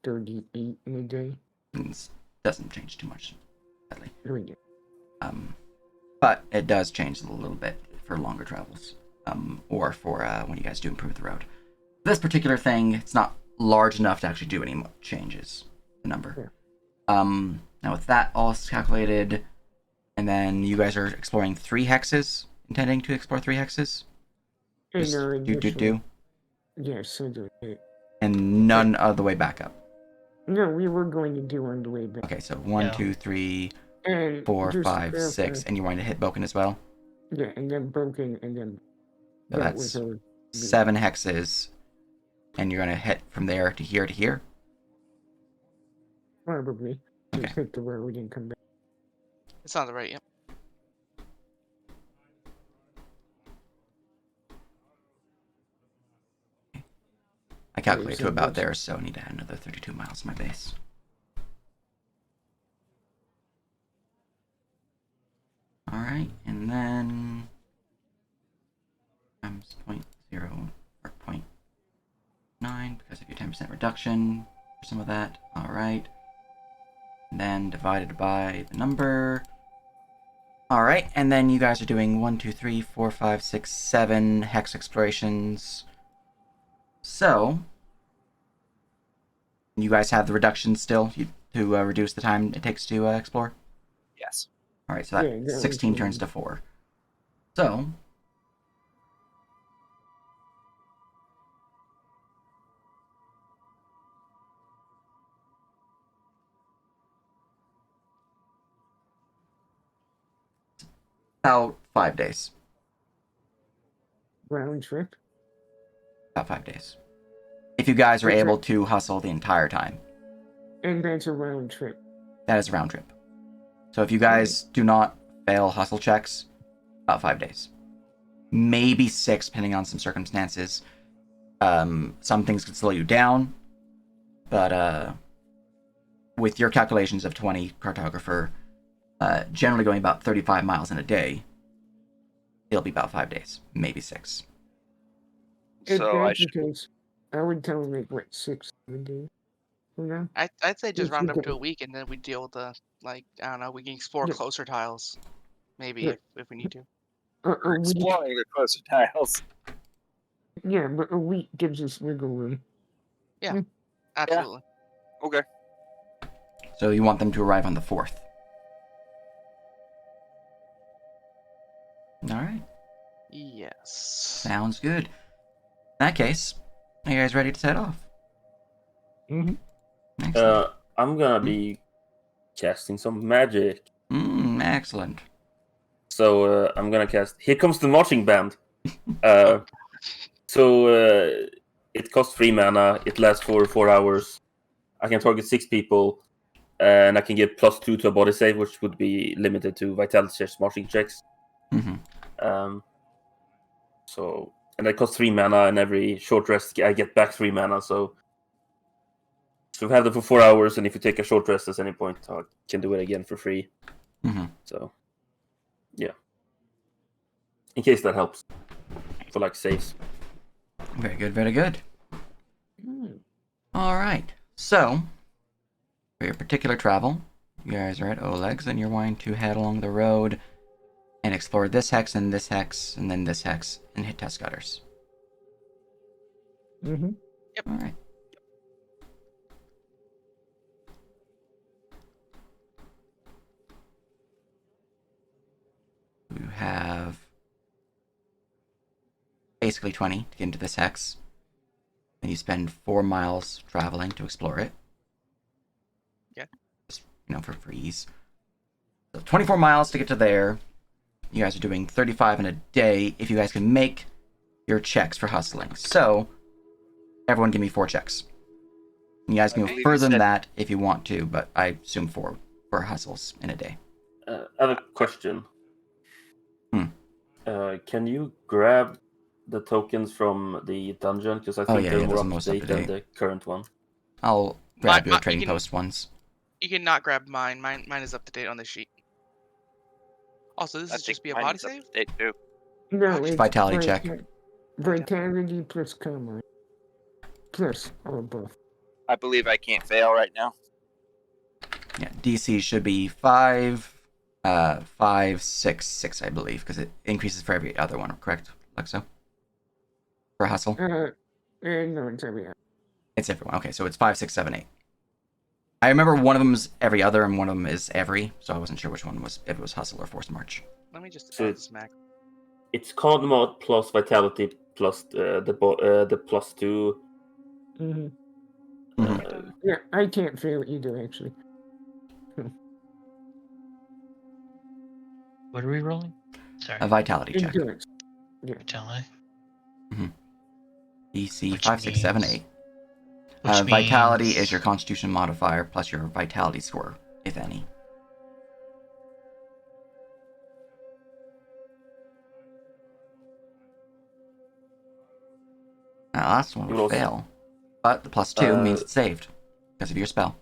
38 in a day. It doesn't change too much, sadly. Really. But it does change a little bit for longer travels, or for when you guys do improve the road. This particular thing, it's not large enough to actually do any changes. The number. Sure. Now with that all calculated, and then you guys are exploring 3 hexes, intending to explore 3 hexes. And Just do. Yes, so do it. And none of the way back up. No, we were going to do on the way back. Okay, so 1, Yeah. 2, 3, And 4, just 5, verify- 6, and you're wanting to hit Boken as well. Yeah, and then broken, and then So that that's was our 7 hexes, and you're gonna hit from there to here to here. probably just Okay. hit the road and come back. That sounds right. Yep. I calculate to so about that's- there, so I need to add another 32 miles to my base. Alright, and then times 0.0 or 0.9 because of your 10% reduction for some of that. Alright. Then divided by the number. Alright, and then you guys are doing 1, 2, 3, 4, 5, 6, 7 hex explorations. So, you guys have the reduction still to reduce the time it takes to explore? Yes. Alright, so that Yeah, that was 16 fine. turns to 4. So, about 5 days. round trip. About 5 days. If you guys are Okay. able to hustle the entire time. And that's a round trip. That is a round trip. So if you guys do not fail hustle checks, about 5 days. Maybe 6, depending on some circumstances. Some things could slow you down, but with your calculations of 20 cartographer, generally going about 35 miles in a day, it'll be about 5 days, maybe 6. If So I that's the should. case, I would tell them like what 6, 7 days from now. I'd say just Yes, round we up to can. a week, and then we deal with the I don't know. We can explore Yeah. closer tiles, maybe Yeah. if we need to. A week, Exploring the closer tiles. yeah, but a week gives us wiggle room. Absolutely. Okay. So you want them to arrive on the 4th. Alright, Yes. sounds good. In that case, are you guys ready to set off? Mm-hmm. Excellent. I'm gonna be casting some magic. Excellent. So I'm gonna cast. Here comes the marching band. Oh. So it costs 3 mana. It lasts for 4 hours. I can target 6 people, and I can get +2 to a body save, which would be limited to vitality checks, marching checks. Mm-hmm. So and that costs 3 mana, and every short rest I get back 3 mana. So we have them for 4 hours, and if you take a short rest at any point, I can do it again for free. Mm-hmm. So yeah, in case that helps for like saves. Very good, very good. Mm. Alright, so, for your particular travel, you guys are at Oleg's, and you're wanting to head along the road and explore this hex, and this hex, and then this hex, and hit Tusk Gutters. Mm-hmm. Alright. You have basically 20 to get into this hex. Then you spend 4 miles traveling to explore it. Yeah. Just, for ease. So 24 miles to get to there. You guys are doing 35 in a day if you guys can make your checks for hustling. So, everyone give me 4 checks. You guys can I go believe further you than said- that if you want to, but I assume 4 hustles in a day. I have a question. Hmm. Can you grab the tokens from the dungeon? Because I think yeah, they're yeah, more those are up most to date than up-to-date. the current one. I'll grab your you trading can- post ones. You can not grab mine. Mine is up to date on the sheet. Also, this I is think just be a mine body is up save. to date too. No, Just it's vitality check. Vitality plus comma. Plus or both. I believe I can't fail right now. Yeah, DC should be 5, 5, 6, 6, I believe, because it increases for every other one, correct, Lexo? For hustle? No, it's every hour. It's everyone. Okay, so it's 5, 6, 7, 8. I remember one of them is every other and one of them is every, so I wasn't sure which one was, if it was hustle or forced march. Let me just So add this mac. It's con mod plus vitality plus the +2. Mm-hmm. Mhm. Yeah, I can't fail either, actually. What are we rolling? Sorry. A vitality check. Endurance. Vitality. DC Which 5, 6, 7, means- 8. Which Vitality means- is your constitution modifier plus your vitality score, if any. Now, last one You would will also- fail. But the +2 means it's saved because of your spell.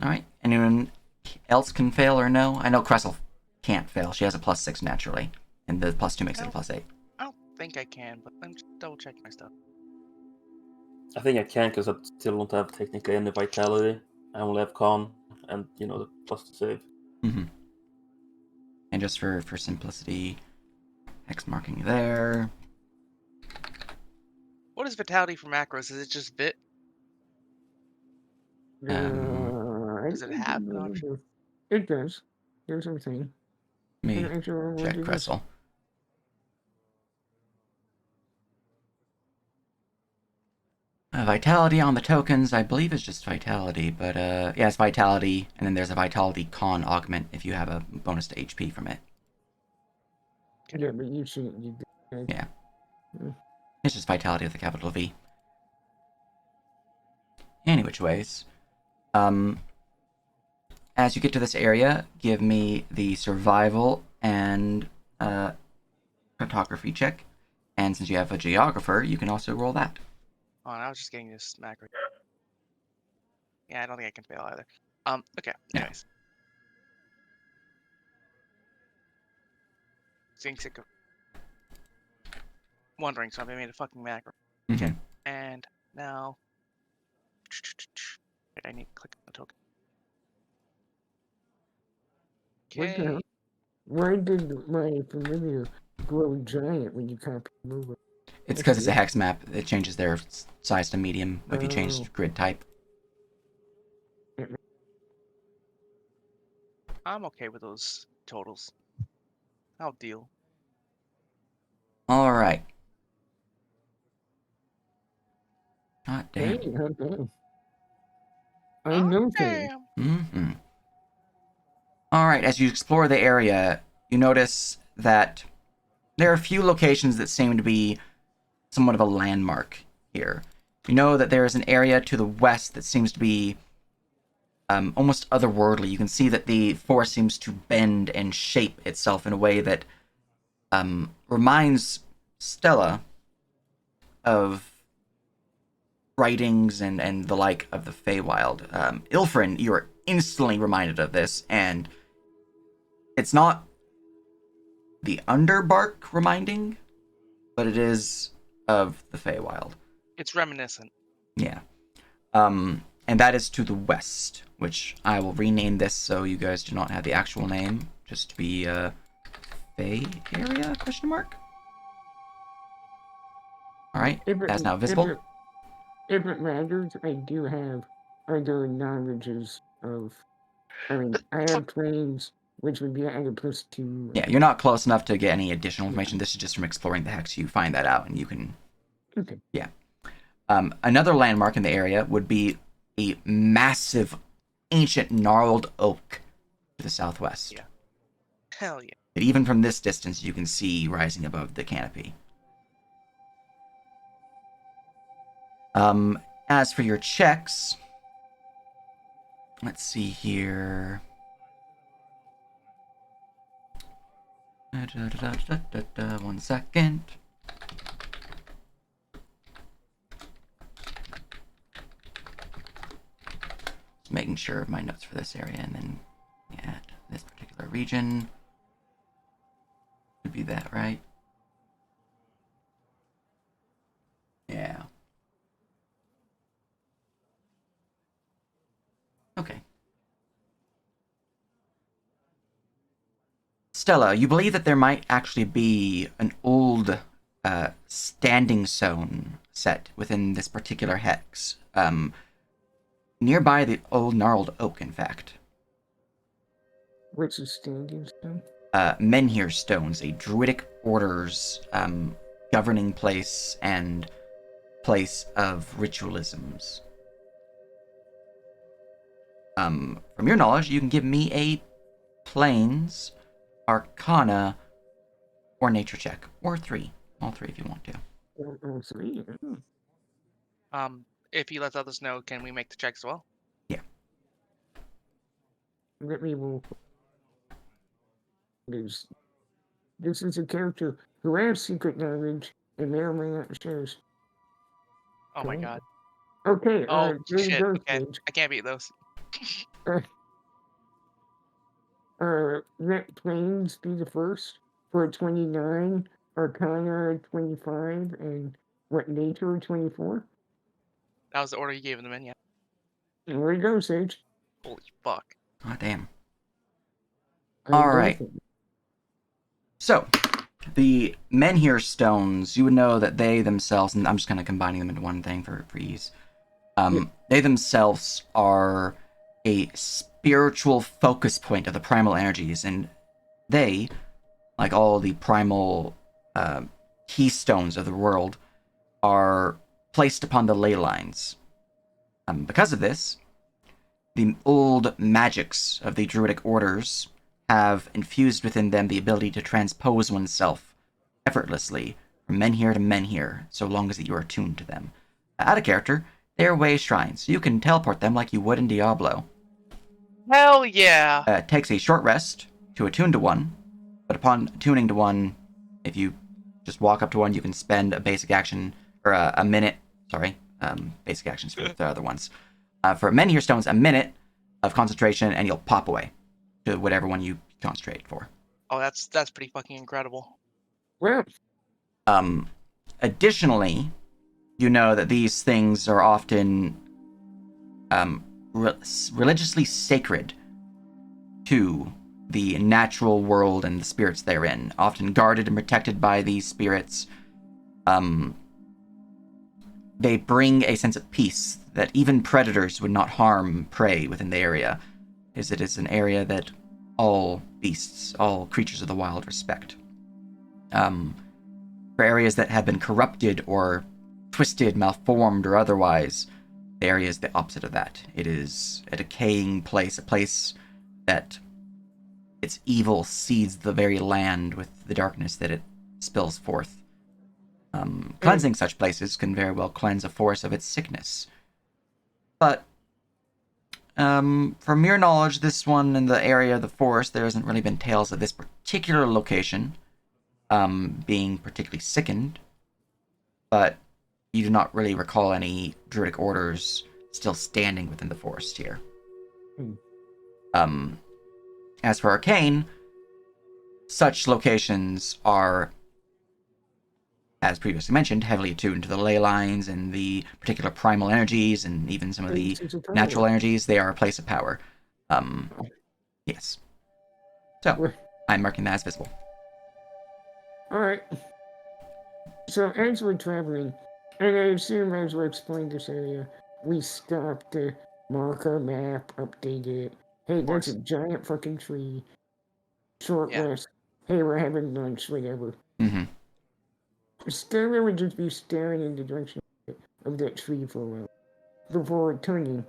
Alright, anyone else can fail or no? I know Cressel can't fail. She has a +6 naturally, and the +2 makes it a +8. I don't think I can, but let me just double check my stuff. I think I can because I still don't have technically any vitality. I only have con and the plus to save. Mm-hmm. And just for simplicity, X marking there. What is vitality for macros? Is it just vit? Does it have an option? It does. There's a thing. Me It's a check Cressel. Vitality on the tokens, I believe, is just vitality, but yeah, it's vitality, and then there's a vitality con augment if you have a bonus to HP from it. Yeah, but you shouldn't. Yeah. It's just vitality with a capital V. Any which ways. As you get to this area, give me the survival and cartography check. And since you have a geographer, you can also roll that. Oh, I was just getting this macro. Yeah, I don't think I can fail either. Okay. Yeah. Anyways. Being sick of wondering, so I made a fucking macro. Okay. And now I need to click on the token. What the Okay. hell? Why did my familiar grow giant when you copy move it? It's because it's a hex map. It changes their size to medium if you change grid type. I'm okay with those totals. I'll deal. Alright. God damn. Hey, okay. I know things. Mm-hmm. Alright, as you explore the area, you notice that there are a few locations that seem to be somewhat of a landmark here. You know that there is an area to the west that seems to be almost otherworldly. You can see that the forest seems to bend and shape itself in a way that reminds Stella of writings and the like of the Feywild. Ilfrin, you are instantly reminded of this, and it's not the Underbark reminding, but it is of the Feywild. It's reminiscent. Yeah. And that is to the west, which I will rename this so you guys do not have the actual name, just to be Fey area, question mark? Alright, that's now visible. If it matters, I do have other knowledges of. I mean, I have planes, which would be added +2. Yeah, you're not close enough to get any additional information. This is just from exploring the hex. You find that out, and you can... Okay. Yeah. Another landmark in the area would be a massive, ancient, gnarled oak to the southwest. Yeah. Hell yeah. That even from this distance, you can see rising above the canopy. As for your checks, let's see here. One second. Just making sure of my notes for this area, and then yeah, this particular region. Would be that, right? Yeah. Okay. Stella, you believe that there might actually be an old standing stone set within this particular hex. Nearby the old gnarled oak, in fact. What's a standing stone? Menhir stones, a druidic order's governing place and place of ritualisms. From your knowledge, you can give me a Plains, Arcana, or Nature check, or 3. All 3 if you want to. Or 3? If he lets others know, can we make the check as well? Yeah. Let me roll. There's This is a character who has secret knowledge and may or may not share. Oh my god. Okay, Oh there you shit. go, Okay. Sage. I can't beat those. Let Plains be the first for 29, Arcana 25, and what, Nature 24? That was the order you gave them in, yeah. There you go, Sage. Holy fuck. Oh, damn. I'm All right. both. So, the Menhir stones, you would know that they themselves, and I'm just kind of combining them into one thing for ease. They themselves are a spiritual focus point of the primal energies, and they, like all the primal keystones of the world, are placed upon the ley lines. Because of this, the old magics of the druidic orders have infused within them the ability to transpose oneself effortlessly from Menhir to Menhir, so long as you are attuned to them. Out of character, they are way shrines. You can teleport them like you would in Diablo. Hell yeah. It takes a short rest to attune to one, but upon attuning to one, if you just walk up to one, you can spend a basic action, or a minute, basic actions for the other ones. For Menhir stones, a minute of concentration, and you'll pop away to whatever one you concentrate for. Oh, that's pretty fucking incredible. Well, Additionally, you know that these things are often religiously sacred to the natural world and the spirits therein, often guarded and protected by these spirits. They bring a sense of peace that even predators would not harm prey within the area, as it is an area that all beasts, all creatures of the wild respect. For areas that have been corrupted or twisted, malformed, or otherwise, the area is the opposite of that. It is a decaying place, a place that its evil seeds the very land with the darkness that it spills forth. Cleansing such places can very well cleanse a forest of its sickness. But from your knowledge, this one in the area of the forest, there hasn't really been tales of this particular location being particularly sickened, but you do not really recall any druidic orders still standing within the forest here. As for arcane, such locations are, as previously mentioned, heavily attuned to the ley lines and the particular primal energies and even some of the natural energies. They are a place of power. Yes. So, I'm marking that as visible. Alright. So, as we're traveling, and I assume as we're exploring this area, we stop to mark our map, update it. Hey, that's a giant fucking tree. Short rest. Hey, we're having lunch, whatever. Mm-hmm. Stella would just be staring in the direction of that tree for a while before turning.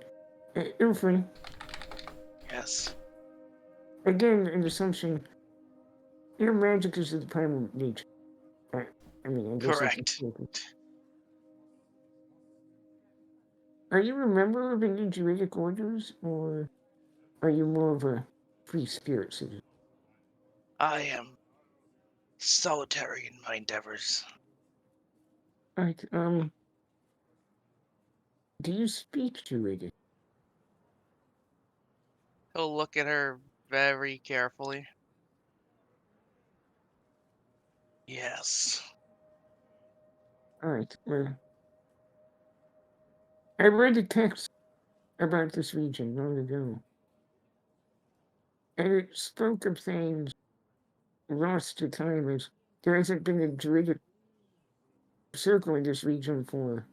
Ilfrin. Yes. Again, an assumption. Your magic is of the primal nature. I guess correct. Are you a member of any druidic orders, or are you more of a free spirit citizen? I am solitary in my endeavors. Alright, do you speak druidic? He'll look at her very carefully. Yes. Alright, well, I read a text about this region long ago, and it spoke of things lost to time as there hasn't been a druidic circle in this region for,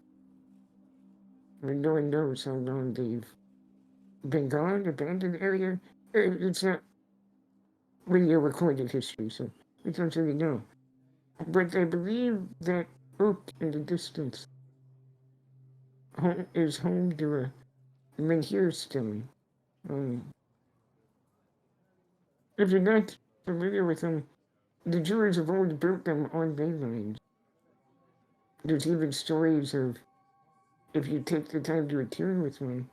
no one knows how long they've been gone, abandoned area. It's not really a recorded history, so we don't really know. But I believe that oak in the distance is home to a menhir stone. If you're not familiar with them, the Druids have always built them on ley lines. There's even stories of if you take the time to attune with one,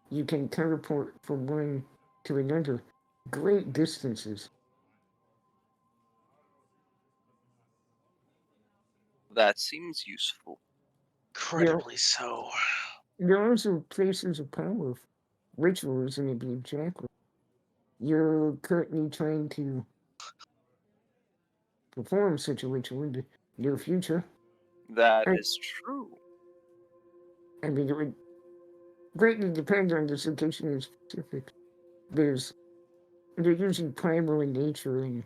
you can teleport from one to another great distances. That seems useful. Incredibly so. There are also places of power, rituals, and the objective. You're currently trying to perform such a ritual in the near future. That I, is true. I mean, it would greatly depend on the location and specifics. There's they're usually primal in nature, and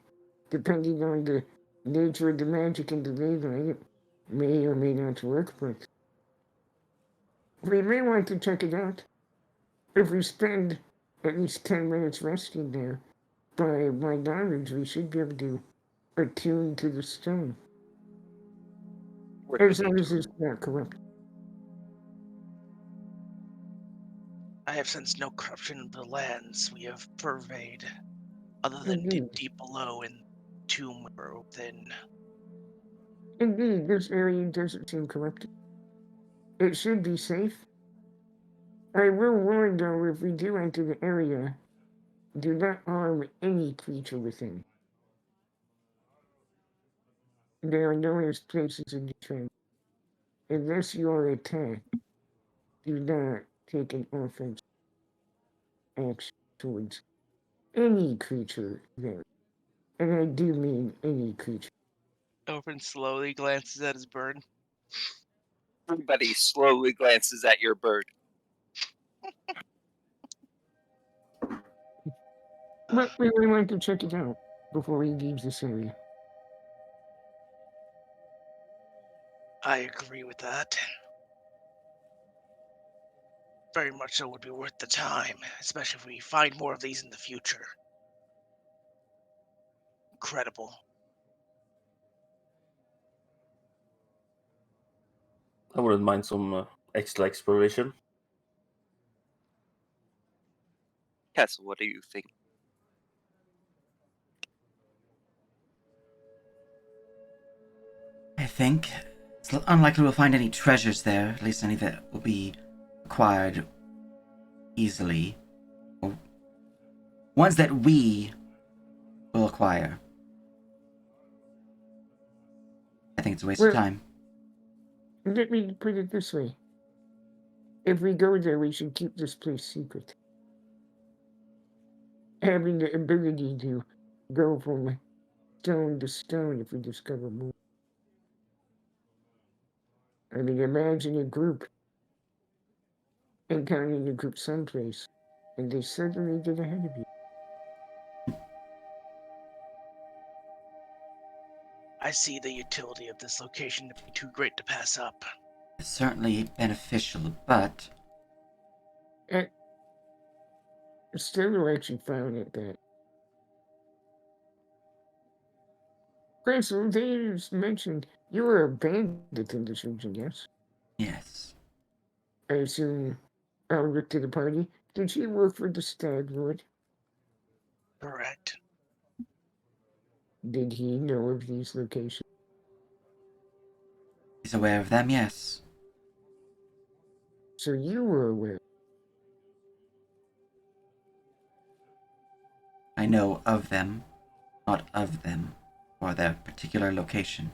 depending on the nature of the magic and the leyline, it may or may not work. But we may want to check it out. If we spend at least 10 minutes resting there, by my knowledge, we should be able to attune to the stone. Worth As a long as detour. it's not corrupt. I have sensed no corruption of the lands we have purveyed, other than Indeed. deep below in tomb or within. Indeed, this area doesn't seem corrupted. It should be safe. I will warn though, if we do enter the area, do not harm any creature within. There are numerous places in the trend. Unless you are attacked, do not take an offensive action towards any creature there. And I do mean any creature. Open slowly glances at his bird. Everybody slowly glances at your bird. But we would like to check it out before we leave this area. I agree with that. Very much so would be worth the time, especially if we find more of these in the future. Incredible. I wouldn't mind some extra exploration. Castle, what do you think? I think it's unlikely we'll find any treasures there, at least any that will be acquired easily. Or ones that we will acquire. I think it's a waste of Well, time. let me put it this way. If we go there, we should keep this place secret. Having the ability to go from stone to stone if we discover more. I mean, imagine a group encountering a group someplace, and they suddenly get ahead of you. I see the utility of this location to be too great to pass up. It's certainly beneficial, but And still actually found it that. Grayson, they just mentioned you were a bandit in this region, yes? yes. I assume I'll look to the party. Did she work for the Stag Lord? Correct. Did he know of these locations? He's aware of them, yes. So you were aware. I know of them, not of them, or their particular location.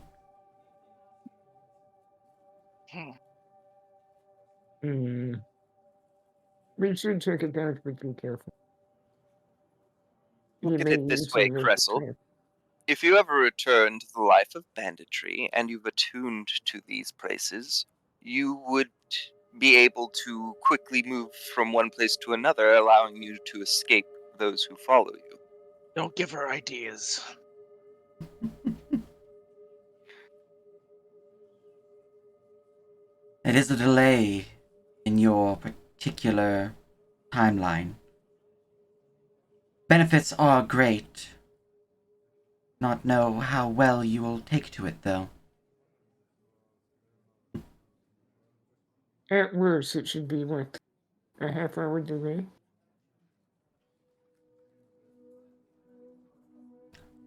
Hmm. We should check it out, but be careful. Look You at may it this use way, some of the Cressel. trap. If you ever return to the life of banditry and you've attuned to these places, you would be able to quickly move from one place to another, allowing you to escape those who follow you. Don't give her ideas. It is a delay in your particular timeline. Benefits are great. Not know how well you will take to it, though. At worst, it should be what? A half-hour delay?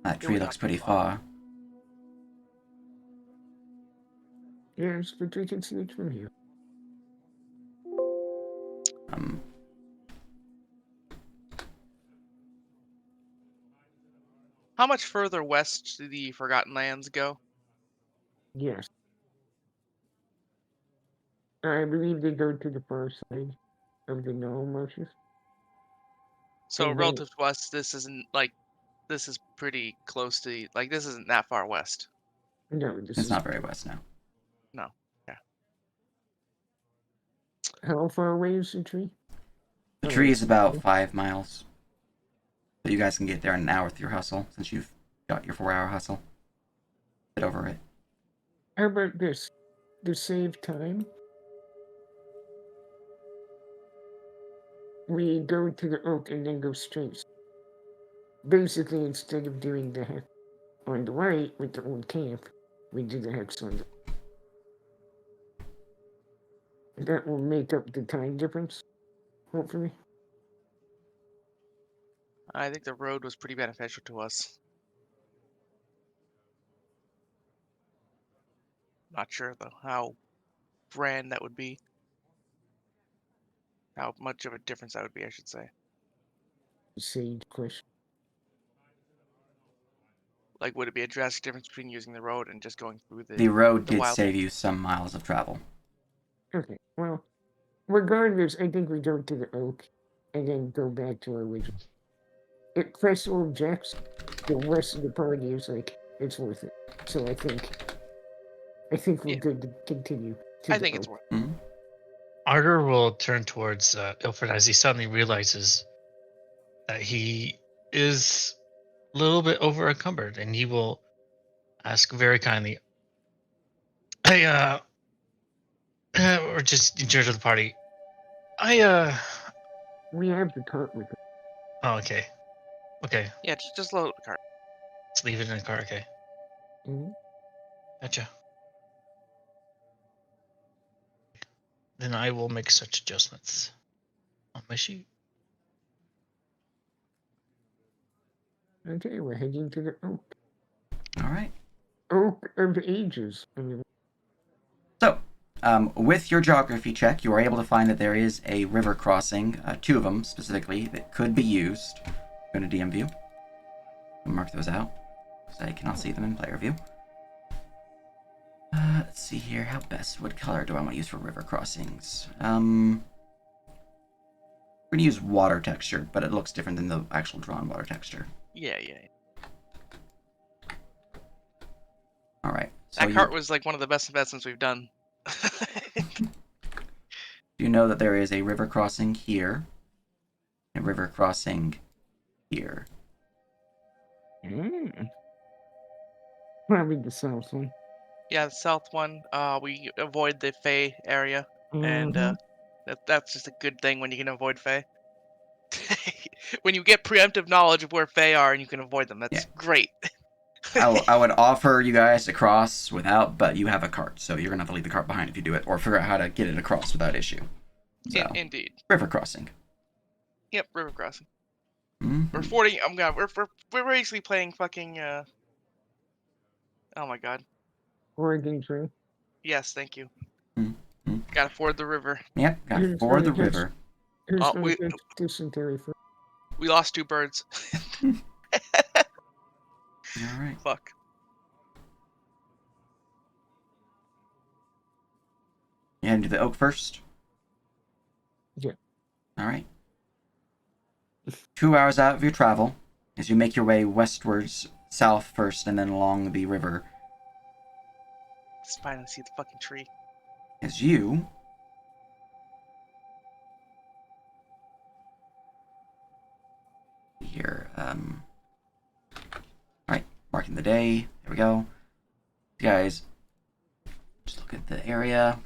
That It tree would looks not pretty be long. far. Yes, but we can see it from here. Um, How much further west do the Forgotten Lands go? Yes. I believe they go to the far side of the null marshes. So And relative to us, this isn't like this is pretty close to like this isn't that far west. No, this It's is not very west now. No. Yeah. how far away is the tree? The Oh, tree is about okay. 5 miles. So you guys can get there in an hour with your hustle, since you've got your 4-hour hustle. Get over it. How about this? To save time, we go to the oak and then go straight. Basically, instead of doing the hex on the right with the old camp, we do the hex on the. That will make up the time difference, hopefully. I think the road was pretty beneficial to us. Not sure though how grand that would be. How much of a difference that would be, I should say. Sage question. Like, would it be a drastic difference between using the road and just going through The road the did wild? save you some miles of travel. Okay, well, regardless, I think we go to the oak and then go back to our original. If Crystal objects, the rest of the party is like, it's worth it. So I think we're Yeah. good to continue to I the think it's oak. worth. Hmm? Arger will turn towards Ilford as he suddenly realizes that he is a little bit over encumbered, and he will ask very kindly, "Hey, or just in charge of the party. We have the cart with us. Oh, okay, Yeah, just load up the cart. let's leave it in the car. Okay, Mm-hmm. gotcha. Then I will make such adjustments on my sheet." Okay, we're heading to the oak. Alright. Oak of ages. I mean, So, with your geography check, you are able to find that there is a river crossing, 2 of them specifically, that could be used. Go to DM view. I'll mark those out, because I cannot see them in player view. Let's see here. How best? What color do I want to use for river crossings? We're going to use water texture, but it looks different than the actual drawn water texture. Yeah. Alright. So That cart was like one of the best investments we've done. you know that there is a river crossing here, a river crossing here. probably the south one. Yeah, the south one. We avoid the Fey area, and Mhm. that's just a good thing when you can avoid Fey. When you get preemptive knowledge of where Fey are and you can avoid them, that's great. I would offer you guys to cross without, but you have a cart, so you're gonna have to leave the cart behind if you do it, or figure out how to get it across without issue. So, Indeed. river crossing. Yep, river crossing. Mhm. We're 40. We're basically playing fucking. Oh my god. Oregon Trail. Yes, thank you. Mhm. Gotta ford the river. Yep, got Who's for the gonna catch- river. Who's Oh, going to catch dysentery first? We lost 2 birds. All right. Fuck. You heading to the oak first? Yeah. All right. 2 hours out of your travel, as you make your way westwards, south first, and then along the river, Let's finally see the fucking tree. as you here. All right, marking the day. There we go. You guys, just look at the area.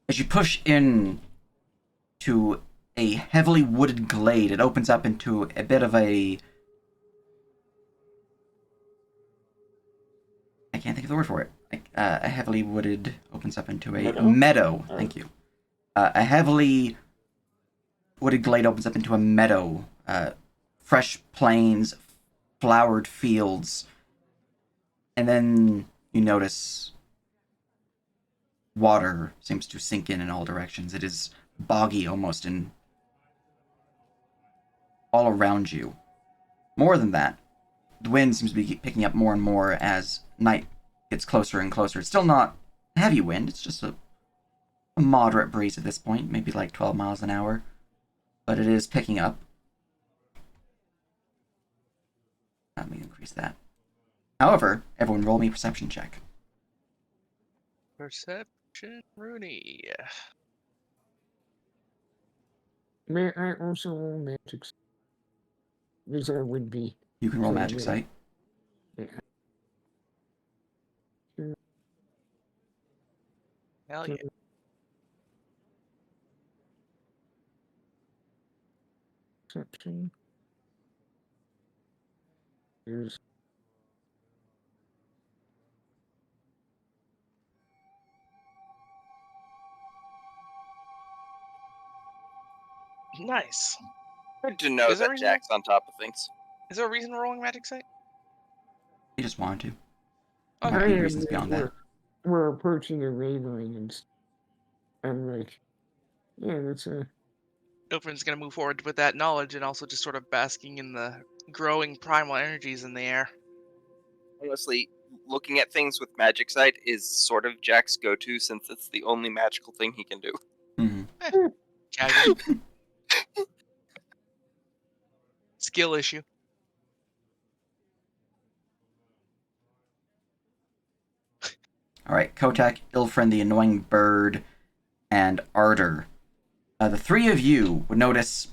As you push in to a heavily wooded glade, it opens up into a bit of a... I can't think of the word for it. A heavily wooded opens up into a meadow. Thank you. A heavily wooded glade opens up into a meadow. Fresh plains, flowered fields. And then you notice water seems to sink in all directions. It is boggy almost in all around you. More than that, the wind seems to be picking up more and more as night gets closer and closer. It's still not heavy wind, it's just a moderate breeze at this point, maybe like 12 miles an hour. But it is picking up. Let me increase that. However, everyone roll me a perception check. Perception, Rooney. May I also roll magic? Because I would be. You can roll So, magic yeah. sight. Hell yeah. Perception is Nice. Good to know Is there that any- Jack's on top of things. Is there a reason we're rolling magic sight? You just wanted to. Okay. Might I be am, reasons beyond that. we're approaching a raid line, and I'm like, yeah, that's a. Ilfrin's gonna move forward with that knowledge and also just sort of basking in the growing primal energies in the air. Honestly, looking at things with magic sight is sort of Jack's go-to since it's the only magical thing he can do. Mm-hmm. Casual. Skill issue. Alright, Kotak, Ilfrin, the annoying bird, and Ardor. The three of you would notice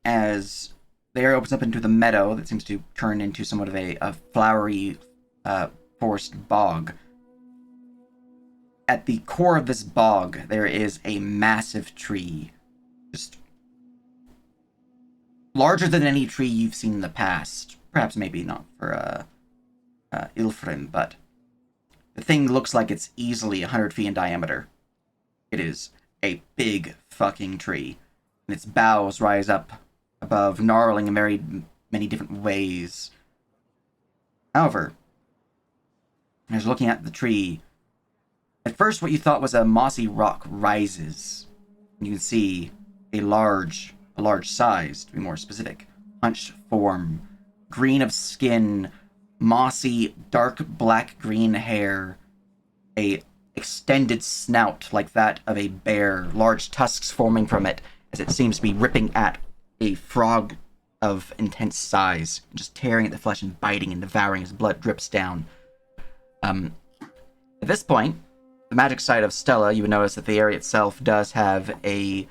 as the area opens up into the meadow that seems to turn into somewhat of a flowery forest bog. At the core of this bog, there is a massive tree. Just larger than any tree you've seen in the past. Perhaps maybe not for Ilfrin, but the thing looks like it's easily 100 feet in diameter. It is a big fucking tree. And its boughs rise up above, gnarling in very many different ways. However, as looking at the tree, at first what you thought was a mossy rock rises. And you can see a large size, to be more specific, hunched form, green of skin, mossy, dark black-green hair, a extended snout like that of a bear, large tusks forming from it as it seems to be ripping at a frog of intense size, just tearing at the flesh and biting and devouring as blood drips down. At this point, the magic side of Stella, you would notice that the area itself does have a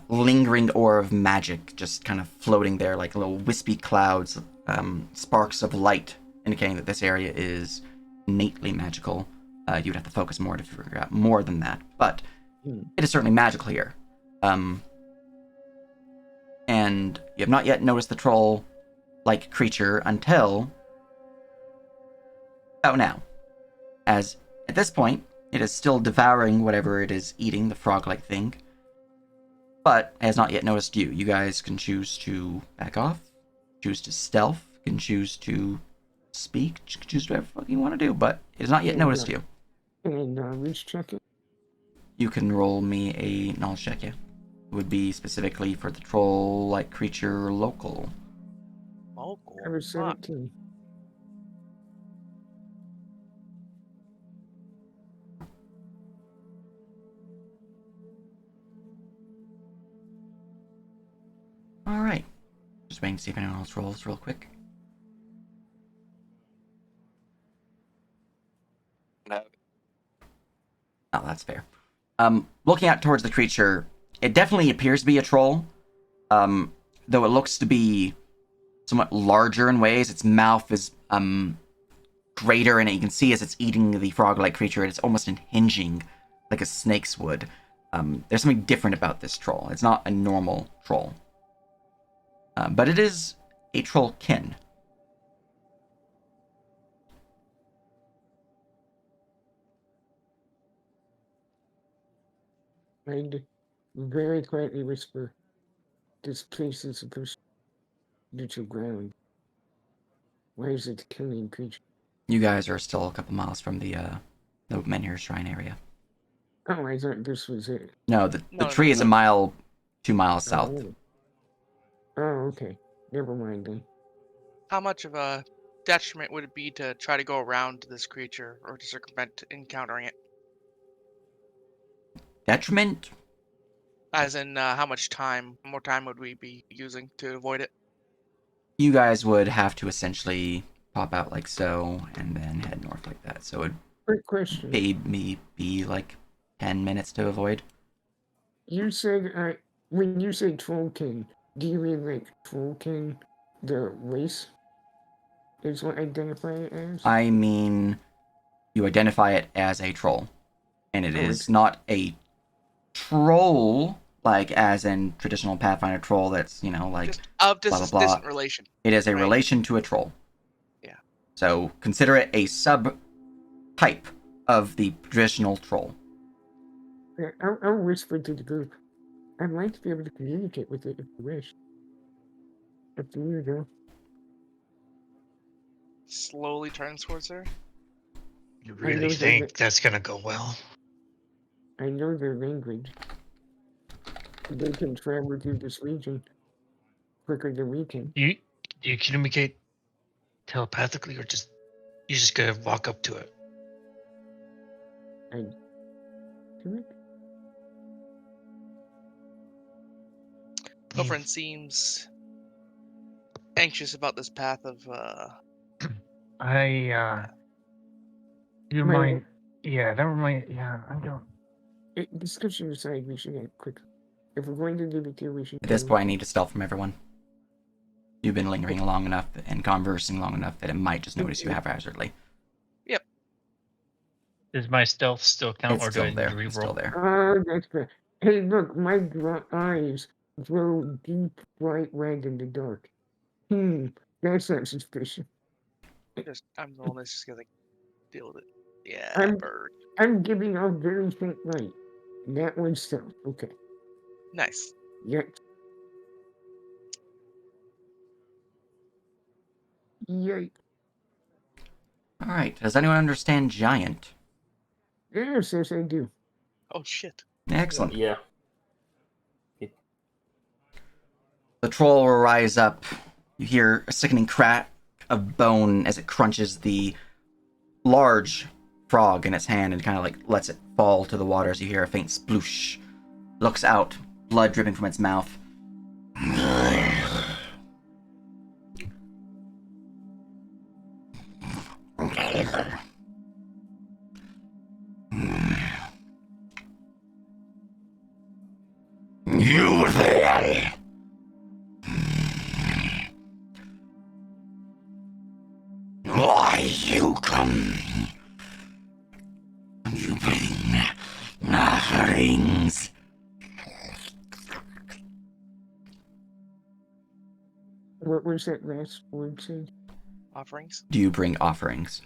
lingering aura of magic just kind of floating there like little wispy clouds, sparks of light indicating that this area is innately magical. You would have to focus more to figure out more than that, but it is certainly magical here. And you have not yet noticed the troll-like creature until about now. As at this point, it is still devouring whatever it is eating, the frog-like thing, but has not yet noticed you. You guys can choose to back off, choose to stealth, can choose to speak, choose whatever fuck you want to do, but it has not yet noticed you. Can I knowledge check it? You can roll me a knowledge check, yeah. It would be specifically for the troll-like creature local. Oh, cool. I was 17. Alright. Just waiting to see if anyone else rolls real quick. No. Oh, that's fair. Looking out towards the creature, it definitely appears to be a troll. Though it looks to be somewhat larger in ways. Its mouth is greater, and you can see as it's eating the frog-like creature, it's almost unhinging like a snake's would. There's something different about this troll. It's not a normal troll. But it is a trollkin. I'd very quietly whisper, this place is supposed to be to ground. Why is it killing creatures? You guys are still a couple miles from the Menhir Shrine area. Oh, I thought this was it. No, the No, tree is a mile, 2 miles south. Oh, okay. Never mind then. How much of a detriment would it be to try to go around this creature or to circumvent encountering it? Detriment? As in, how much more time would we be using to avoid it? You guys would have to essentially pop out like so and then head north like that. So it Quick would question. maybe be like 10 minutes to avoid. You said, when you say Troll King, do you mean like Troll King, the race? Is what I identify it as? I mean, you identify it as a troll. And it Oh, is it's- not a troll, like as in traditional Pathfinder troll that's, like Just of blah, blah, blah. distant relation. It is a right? relation to a troll. Yeah. So consider it a sub-type of the traditional troll. Yeah, I'll whisper to the group. I'd like to be able to communicate with it if you wish. Up to you, though. Slowly turns towards her. You I really know think that's gonna go well? I know their language. They can travel through this region quicker than we can. You do you communicate telepathically, or you just gotta walk up to it? I do it. Ophren seems anxious about this path of Do you My- mind? Yeah, never mind. Yeah, I don't. Discussion aside, we should act quick. If we're going to do the two, we should. At this point, I need to stealth from everyone. You've been lingering long enough and conversing long enough that it might just notice you haphazardly. Does my stealth still count, It's or do I still need to there. reroll? It's still there. Oh, that's good. Hey, look, my eyes glow deep, bright red in the dark. That's not suspicious. I'm the one that's just gonna deal with it. Yeah, I'm- bird. I'm giving off very faint light. That one's stealth. Okay. Nice. Yet. Yikes. All right. Does anyone understand giant? Yes, I do. Oh shit. Excellent. Yeah. The troll will rise up. You hear a sickening crack of bone as it crunches the large frog in its hand and kind of like lets it fall to the water as you hear a faint sploosh. Looks out, blood dripping from its mouth. You there! Why you come? You bring offerings. What was that last word said? Offerings. Do you bring offerings?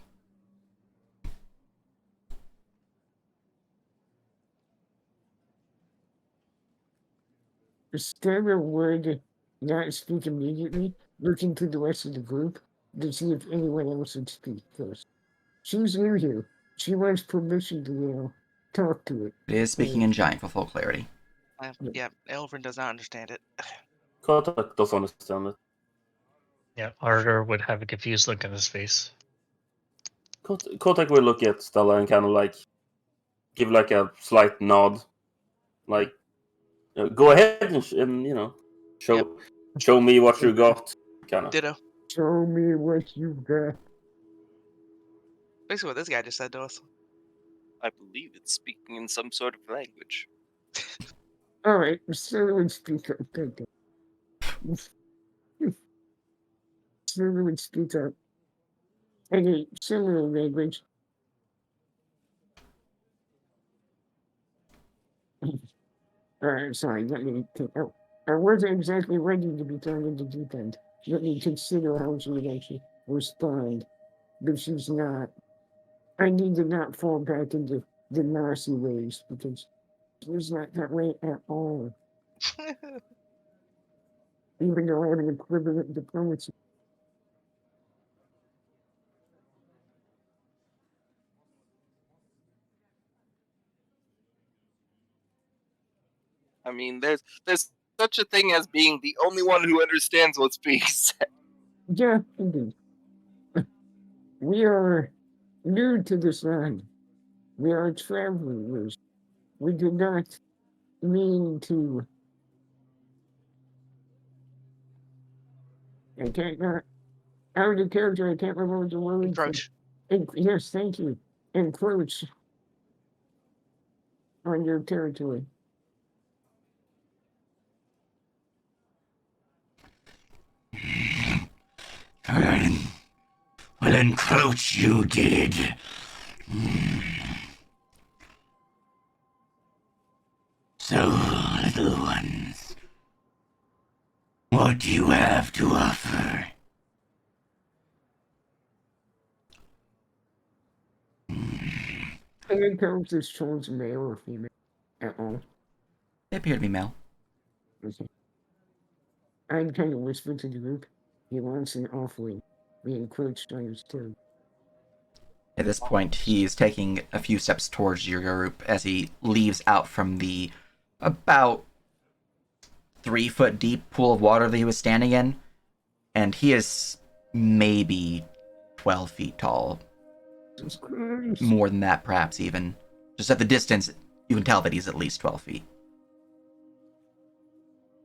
Stella would not speak immediately, looking to the rest of the group to see if anyone else would speak first. She's new here. She wants permission to, talk to it. It is speaking in giant for full clarity. Yeah, Elvin does not understand it. Kotak does understand it. Yeah, Arthur would have a confused look on his face. Kotak will look at Stella and kind of like give like a slight nod, like go ahead and show me what you got, kind of. Ditto. Show me what you got. Basically what this guy just said to us. I believe it's speaking in some sort of language. Alright, Stella would speak up. Thank you. Stella would speak up. Any similar language. Sorry, let me take out. I wasn't exactly ready to be thrown into deep end. Let me consider how she would actually respond. But she's not. I need to not fall back into the nasty ways because she's not that way at all. Even though I have an equivalent diplomacy. I mean, there's such a thing as being the only one who understands what's being said. Yeah, indeed. We are new to this land. We are travelers. We do not mean to. I can't not. Out of character, I can't remember the word. Encroach. Yes, thank you. Encroach on your territory. Well, encroach you did. So, little ones, what do you have to offer? I think comes this choice male or female at all. They appear to be male. Okay. I kind of whisper to the group. He wants an offering. We encroached on his territory. At this point, he's taking a few steps towards your group as he leaves out from the about 3-foot deep pool of water that he was standing in, and he is maybe 12 feet tall. Jesus Christ. More than that, perhaps even. Just at the distance, you can tell that he's at least 12 feet.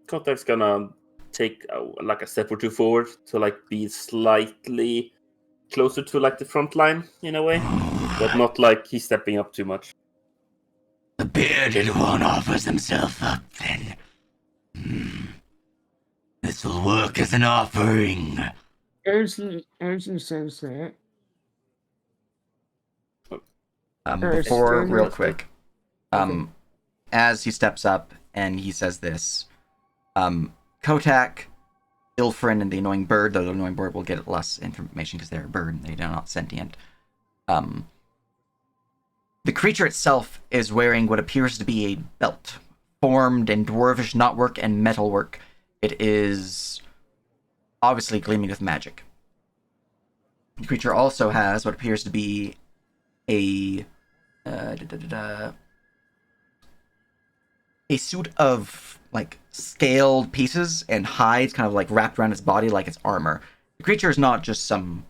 Contact's gonna take like a step or two forward to like be slightly closer to like the front line in a way, but not like he's stepping up too much. The bearded one offers himself up, then. This will work as an offering. As he says that, Before, stand real up. quick, Okay. as he steps up and he says this, Kotak, Ilfrin, and the annoying bird, though the annoying bird will get less information because they're a bird and they are not sentient. The creature itself is wearing what appears to be a belt, formed in dwarvish knotwork and metalwork. It is obviously gleaming with magic. The creature also has what appears to be a suit of like scaled pieces and hides kind of like wrapped around its body like it's armor. The creature is not just some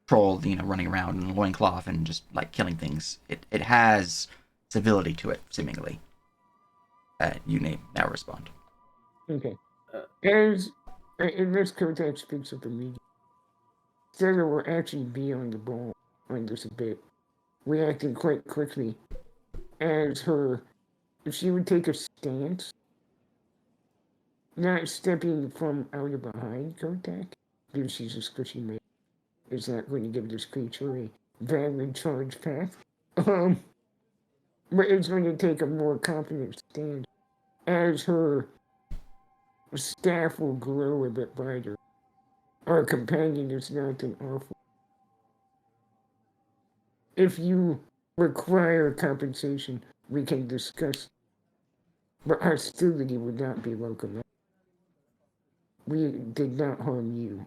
troll, running around in a loincloth and just like killing things. It has civility to it, seemingly. You may now respond. Okay. As in this context speaks of the media, Sarah will actually be on the ball on this a bit, reacting quite quickly as if she would take a stance, not stepping from out of behind Kotak, because she's a squishy man, is not going to give this creature a valid charge path. But it's going to take a more confident stance as her staff will glow a bit brighter. Our companion is not an awful. If you require compensation, we can discuss. But hostility would not be welcome. We did not harm you.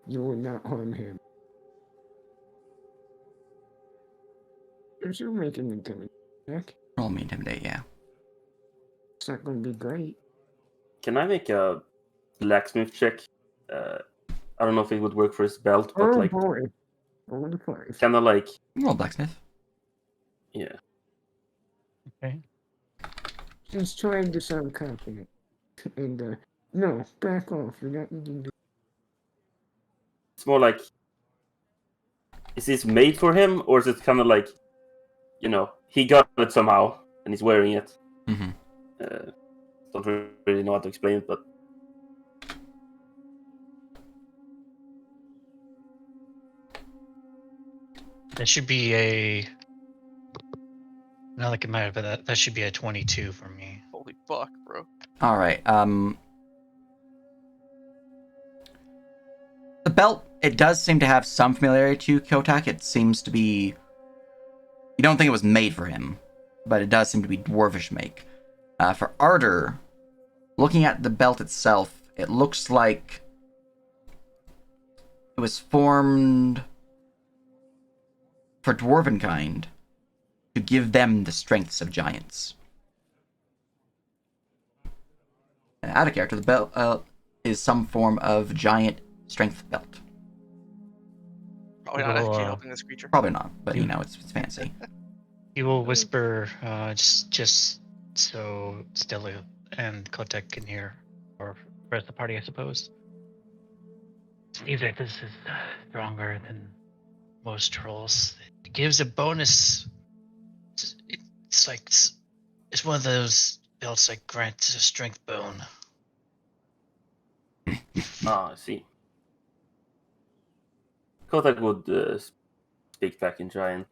You will not harm him. If you're making an intimidate check, Roll me intimidate, yeah. it's not going to be great. Can I make a blacksmith check? I don't know if it would work for his belt, but Oh like boy. Roll the 5. kind of like Roll blacksmith. yeah. Okay. She's trying to sound confident. And, no, back off. You're not needing to. It's more like, is this made for him, or is it kind of like, he got it somehow and he's wearing it? Mm-hmm. Don't really know how to explain it, but That should be a. Now that it might have been that should be a 22 for me. Holy fuck, bro. All right. The belt, it does seem to have some familiarity to Kotak. It seems to be. You don't think it was made for him, but it does seem to be dwarvish make. For Ardor, looking at the belt itself, it looks like it was formed for dwarven kind to give them the strengths of giants. And out of character, the belt is some form of giant strength belt. Probably not Well, actually helping this creature. Probably not, but You- it's fancy. He will whisper, just so Stella and Kotek can hear, or the rest of the party, I suppose. Seems like this is stronger than most trolls. It gives a bonus. It's like it's one of those belts that grants a strength bone. Ah, I see. Kotak would speak back in giant.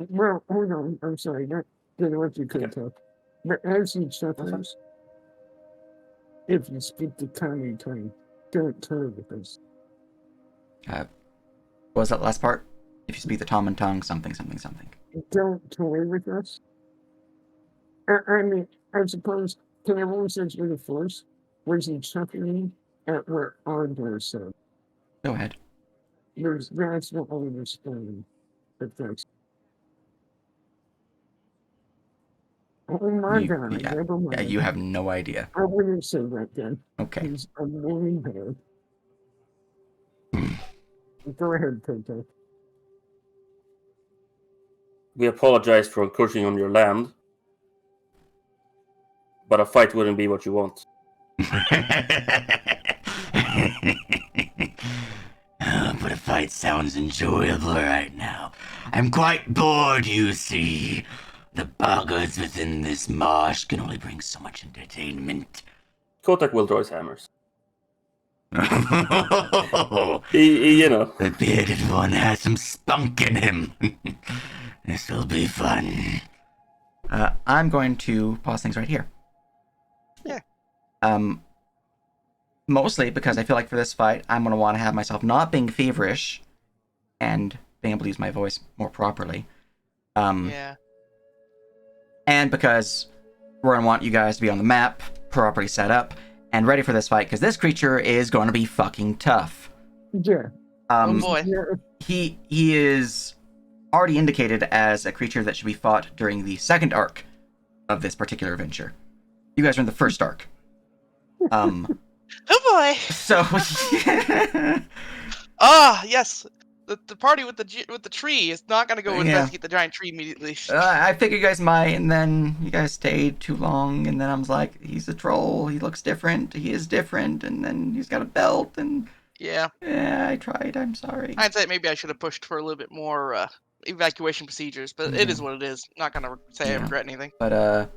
Well, hold on. I'm sorry. Not to interrupt you, Okay. Koto. But as he fine. shuffles, if you speak the common tongue, don't toy with us. What was that last part? If you speak the Tom and tongue, something. Don't toy with us. I mean, I suppose, can everyone sense with the force? Was he chuckling at what Ardor said? Go ahead. That's what I understand. But that's. Oh my god, Yeah, never mind. you have no idea. I wouldn't say that then. Okay. He's a morning bear. Go ahead, Toto. We apologize for encroaching on your land, but a fight wouldn't be what you want. But a fight sounds enjoyable right now. I'm quite bored, you see. The buggers within this marsh can only bring so much entertainment. Kotak will draw his hammers. The You know. bearded one has some spunk in him. This will be fun. I'm going to pause things right here. Yeah. Mostly because I feel like for this fight, I'm going to want to have myself not being feverish and being able to use my voice more properly. Yeah. And because we're going to want you guys to be on the map, properly set up, and ready for this fight, because this creature is going to be fucking tough. Yeah. Oh boy. Yeah. He is already indicated as a creature that should be fought during the second arc of this particular adventure. You guys are in the first arc. Oh boy. So Ah, yes. The party with the tree is not gonna go Yeah. investigate the giant tree immediately. I figured you guys might, and then you guys stayed too long, and then I was like, he's a troll, he looks different, he is different, and then he's got a belt, and Yeah. I tried, I'm sorry. Hindsight, maybe I should have pushed for a little bit more evacuation procedures, but it is what it is. Not gonna say I Yeah. regret anything. But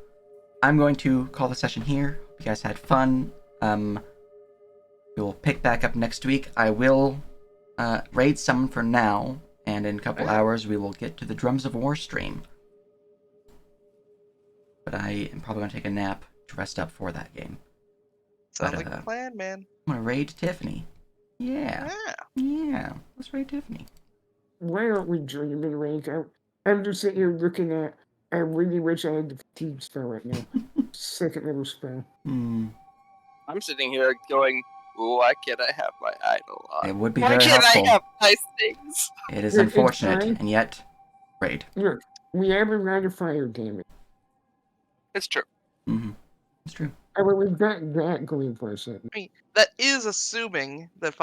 I'm going to call the session here. Hope you guys had fun. We will pick back up next week. I will raid summon for now, and in a couple Okay. hours we will get to the Drums of War stream. But I am probably going to take a nap to rest up for that game. Sounds But, like a plan, man. I'm going to raid Tiffany. Yeah. Yeah. Let's raid Tiffany. Why aren't we dreaming, Link? I'm just sitting here looking at. I really wish I had the fatigue spell right now. Second little spell. I'm sitting here going, why can't I have my idol on? It would be Why very can't helpful. I have nice things? It is It's unfortunate, fine. and yet, raid. Look, we have a round of fire damage. It's true. It's true. I mean, we've got that going for us. I mean, that is assuming that